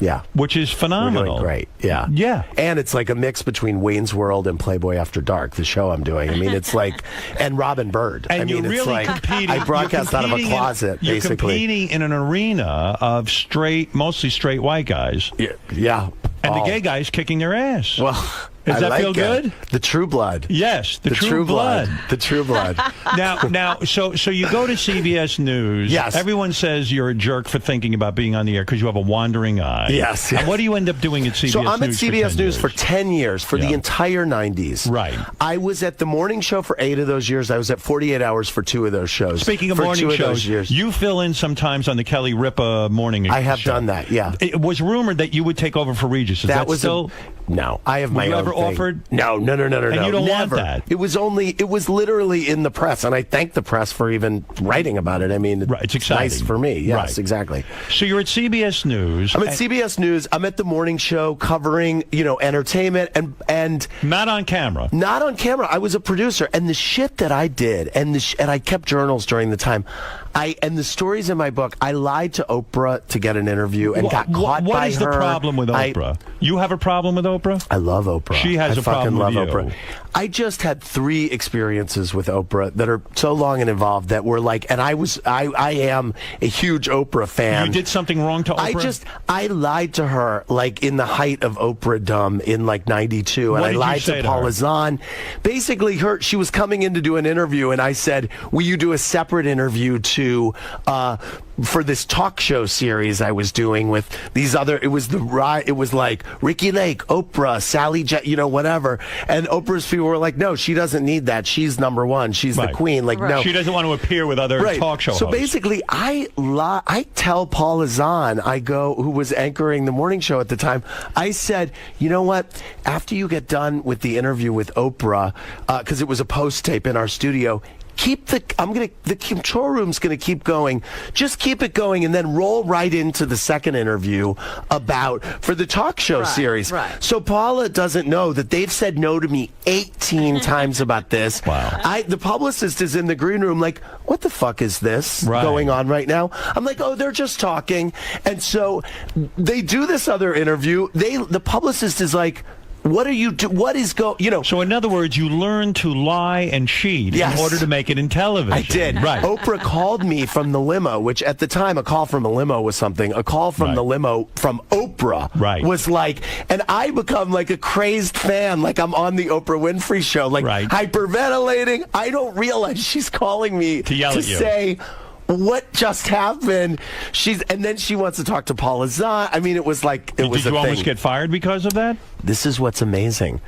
Yeah. Which is phenomenal. We're doing great. Yeah. And it's like a mix between Wayne's World and Playboy After Dark, the show I'm doing. I mean, it's like, and Robin Bird. And I mean, you're it's really like, competing. I broadcast out of a closet, you're basically. You're competing in an arena of mostly straight white guys. Yeah. And the gay guys kicking their ass. Well, does that feel good? The True Blood. Yes, the true blood. The True Blood. Now, so you go to CBS News. Yes. Everyone says you're a jerk for thinking about being on the air because you have a wandering eye. Yes. And what do you end up doing at CBS News? So I'm at CBS News for 10 years, for the Yeah. entire 90s. Right. I was at the morning show for 8 of those years. I was at 48 Hours for 2 of those shows. Speaking of for morning 2 of shows, those years. you fill in sometimes on the Kelly Ripa morning I have show. done that, yeah. It was rumored that you would take over for Regis. Is that was still... No, I have my Were you own ever thing. offered? No. And you don't Never. want that. It was literally in the press, and I thank the press for even writing about it. I mean, it's exciting. Nice for me. Yes, Right. exactly. So you're at CBS News. I'm at CBS News. I'm at the morning show covering, entertainment and not on camera. Not on camera. I was a producer, and the shit that I did, and I kept journals during the time. And the stories in my book, I lied to Oprah to get an interview and got caught by her. What is the problem with Oprah? You have a problem with Oprah? I love Oprah. She has I a problem fucking with love you. Oprah. I just had 3 experiences with Oprah that are so long and involved that were like, and I am a huge Oprah fan. You did something wrong to Oprah? I lied to her like in the height of Oprah-dom in like 92, and What I did you lied say to to Paula her? Zahn. Basically, she was coming in to do an interview, and I said, will you do a separate interview for this talk show series I was doing with these other, it was like Ricky Lake, Oprah, Sally whatever. And Oprah's people were like, no, she doesn't need that. She's number one. She's the queen. Like, no. She doesn't want to appear with other talk show So hosts. basically, I tell Paula Zahn, who was anchoring the morning show at the time, I said, you know what? After you get done with the interview with Oprah, because it was a post tape in our studio, the control room's gonna keep going. Just keep it going, and then roll right into the second interview for the talk show series. Right. So Paula doesn't know that they've said no to me 18 times about this. Wow. The publicist is in the green room like, what the fuck is this going on right now? I'm like, oh, they're just talking. And so they do this other interview. The publicist is like, what are you do? What is So in other words, you learn to lie and cheat in order to make it in television. I did. Right. Oprah called me from the limo, which at the time a call from a limo was something. A call from the limo from Oprah was like, and I become like a crazed fan, like I'm on the Oprah Winfrey show, like hyperventilating. I don't realize she's calling me to yell at you. Say, what just happened? And then she wants to talk to Paula Zahn. I mean, it was like it was. Did you a almost thing. get fired because of that? This is what's amazing.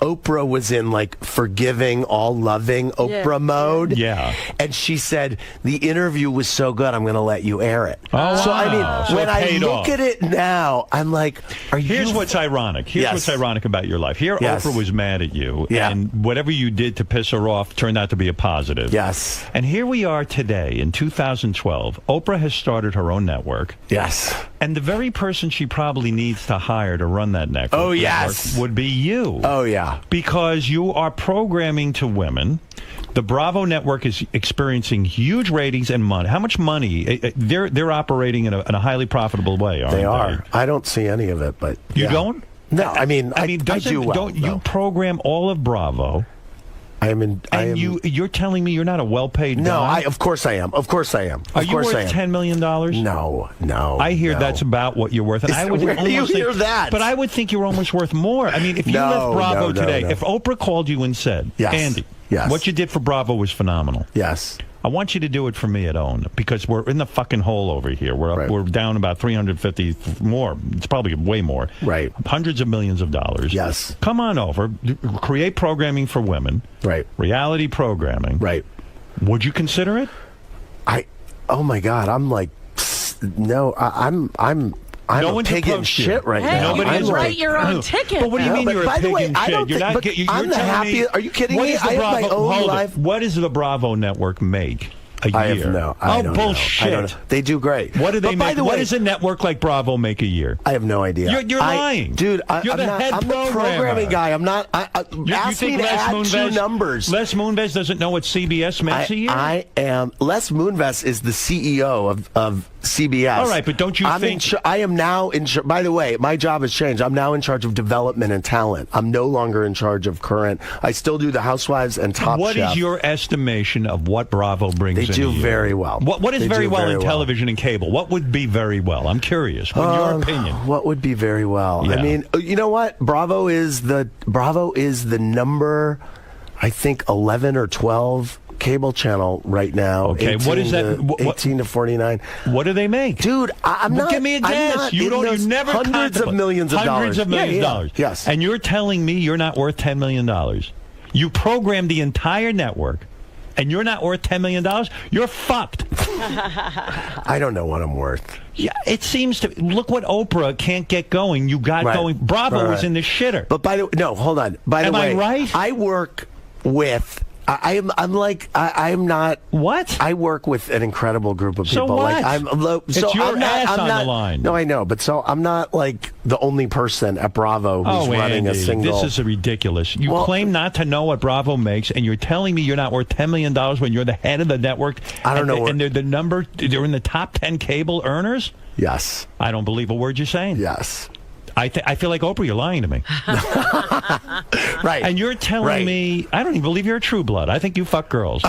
Oprah was in like forgiving, all loving Oprah mode. Yeah. And she said, the interview was so good, I'm going to let you air it. Oh, so, I wow. mean, So when it I paid look off. at it now, I'm like, Here's what's ironic. Here's what's ironic about your life. Here, Yes. Oprah was mad at you, Yeah. and whatever you did to piss her off turned out to be a positive. Yes. And here we are today in 2012. Oprah has started her own network. Yes. And the very person she probably needs to hire to run that network, would be you. Oh, yeah. Because you are programming to women. The Bravo network is experiencing huge ratings and money. How much money? They're operating in a highly profitable way, aren't they? They are. I don't see any of it, but You don't? No, I mean, I do well. Don't you program all of Bravo? You're telling me you're not a well-paid guy? No, of course I am. Of course I am. Are you worth $10 million? No. I hear that's about what you're worth. And I would where do you almost hear think, that? But I would think you're almost worth more. I mean, if you left Bravo today, if Oprah called you and said, Yes. Andy, Yes. what you did for Bravo was phenomenal. Yes. I want you to do it for me at OWN because we're in the fucking hole over here. We're down about 350 more. It's probably way more. Right. Hundreds of millions of dollars. Yes. Come on over. Create programming for women. Right. Reality programming. Right. Would you consider it? Oh my God, I'm like, no, I'm No a one's pig in approached you. shit right Hey, now. you can I'm write like- your own ticket. But what do you mean you're a by the pig way, in I shit? don't You're think- not. but You're I'm the telling me- happiest. Are you kidding what me? is the I have my Bravo- own hold it. life. What does the Bravo network make a year? I have no. I don't bullshit! Know. I don't know. They do great. What do they But by make? the What way, does a network like Bravo make a year? I have no idea. You're lying, dude. You're I'm the not, head I'm the programmer. programming guy. I'm not. You ask me to add two numbers. Les Moonves doesn't know what CBS makes a year. I am. Les Moonves is the CEO of CBS. All right, but don't you think I am now in? By the way, my job has changed. I'm now in charge of development and talent. I'm no longer in charge of current. I still do the Housewives and Top What Chef. is your estimation of what Bravo brings? They in do a year? very well. What is They very do well very in well. television and cable? What would be very well? I'm curious. In your opinion, what would be very well? Yeah. I mean, you know what? Bravo is the number, I think 11 or 12 cable channel right now. Okay, what is that? 18 to 49. What do they make, dude? I'm not. Give me a I'm guess. not You in don't. those You never hundreds of contemplate. millions of dollars. Hundreds of millions of dollars. Yes. And you're telling me you're not worth $10 million. You programmed the entire network, and you're not worth $10 million. You're fucked. I don't know what I'm worth. Yeah, it seems to. Look what Oprah can't get going. You got going. Bravo was in the shitter. But by the no, hold on. By Am the way, I right? I work with. I'm not. What? I work with an incredible group of So people. what? Like I'm low. It's so your I'm not, ass I'm on not, the line. No, I know, but so I'm not like the only person at Bravo who's running Andy, a single. this is ridiculous. You Well, claim not to know what Bravo makes, and you're telling me you're not worth $10 million when you're the head of the network. I don't know. And they're the number. They're in the top 10 cable earners. Yes. I don't believe a word you're saying. Yes. I feel like Oprah. You're lying to me. Right. And you're telling me I don't even believe you're a true blood. I think you fuck girls.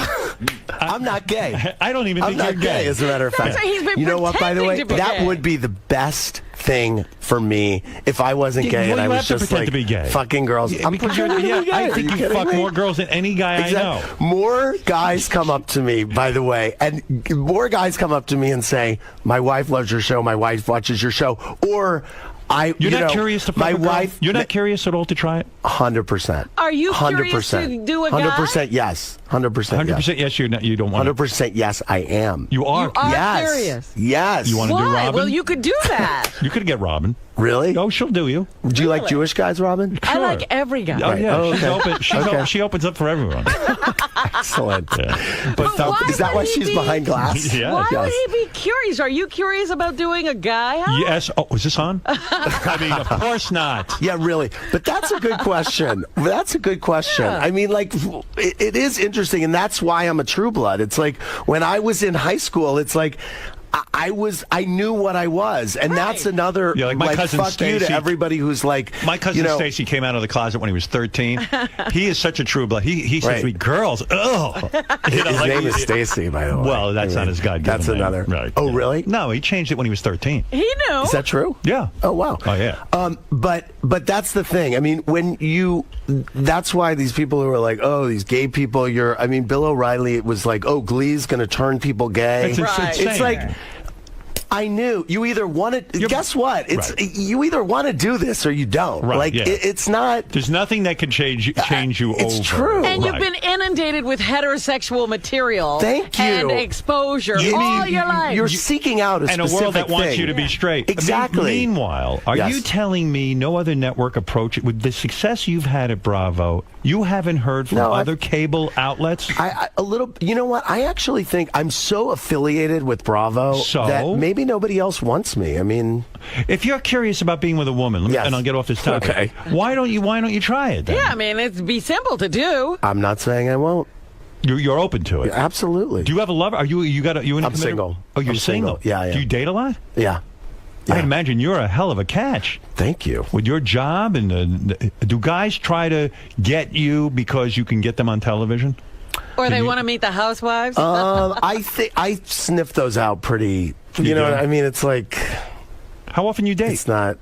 I'm not gay. I don't even I'm think not you're gay, gay. as a matter of fact. That's why he's been you know what? By the way, pretending to be that gay. would be the best thing for me if I wasn't Yeah, gay well, and I you was have to just pretend like to be gay. fucking girls. Yeah, I'm because you're- pretending to be gay. I Are think you kidding fuck me? more girls than any guy I know. More guys come up to me, by the way, and more guys come up to me and say, "My wife loves your show. My wife watches your show," or You're not curious to fuck my a girl? wife. You're not curious at all to try it? 100%. Are you curious to do a guy? 100% yes. 100% 100% yes. You're not. You don't want. 100% yes. I am. You are. You are yes. curious. Yes. You want to do Why? Robin? Well, you could do that. You could get Robin. Really? Oh, she'll do you. Do you like Jewish guys, Robin? I like every guy. Oh yeah, Oh, she's okay. open. Okay. She opens up for everyone. Excellent. Yeah. But why is that would why he she's be- behind glass? Yeah. Why Yes. would he be curious? Are you curious about doing a guy house? Yes. Oh, is this on? I mean, of course not. Yeah, really. But that's a good question. That's a good question. Yeah. I mean, like, it is interesting, and that's why I'm a true blood. It's like when I was in high school, it's like I knew what I was, and that's another Yeah, like my cousin fuck you to Stacy. everybody who's like, My cousin you know, Stacy came out of the closet when he was 13. He is such a true blood. He says to me, "Girls, ugh." His name is Stacy, by the way. Well, that's not his God-given That's name. another. Right. Oh, really? No, he changed it when he was 13. He knew. Is that true? Yeah. Oh, wow. Oh, yeah. But that's the thing. I mean, that's why these people who are like, oh, these gay people, I mean, Bill O'Reilly was like, oh, Glee's going to turn people gay. It's insane. It's like, I knew you either want to. Guess what? It's you either want to do this or you don't. Right, like yeah. it's not. There's nothing that can change you It's over. true. And you've Right. been inundated with heterosexual material. Thank you. And exposure You all mean- your life. You're seeking out a and a specific world that wants thing. you to be straight. Exactly. Meanwhile, are Yes. you telling me no other network approach it with the success you've had at Bravo? You haven't heard from other cable outlets? A little. You know what? I actually think I'm so affiliated with Bravo that maybe nobody else wants me. I mean, if you're curious about being with a woman, Yes. and I'll get off this topic. Okay. Why don't you try it then? yeah, I mean, it'd be simple to do. I'm not saying I won't. You're open to it. Yeah, absolutely. Do you have a lover? Are you in a I'm committed- single. Oh, you're I'm single. Yeah, yeah. Do you date a lot? Yeah. I imagine you're a hell of a catch. Think you. With your job, and do guys try to get you because you can get them on television? Or they want to meet the housewives? I think I sniff those out pretty. You know do? what I mean? It's like, how often you date? It's not.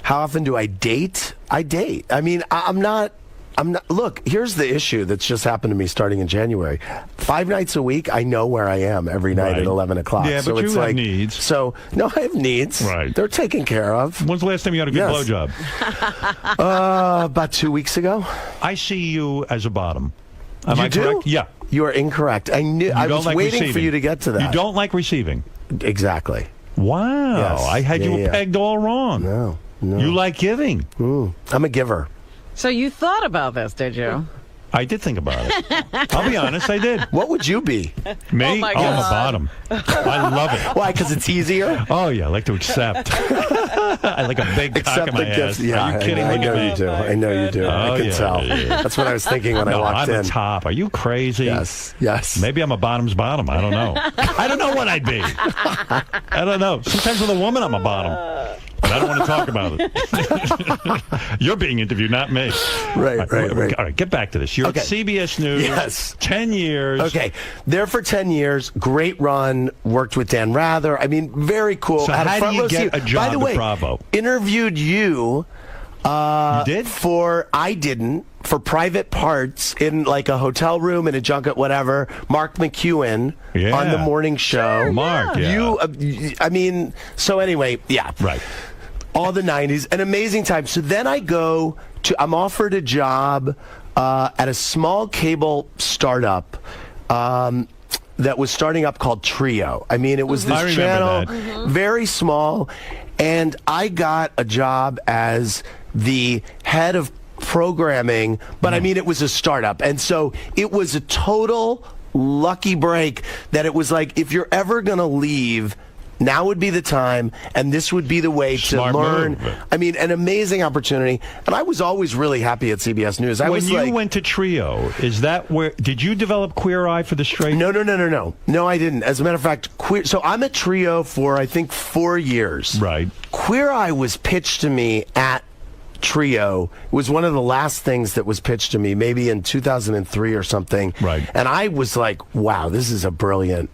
How often do I date? I date. I mean, I'm not. I'm not. Look, here's the issue that's just happened to me starting in January. 5 nights a week, I know where I am every night at 11 o'clock. Yeah, so but it's you have like, needs. So, no, I have needs. Right. They're taken care of. When's the last time you had a good blowjob? About 2 weeks ago. I see you as a bottom. Am You I do? correct? Yeah. You are incorrect. I knew. You I don't was like waiting for receiving. you to get to that. You don't like receiving. Exactly. Wow. Yes. I had you Yeah. pegged all wrong. No. You like giving. I'm a giver. So you thought about this, did you? I did think about it. I'll be honest, I did. What would you be? Me? Oh, my I'm a God. bottom. I love it. Why? Because it's easier? Oh, yeah. I like to accept. I like a big cock Accept in my the ass. gifts. Yeah, Are you kidding? I Look know at me. you do. I know you do. I Oh, can yeah, tell. yeah. That's what I was thinking when I No, walked I'm in. a top. Are you crazy? Yes. Maybe I'm a bottom's bottom. I don't know. I don't know what I'd be. I don't know. Sometimes with a woman, I'm a bottom. But I don't want to talk about it. You're being interviewed, not me. Right. All right, get back to this. You're Okay. at CBS News. Yes. 10 years. Okay. There for 10 years. Great run. Worked with Dan Rather. I mean, very cool. So Had how do front you row get seat. a job By the at way, Bravo? Interviewed you. You did? I didn't. For private parts in like a hotel room in a junket, whatever. Mark McEwen on the morning show. Sure, Mark, yeah. I mean, so anyway, yeah. Right. All the 90s. An amazing time. So then I'm offered a job at a small cable startup that was starting up called Trio. I mean, it was I this remember channel, that. very small. And I got a job as the head of programming, but I mean, it was a startup. And so it was a total lucky break that it was like, if you're ever going to leave, now would be the time, and this would be the way Smart to learn. move. I mean, an amazing opportunity. And I was always really happy at CBS News. When you went to Trio, is that where did you develop Queer Eye for the Straight? No. No, I didn't. As a matter of fact, so I'm at Trio for, I think, 4 years. Right. Queer Eye was pitched to me at Trio. It was one of the last things that was pitched to me, maybe in 2003 or something. Right. And I was like, wow, this is a brilliant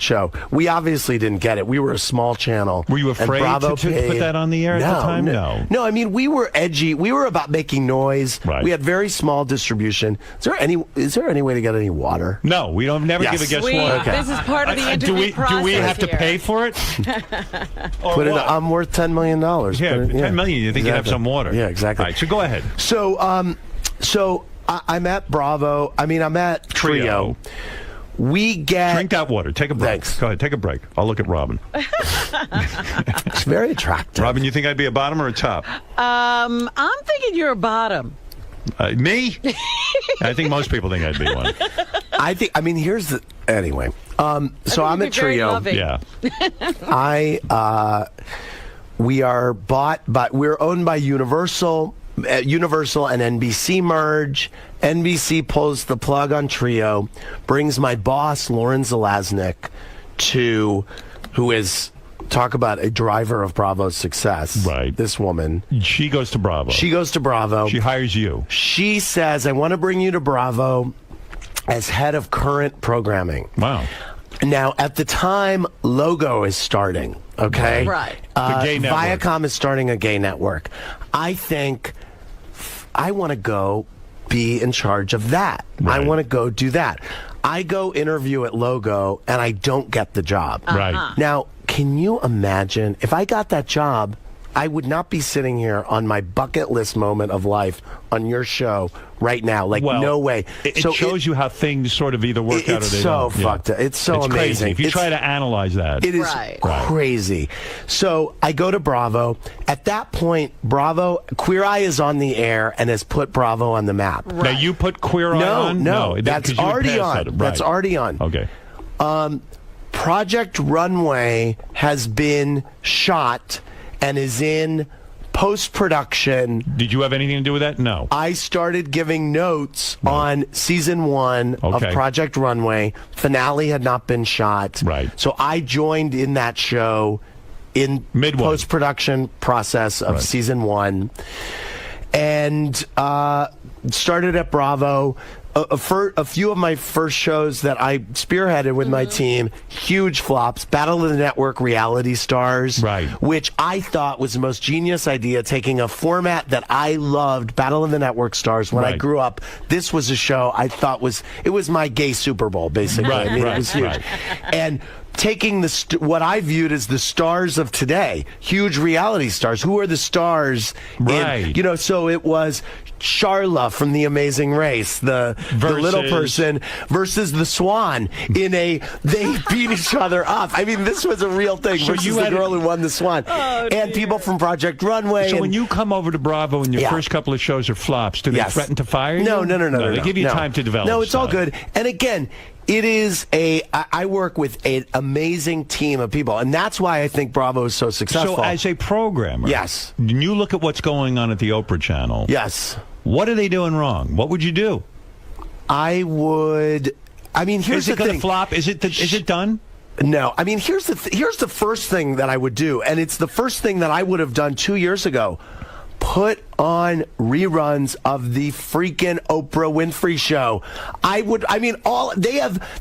show. We obviously didn't get it. We were a small channel. Were you afraid to put that on the air at the time? No, I mean, we were edgy. We were about making noise. Right. We had very small distribution. Is there any way to get any water? No, we don't never give a guest water. Okay. This is part of the interview process. Do we have to here. pay for it? Put it. I'm worth $10 million. Yeah, $10 million. You think you have some water? Yeah, exactly. All right, so go ahead. So I'm at Bravo. I mean, I'm at Trio. We get drink that water. Take a break. Thanks. Go ahead, take a break. I'll look at Robin. It's very attractive. Robin, you think I'd be a bottom or a top? I'm thinking you're a bottom. Me? I think most people think I'd be one. I mean, here's the anyway. So I'm you'd at be very Trio. loving. Yeah. We are we're owned by Universal. Universal and NBC merge. NBC pulls the plug on Trio, brings my boss, Lauren Zalaznik, who is, talk about a driver of Bravo's success. Right. This woman. She goes to Bravo. She goes to Bravo. She hires you. She says, I want to bring you to Bravo as head of current programming. Wow. Now, at the time, Logo is starting, okay? Right. The gay network. Viacom is starting a gay network. I think I want to go be in charge of that. Right. I want to go do that. I go interview at Logo, and I don't get the job. Right. Now, can you imagine if I got that job, I would not be sitting here on my bucket list moment of life on your show right now. Like, Well, no way. It shows you how things sort of either work out or It's they so don't. Yeah. fucked up. It's so It's amazing. crazy. If you try to analyze that. It is crazy. So I go to Bravo. At that point, Bravo, Queer Eye is on the air and has put Bravo on the map. Now, you put Queer Eye on? No, that's 'cause you had already passed on. that. Right. That's already on. Okay. Project Runway has been shot and is in post-production. Did you have anything to do with that? No. I started giving notes on season 1 of Okay. Project Runway. Finale had not been shot. Right. So I joined in that show in Midway. post-production process of season 1. And started at Bravo. a few of my first shows that I spearheaded with my team, huge flops. Battle of the Network reality stars, right? Which I thought was the most genius idea, taking a format that I loved, Battle of the Network stars. When I grew up, this was a show I thought was my gay Super Bowl, basically. I mean, it was huge, and taking what I viewed as the stars of today, huge reality stars. Who are the stars? Right. So it was Charla from The Amazing Race, the little person versus the Swan they beat each other up. I mean, this was a real thing. So versus the girl who won the Swan. And people from Project Runway. So when you come over to Bravo and your first couple of shows are flops, do they threaten to fire you? No. They give you time to develop. No, it's all good. And again, it is I work with an amazing team of people, and that's why I think Bravo is so successful. So as a programmer, yes, when you look at what's going on at the Oprah channel, yes, what are they doing wrong? What would you do? I mean, here's the thing. Is it going to flop? Is it done? No. I mean, here's the first thing that I would do, and it's the first thing that I would have done 2 years ago. Put on reruns of the freaking Oprah Winfrey Show.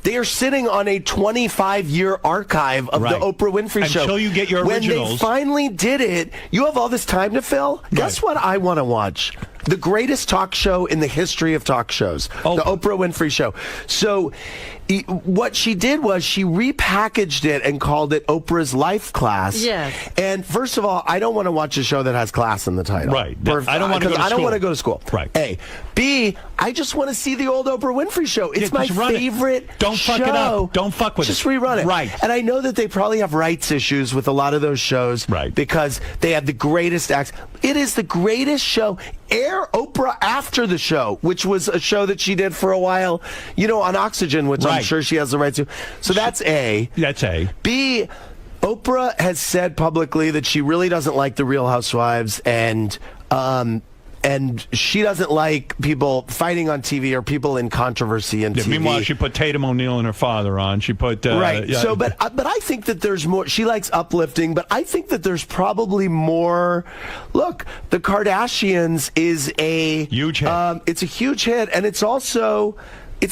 They are sitting on a 25-year archive of the Oprah Winfrey Show. Until you get your originals. When they finally did it, you have all this time to fill. Guess what I want to watch? The greatest talk show in the history of talk shows, the Oprah Winfrey Show. So what she did was she repackaged it and called it Oprah's Life Class. Yes. And first of all, I don't want to watch a show that has class in the title. Right. I don't want to go to school. I don't want to go to school. Right. A. B. I just want to see the old Oprah Winfrey Show. It's my favorite show. Don't fuck it up. Don't fuck with it. Just rerun it. Right. And I know that they probably have rights issues with a lot of those shows. Right. Because they have the greatest acts. It is the greatest show. Air Oprah after the show, which was a show that she did for a while, on Oxygen, which I'm sure she has the rights to. So that's A. That's A. B. Oprah has said publicly that she really doesn't like the Real Housewives, and she doesn't like people fighting on TV or people in controversy in TV. Meanwhile, she put Tatum O'Neal and her father on. She put right. So, but I think that there's more. She likes uplifting, but I think that there's probably more. Look, the Kardashians is a huge hit. It's a huge hit, and it's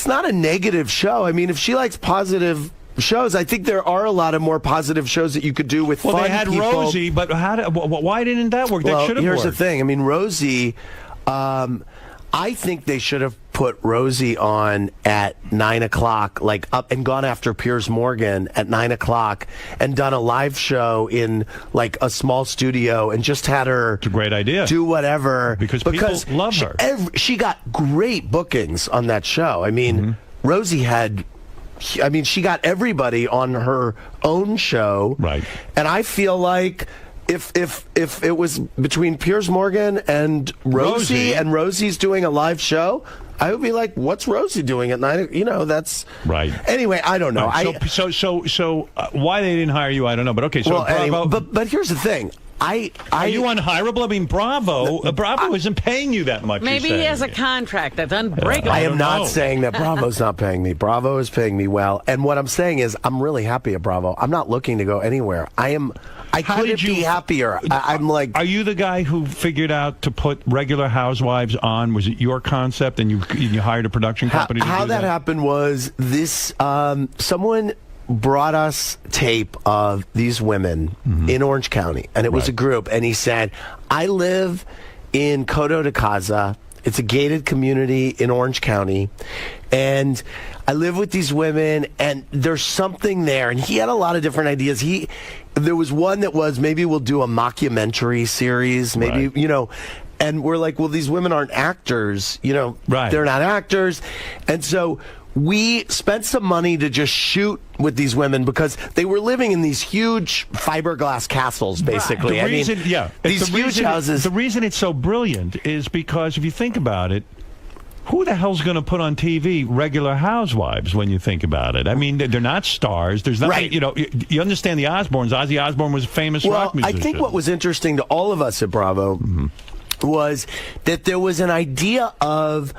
not a negative show. I mean, if she likes positive shows, I think there are a lot of more positive shows that you could do with fun people. Well, they had Rosie, but why didn't that work? That should have worked. Here's the thing. I mean, Rosie, I think they should have put Rosie on at 9 o'clock, like up and gone after Piers Morgan at 9 o'clock and done a live show in like a small studio and just had her. It's a great idea. Do whatever. Because people love her. She got great bookings on that show. I mean, Rosie had. I mean, she got everybody on her own show. Right. And I feel like if it was between Piers Morgan and Rosie and Rosie's doing a live show, I would be like, what's Rosie doing at 9? That's right. Anyway, I don't know. Right. So why they didn't hire you, I don't know. But okay, so anyway, but here's the thing. Are you unhireable? I mean, Bravo isn't paying you that much. Maybe he has a contract that's unbreakable. I am not saying that Bravo's not paying me. Bravo is paying me well. And what I'm saying is I'm really happy at Bravo. I'm not looking to go anywhere. I couldn't be happier. I'm like... Are you the guy who figured out to put regular housewives on? Was it your concept and you hired a production company to do that? How that happened was this... someone brought us tape of these women in Orange County, and it was a group, and he said, I live in Coto de Casa. It's a gated community in Orange County, and I live with these women, and there's something there. And he had a lot of different ideas. There was one that was, maybe we'll do a mockumentary series, maybe, and we're like, well, these women aren't actors, they're not actors. And so we spent some money to just shoot with these women because they were living in these huge fiberglass castles, basically. These huge houses. The reason it's so brilliant is because if you think about it, who the hell's going to put on TV regular housewives when you think about it? I mean, they're not stars. There's nothing, you understand the Osbournes. Ozzy Osbourne was a famous rock musician. I think what was interesting to all of us at Bravo was that there was an idea of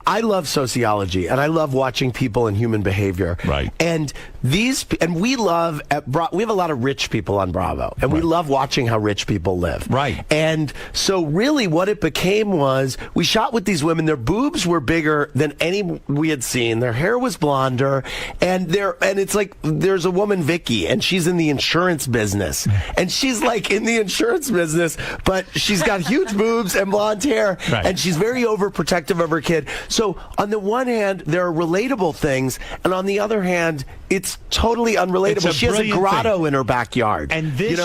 I love sociology, and I love watching people and human behavior. Right. And we have a lot of rich people on Bravo, and we love watching how rich people live. Right. And so really what it became was we shot with these women. Their boobs were bigger than any we had seen. Their hair was blonder, and it's like there's a woman, Vicky, and she's in the insurance business, and she's like in the insurance business, but she's got huge boobs and blonde hair, and she's very overprotective of her kid. So on the one hand, there are relatable things, and on the other hand, it's totally unrelatable. She has a grotto in her backyard. And this,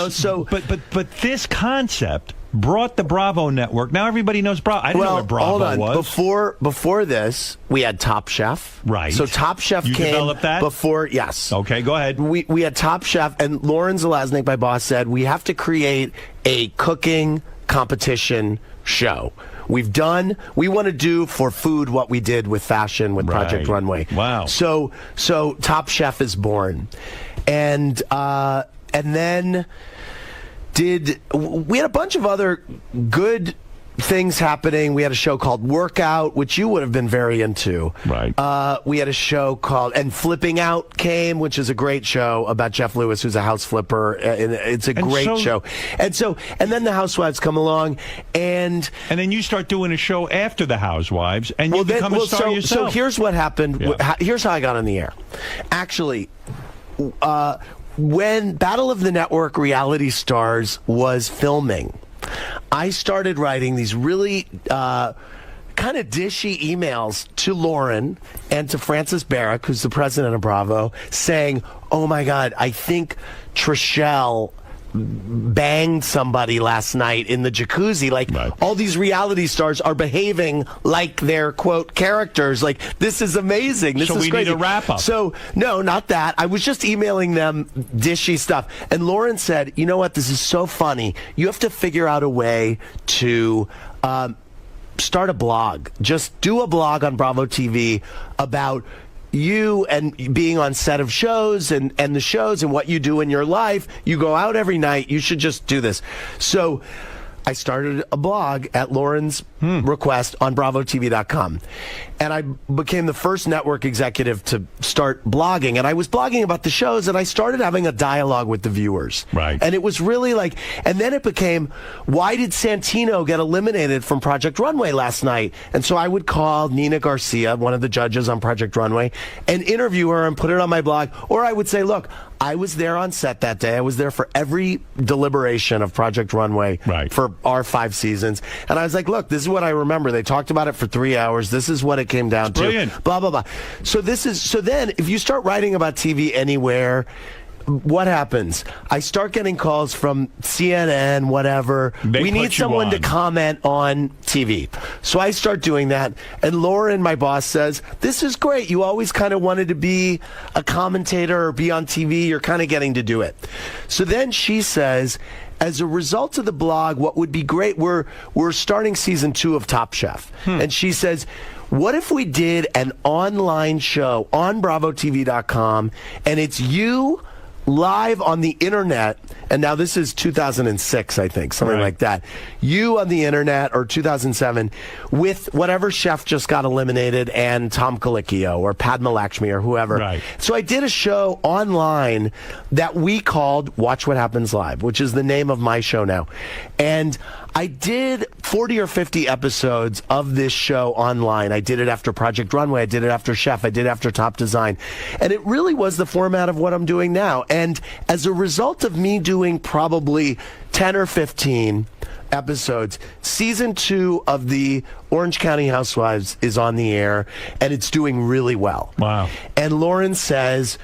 but this concept brought the Bravo network. Now everybody knows Bravo. I didn't know what Bravo was. Before this, we had Top Chef. Right. So Top Chef You came developed that? before. Yes. Okay, go ahead. We had Top Chef, and Lauren Zelaznik, my boss, said we have to create a cooking competition show. We want to do for food what we did with fashion with Project Runway. Wow. So Top Chef is born. And then we had a bunch of other good things happening. We had a show called Workout, which you would have been very into. Right. We had a show called Flipping Out came, which is a great show about Jeff Lewis, who's a house flipper. And it's a great show. And then the Housewives come along, and then you start doing a show after the Housewives, and you become a star yourself. So here's what happened. Yeah. Here's how I got on the air. Actually, when Battle of the Network Reality Stars was filming, I started writing these really kind of dishy emails to Lauren and to Frances Barrick, who's the president of Bravo, saying, oh my God, I think Trishelle banged somebody last night in the jacuzzi. Like, all these reality stars are behaving like their, quote, characters. Like, this is amazing. This is we crazy. need a wrap-up. So, no, not that. I was just emailing them dishy stuff. And Lauren said, you know what? This is so funny. You have to figure out a way to start a blog. Just do a blog on Bravo TV about you and being on set of shows and the shows and what you do in your life. You go out every night. You should just do this. So I started a blog at Lauren's request on BravoTV.com. And I became the first network executive to start blogging. And I was blogging about the shows, and I started having a dialogue with the viewers. Right. And it was really like, and then it became, why did Santino get eliminated from Project Runway last night? And so I would call Nina Garcia, one of the judges on Project Runway, and interview her and put it on my blog. Or I would say, look, I was there on set that day. I was there for every deliberation of Project Runway for our 5 seasons. And I was like, look, this is what I remember. They talked about it for 3 hours. This is what it came down to. Brilliant. Blah, blah, blah. So then if you start writing about TV anywhere, what happens? I start getting calls from CNN, whatever. We need someone to comment on TV. So I start doing that. And Lauren, my boss, says, this is great. You always kind of wanted to be a commentator or be on TV. You're kind of getting to do it. So then she says, as a result of the blog, what would be great, we're starting season 2 of Top Chef. And she says, what if we did an online show on BravoTV.com, and it's you live on the internet, and now this is 2006, I think, something like that. You on the internet, or 2007, with whatever chef just got eliminated and Tom Colicchio or Padma Lakshmi or whoever. Right. So I did a show online that we called Watch What Happens Live, which is the name of my show now. And I did 40 or 50 episodes of this show online. I did it after Project Runway. I did it after Chef. I did it after Top Design. And it really was the format of what I'm doing now. And as a result of me doing probably 10 or 15 episodes, season 2 of the Orange County Housewives is on the air, and it's doing really well. Wow. And Lauren says,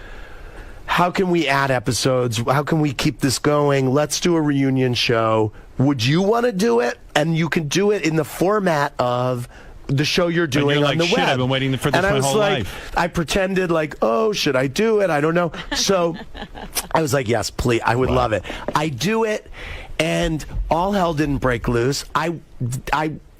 how can we add episodes? How can we keep this going? Let's do a reunion show. Would you want to do it? And you can do it in the format of the show you're doing on the web. I've been waiting for this my whole life. I pretended like, oh, should I do it? I don't know. So I was like, yes, please. I would love it. I do it, and all hell didn't break loose. I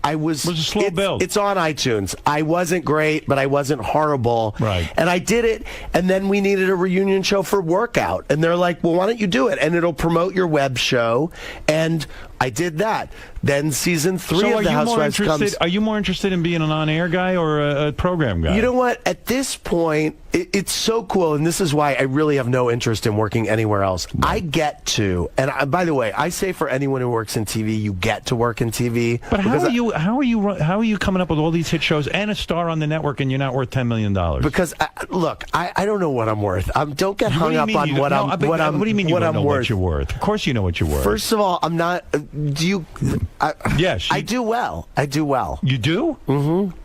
was a slow build. It's on iTunes. I wasn't great, but I wasn't horrible. Right. And I did it, and then we needed a reunion show for Workout. And they're like, well, why don't you do it? And it'll promote your web show, and I did that. Then season 3 So of The Housewives comes. Are you more interested in being an on-air guy or a program guy? You know what? At this point, it's so cool, and this is why I really have no interest in working anywhere else. I get to, and by the way, I say for anyone who works in TV, you get to work in TV. But how are you coming up with all these hit shows and a star on the network, and you're not worth $10 million? Because look, I don't know what I'm worth. Don't get hung up on what I'm know worth. What you're worth? Of course, you know what you're worth. First of all, I'm not. Do you? Yes, I do well. I do well. You do? Mm-hmm.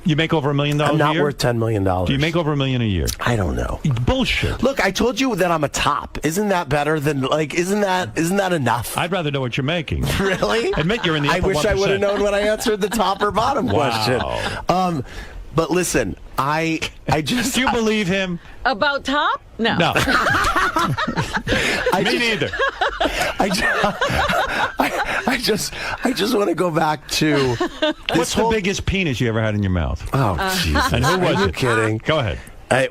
You make over $1 million a year? I'm not worth $10 million. Do you make over $1 million a year? I don't know. Bullshit. Look, I told you that I'm a top. Isn't that better than isn't that enough? I'd rather know what you're making. Really? Admit you're in the upper I wish 1%. I would have known when I answered the top or bottom question. But listen, I just Do you believe him? About top? No. No. Me neither. I just want to go back to What's the biggest penis you ever had in your mouth? Oh, Jesus. And who was Are you it? kidding? Go ahead. Are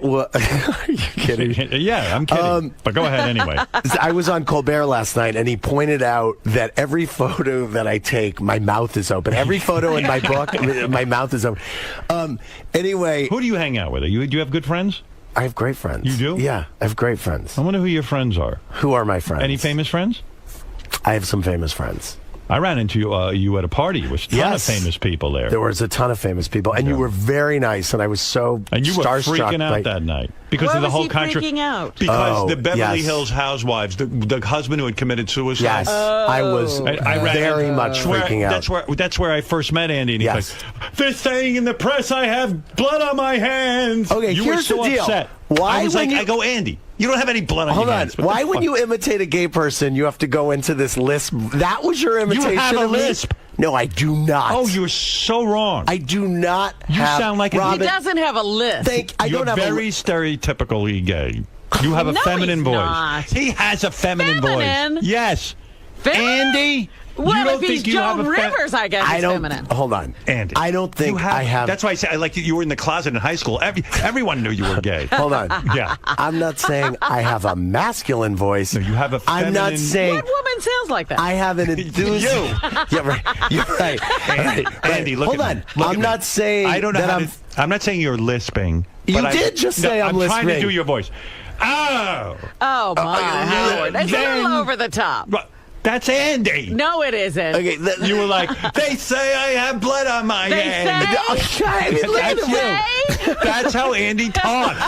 you kidding? Yeah, I'm kidding. But go ahead anyway. I was on Colbert last night, and he pointed out that every photo that I take, my mouth is open. Every photo in my book, my mouth is open. Anyway. Who do you hang out with? Do you have good friends? I have great friends. You do? Yeah, I have great friends. I wonder who your friends are. Who are my friends? Any famous friends? I have some famous friends. I ran into you at a party. There was a ton of famous people there. There was a ton of famous people, and you were very nice, and I was so And you were starstruck freaking out that night because Why of the was whole he country. freaking out? Because the Beverly yes. Hills Housewives, the husband who had committed suicide. Yes, I was very much freaking out. That's where I first met Andy, and he's like, "They're saying in the press I have blood on my hands." Okay, you here's were so the deal. upset. Why I was when like, you- I go, Andy, you don't have any blood on Hold your on. hands. Why, when you imitate a gay person, you have to go into this lisp? That was your imitation. You have a of me? lisp. No, I do not. Oh, you're so wrong. I do not. You sound like He Robin. doesn't have a list. I You're don't have very stereotypically gay. You have a No, feminine he's voice. not. He has a feminine Feminine? voice. Yes. Andy. Well, you don't if he's think you have Joan a Rivers, I guess I he's don't. feminine. Hold on, Andy. I don't think I have. That's why I say like you were in the closet in high school. Everyone knew you were gay. Hold on. Yeah. I'm not saying I have a masculine voice. No, you have a feminine. I'm not saying. What woman sounds like that? I have an enthusiasm. Yeah, right. You're right. Andy, Right. Andy, look Hold at on. me. Look I'm at not me. saying I don't know that how I'm. I'm not saying you're lisping. You but did just say I'm trying to lisping. do your voice. Oh. Oh, my Howard. That's a little over the top. That's Andy. No, it isn't. Okay, You were like, they say I have blood on my They hand. say? I mean, look at That's him. you. That's how Andy talks.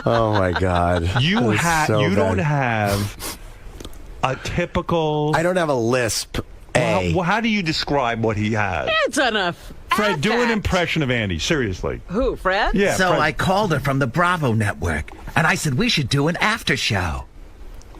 Oh my God. You That is so don't bad. have a typical. I don't have a lisp. Well, how do you describe what he has? It's enough. Fred, do an impression of Andy. Seriously. Who, Fred? Yeah. So Fred. I called her from the Bravo network, and I said we should do an after show.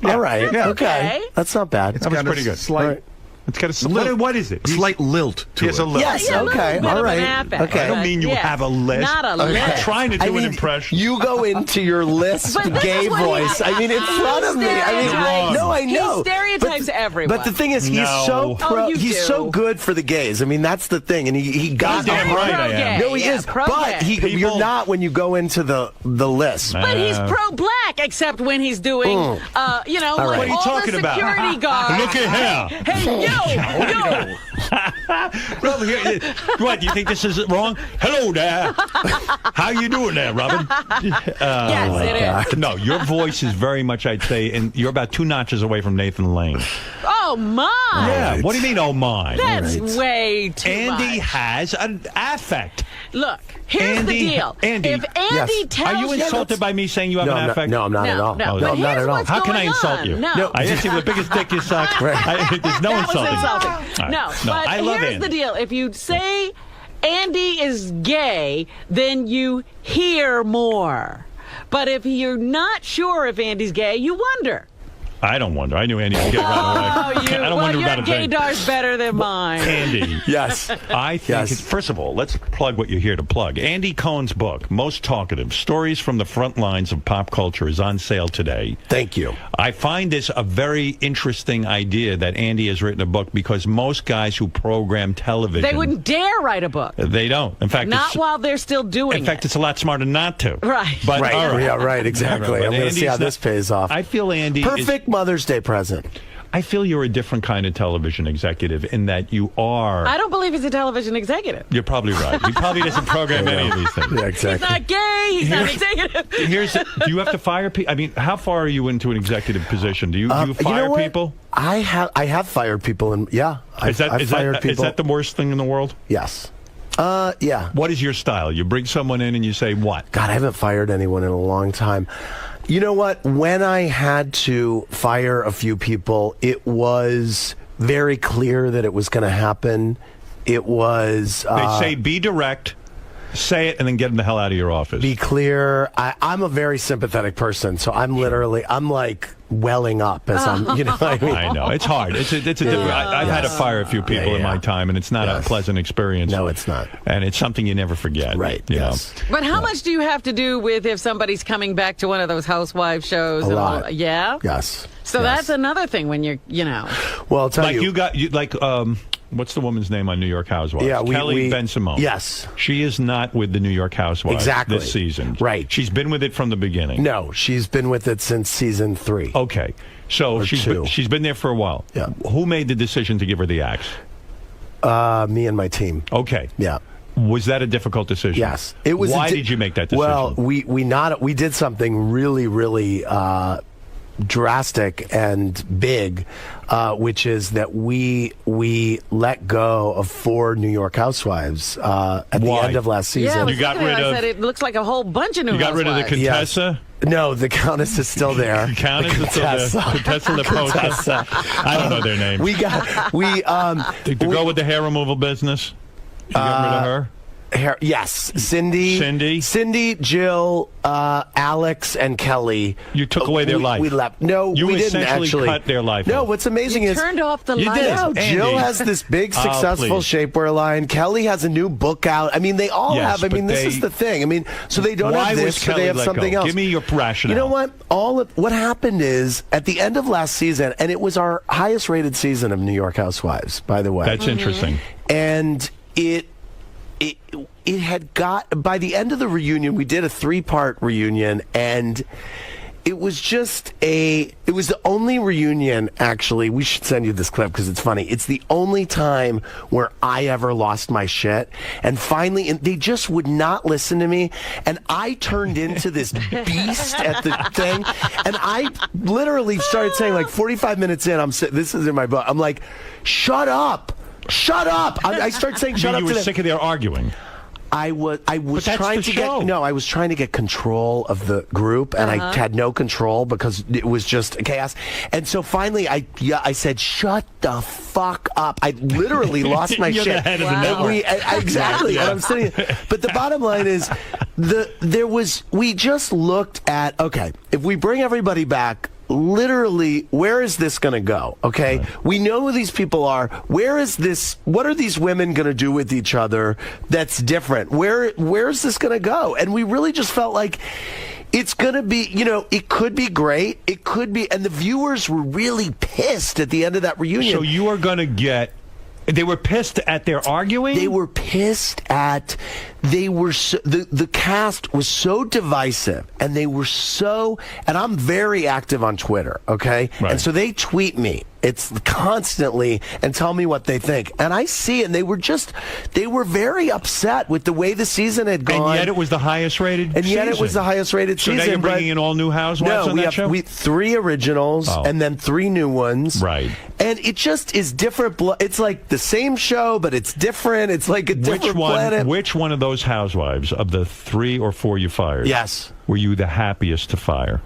Yeah. All right. Yeah. Okay. That's not bad. That was pretty good. Slight, All right. It's got a what is it? slight lilt to He has it. a lilt. Yes. Yeah, a little Okay. bit All of an right. affect, Okay. I don't mean you yeah. have a lisp. Not a I'm lisp. trying to do I an mean, impression. You go into your lisp But this gay is what he- voice. I mean, in front of me. I mean, Stereotypes. no, I know. He stereotypes but, everyone. But the thing is, he's No. so Oh, you he's do. so good for the gays. I mean, that's the thing, and he got Goddamn the right part. I am. No, he Yeah, is. pro-gay. But People- you're not when you go into the lisp. But he's pro-black, except when he's doing, All like right. What are you all talking the about? security guards. Look at him. Hey, yo. Robin, what? You think this is wrong? Hello there. How you doing there, Robin? Yes, it is. No, your voice is very much, I'd say, and you're about 2 notches away from Nathan Lane. Oh, my. Yeah. right. What do you mean, oh my? That's way too Andy much. has an affect. Look, here's Andy, the deal. Andy, if Andy yes. tells Are you you... insulted by me saying you have No, an I'm not, affect? no, I'm not at all. No, No, but I'm not here's at all. what's How can I going insult on. you? No. I asked you the biggest dick you suck. There's no That was insulting. insulting. All right. No, No, but I love here's Andy. the deal. If you say Andy is gay, then you hear more. But if you're not sure if Andy's gay, you wonder. I don't wonder. I knew Andy would get right away. I don't wonder your about a thing. gaydar's better than mine. Andy. Yes. I think, Yes. first of all, let's plug what you're here to plug. Andy Cohen's book, Most Talkative, Stories from the Front Lines of Pop Culture, is on sale today. Thank you. I find this a very interesting idea that Andy has written a book because most guys who program television... They wouldn't dare write a book. They don't. In fact, Not it's, while they're still doing in fact, it's a lot smarter not to. Right. But, Right. all right. Yeah, right. Exactly. But I'm going to see Andy's how this pays off. I feel Andy Perfect is, Mother's Day present. I feel you're a different kind of television executive in that you are. I don't believe he's a television executive. You're probably right. He probably doesn't program any of these things. Yeah, exactly. He's not gay. He's not executive. Do you have to fire people? I mean, how far are you into an executive position? Do you fire people? I have fired people, and I've fired people. Is that the worst thing in the world? Yes. Yeah. What is your style? You bring someone in and you say what? God, I haven't fired anyone in a long time. You know what? When I had to fire a few people, it was very clear that it was going to happen. It was... They say be direct, say it, and then get them the hell out of your office. Be clear. I'm a very sympathetic person, so I'm like welling up as I'm, you know what I mean? I know. It's hard. It's a different... I've had to fire a few people in my time, and it's not a pleasant experience. No, it's not. And it's something you never forget. Right, you know? But how much do you have to do with if somebody's coming back to one of those housewife shows? A lot. Yeah? Yes. So that's another thing when you're, you know. Well, I'll tell like you like what's the woman's name on New York Housewives? Yeah, Kelly Ben-Simone. Yes. She is not with the New York Housewives this season. Right. She's been with it from the beginning. No, she's been with it since season 3. Okay. So she's been there for a while. Yeah. Who made the decision to give her the axe? Me and my team. Okay. Yeah. Was that a difficult decision? Yes. It was. Why did you make that decision? Well, we did something really, really drastic and big, which is that we let go of 4 New York Housewives at the end of last season. Yeah, you got rid of. It looks like a whole bunch of new. You got rid of the Contessa. No, the Countess is still there. The Countess is still there. Contessa Leposa. I don't know their names. To go with the hair removal business. You got rid of her. Yes, Cindy, Jill, Alex, and Kelly. You took away their life. We left. No, we didn't actually cut their life. No, what's amazing is turned off the light. No, Jill has this big, successful shapewear line. Kelly has a new book out. I mean, they all have. I mean, this is the thing. I mean, so they don't have this, so they have something else. Give me your rationale. You know what? What happened is at the end of last season, and it was our highest-rated season of New York Housewives, by the way. That's interesting. And it had got, by the end of the reunion, we did a 3-part reunion, and it was the only reunion, actually. We should send you this clip because it's funny. It's the only time where I ever lost my shit. And finally, they just would not listen to me. And I turned into this beast at the thing. And I literally started saying, like 45 minutes in, this is in my book. I'm like, shut up. Shut up! I started saying shut up. You were sick of their arguing. I was trying to get control of the group, and I had no control because it was just chaos. And so finally, I said, "Shut the fuck up!" I literally lost my shit. The head of the network. Exactly. And I'm sitting. But the bottom line is, we just looked at if we bring everybody back. Literally, where is this going to go? Okay, we know who these people are. Where is this? What are these women going to do with each other? That's different. Where's this going to go? And we really just felt like it's going to be. It could be great. It could be. And the viewers were really pissed at the end of that reunion. So you are going to get. They were pissed at their arguing? They were pissed at... the cast was so divisive, and they were so... And I'm very active on Twitter, okay? Right. And so they tweet me. It's constantly and tell me what they think. And I see, and they were very upset with the way the season had gone. And yet it was the highest rated season. So now you're bringing in all new housewives on that show? No, we have 3 originals and then 3 new ones. Right. And it just is different. It's like the same show, but it's different. It's like a different planet. Which one of those housewives, of the 3 or 4 you fired, were you the happiest to fire?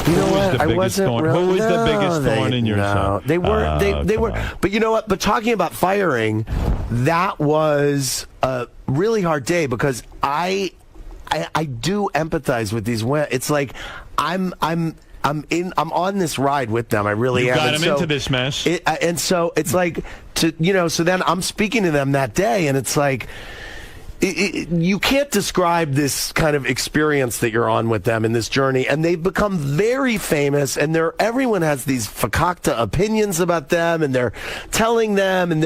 You know what? Who was the biggest thorn in your side? They were. They were. But you know what? But talking about firing, that was a really hard day because I do empathize with these women. It's like I'm on this ride with them. I really am. You got them into this mess. And so it's like so then I'm speaking to them that day, and it's like. You can't describe this kind of experience that you're on with them in this journey, and they've become very famous, and everyone has these fakakta opinions about them, and they're telling them, and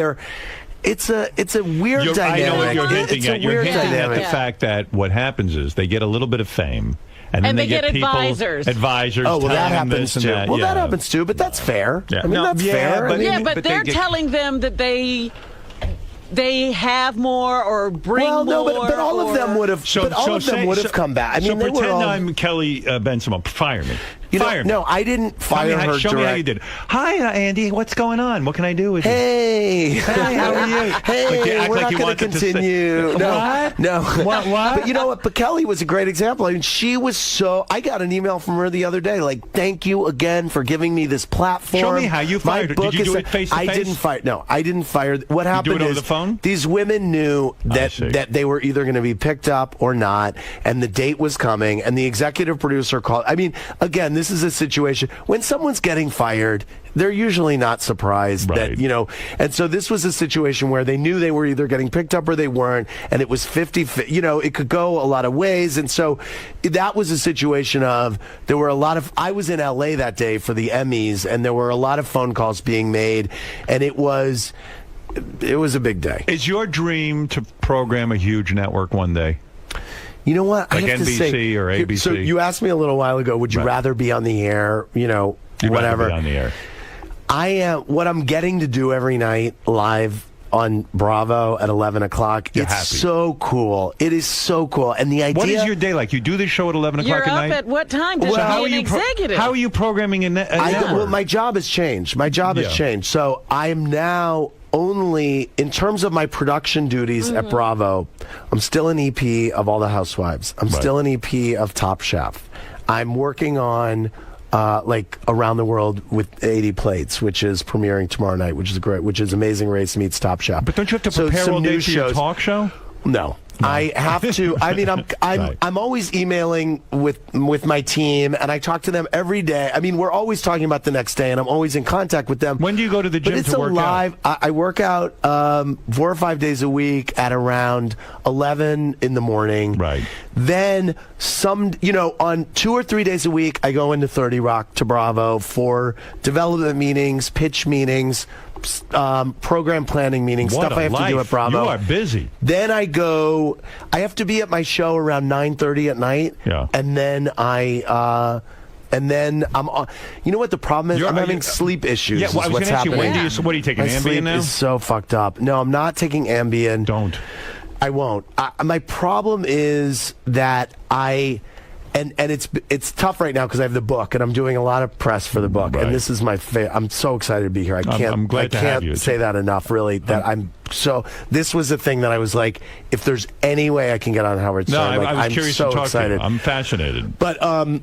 it's a weird dynamic. I know what you're hinting at. You're hinting at the Yeah. fact that what happens is they get a little bit of fame, And then they get people, advisors. Advisors. Oh, well, that telling them happens this too. and that. Well, yeah. that happens too, but that's fair. Yeah. I mean, No, that's yeah, fair. but- Yeah, but but they're they get- telling them that they have more or bring Well, no, more. but all of them would have. But all of them would have come back. I mean, so they were pretend all. I'm Kelly Benson. Fire me. Fire me. No, I didn't fire her. Show me how you did. Hi, Andy. What's going on? What can I do with you? Hey. Hey, how are you? Hey, act we're like not you going to wanted to say- continue. No, What? no. What? But you know what? But Kelly was a great example. I mean, she was so. I got an email from her the other day, like, "Thank you again for giving me this platform." Show me how you fired her. Did you do it face to face? I didn't fire. No, I didn't fire. What happened do it over is the phone? these women knew that they were either going to be picked up or not, and the date was coming, and the executive producer called. I mean, again, this is a situation when someone's getting fired, they're usually not surprised that, and so this was a situation where they knew they were either getting picked up or they weren't, and it was 50-50, it could go a lot of ways, and so that was a situation of, there were a lot of, I was in LA that day for the Emmys, and there were a lot of phone calls being made, and it was a big day. Is your dream to program a huge network one day? You know what? Like I have to NBC say, or ABC? So you asked me a little while ago, would you rather be on the air, You'd whatever. rather be on the air. I am, what I'm getting to do every night live on Bravo at 11 o'clock. You're it's happy. so cool. It is so cool. And the idea. What is your day like? You do this show at 11 o'clock You're at up night? at what time to be an executive? How are you programming a network? Well, my job has changed. My job has changed. So I am now only, in terms of my production duties at Bravo, I'm still an EP of All the Housewives. I'm still an EP of Top Chef. I'm working on Around the World with 80 Plates, which is premiering tomorrow night, which is Amazing Race meets Top Chef. But don't you have to prepare all day for your talk show? No. I have to. I mean, I'm always emailing with my team, and I talk to them every day. I mean, we're always talking about the next day, and I'm always in contact with them. When do you go to the gym but it's to work live, out? I work out 4 or 5 days a week at around 11 in the morning. Right. Then on 2 or 3 days a week, I go into 30 Rock to Bravo for development meetings, pitch meetings, program planning meetings, What stuff a I have to do life. at Bravo. You are busy. Then I have to be at my show around 9:30 at night. Yeah. And then I'm you know what the problem is? I'm having sleep issues. Yeah, well, I was what's gonna ask you, happening. what are you taking, My Ambien sleep now? is so fucked up. No, I'm not taking Ambien. Don't. I won't. My problem is that and it's tough right now because I have the book and I'm doing a lot of press for the book, and this is my I'm so excited to be here. I'm glad to have you. say that enough, really. This was a thing that I was like, if there's any way I can get on Howard Stern, I was I'm curious so to talk excited. to you. I'm fascinated. But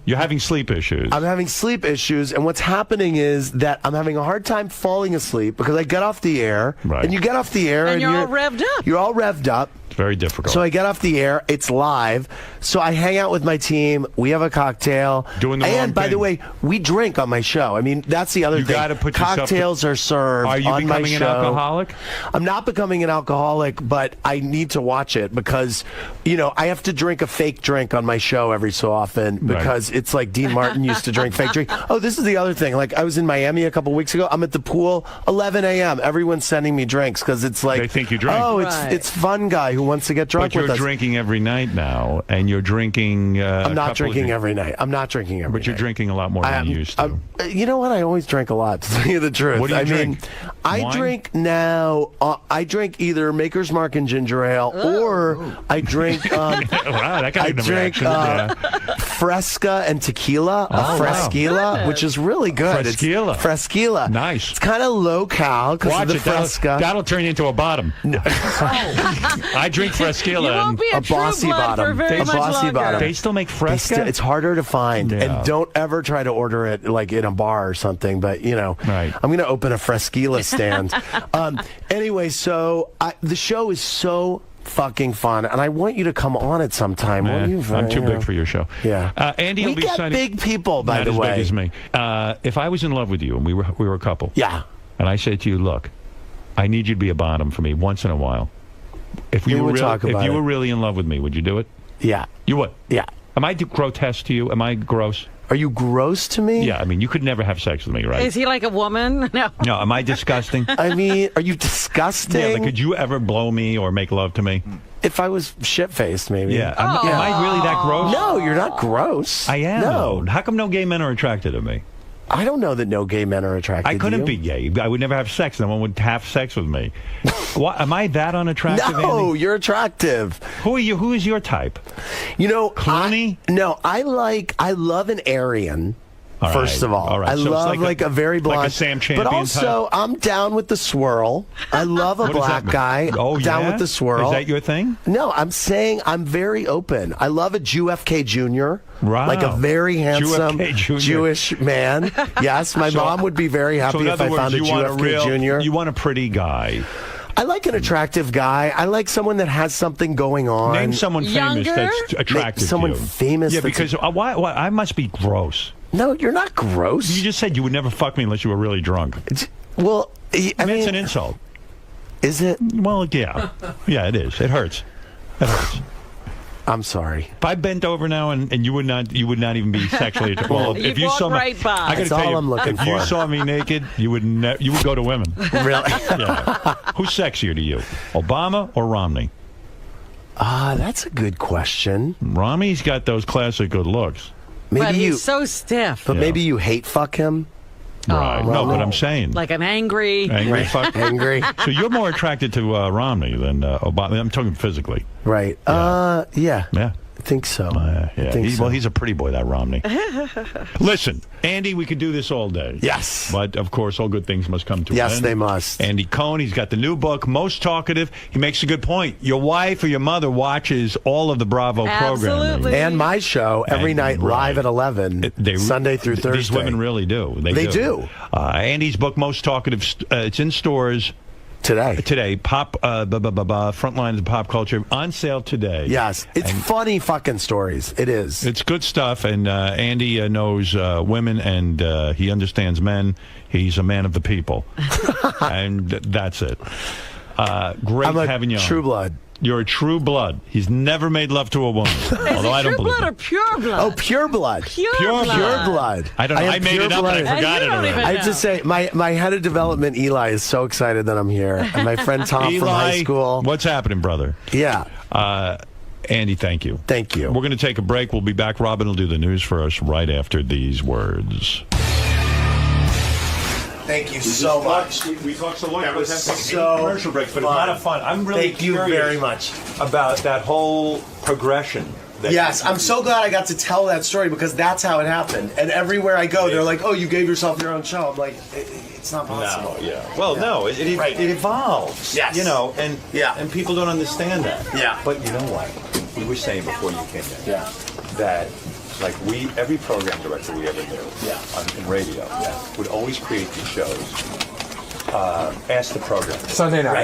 you're having sleep issues. I'm having sleep issues, and what's happening is that I'm having a hard time falling asleep because I get off the air, and you get off the air, and you're all revved up. You're all revved up. It's very difficult. So I get off the air. It's live. So I hang out with my team. We have a cocktail. Doing the wrong And by thing. the way, we drink on my show. I mean, that's the other You thing. gotta put yourself- Cocktails are served Are you on my becoming an show. alcoholic? I'm not becoming an alcoholic, but I need to watch it because, I have to drink a fake drink on my show every so often because it's like Dean Martin used to drink fake drink. Oh, this is the other thing. Like, I was in Miami a couple weeks ago. I'm at the pool, 11 a.m. Everyone's sending me drinks because it's like, They think you drink. oh, Right. it's fun guy who wants to get drunk But you're with us. drinking every night now, and you're drinking. I'm not drinking every night. I'm not drinking every night. But you're drinking a lot more than you used to. You know what? I always drink a lot, to tell you the truth. What do you drink? I Wine? drink now. I drink either Maker's Mark and ginger ale, or I drink. Wow, that got I a drink reaction. Fresca and tequila. Oh, wow. Fresquila, which is really good. Fresquila. It's Fresquila. Nice. It's kind of low cal because of Watch the it. Fresca. That'll turn you into a bottom. I drink Fresquila. You won't be a true bossy blood for bottom. very A much bossy longer. bottom. They still make Fresca? It's harder to find, Yeah. and don't ever try to order it like in a bar or something. But Right. I'm going to open a Fresquila stand. Anyway, so the show is so fucking fun, and I want you to come on it sometime. Won't you? I'm too big for your show. Yeah. Andy will We be got signing. big people, by Not the as way. big as me. If I was in love with you and we were a couple. Yeah. And I said to you, look, I need you to be a bottom for me once in a while. If We you would were talk about if you it. were really in love with me, would you do it? Yeah. You would. Yeah. Am I grotesque to you? Am I gross? Are you gross to me? Yeah, I mean, you could never have sex with me, right? Is he like a woman? No. No, am I disgusting? I mean, are you disgusting? Yeah, but could you ever blow me or make love to me? If I was shit-faced, maybe. Yeah. Am I really that gross? No, you're not gross. I am. No. How come no gay men are attracted to me? I don't know that no gay men are attracted to you. I couldn't be gay. I would never have sex. No one would have sex with me. What, am I that unattractive, No, Andy? you're attractive. Who are you? Who is your type? You know, Clooney? I love an Aryan. All First right. of all, right. I So it's love like a very blonde, like a Sam Champion but also type? I'm down with the swirl. I love a What does that black mean? guy. Oh, down yeah? with the swirl. Is that your thing? No, I'm saying I'm very open. I love a JFK Jr. Wow. Like a very handsome JFK Jr. Jewish man. Yes, my mom would be very happy So in if other I words, found a you want a JFK real, Jr. You want a pretty guy. I like an attractive guy. I like someone that has something going on. Name someone famous that's attractive Someone to you. famous. Yeah, that's because why? I must be gross. No, you're not gross. You just said you would never fuck me unless you were really drunk. Well, I mean, it's an insult. Is it? Well, yeah. Yeah, it is. It hurts. It hurts. I'm sorry. If I bent over now and you would not even be sexually attracted. Well, You if you walk saw me, right by. I gotta That's tell all you, I'm looking if you for. saw me naked, you would go to women. Really? Yeah. Who's sexier to you, Obama or Romney? That's a good question. Romney's got those classic good looks. Maybe But you, he's so stiff. but maybe you hate fuck him. Right. No, but I'm saying. Like an angry. Angry fuck? Angry. So you're more attracted to Romney than Obama. I'm talking physically. Right. Yeah. Yeah. I think so. Yeah. I think so. Well, he's a pretty boy, that Romney. Listen, Andy, we could do this all day. Yes. But, of course, all good things must come to an Yes, end. they must. Andy Cohen, he's got the new book, Most Talkative. He makes a good point. Your wife or your mother watches all of the Bravo programming. Absolutely. And my show every night live at 11, Sunday through Thursday. These women really do. They do. Andy's book, Most Talkative, it's in stores. Today, pop, front lines of pop culture, on sale today. Yes, it's funny fucking stories. It is. It's good stuff, and Andy knows women, and he understands men. He's a man of the people, and that's it. Great I'm a having you on. true blood. You're a true blood. He's never made love to a woman. Although I don't True believe blood it. or pure blood? Oh, pure blood. Pure Pure blood. Pure blood. I don't know. am I made it up, pure-blooded. and I forgot you it don't already. even I have to say, my head of development, Eli, is so excited that I'm here. And my friend Tom from high school. What's happening, brother? Yeah. Andy, thank you. Thank you. We're going to take a break. We'll be back. Robin will do the news for us right after these words. Thank you so much. We talked so long. That was so commercial breaks, but fun. a lot of fun. I'm really Thank you curious very much. about that whole progression. Yes, I'm so glad I got to tell that story because that's how it happened. And everywhere I go, they're like, "Oh, you gave yourself your own show." I'm like, "It's not possible." No, yeah. Well, no, it evolves. Yes. You know, and Yeah. and people don't understand that. Yeah. But you know what? We were saying before you came in. Yeah. That like every program director we ever knew. Yeah. In radio. Yeah. Would always create these shows. Ask the program. Sunday nights.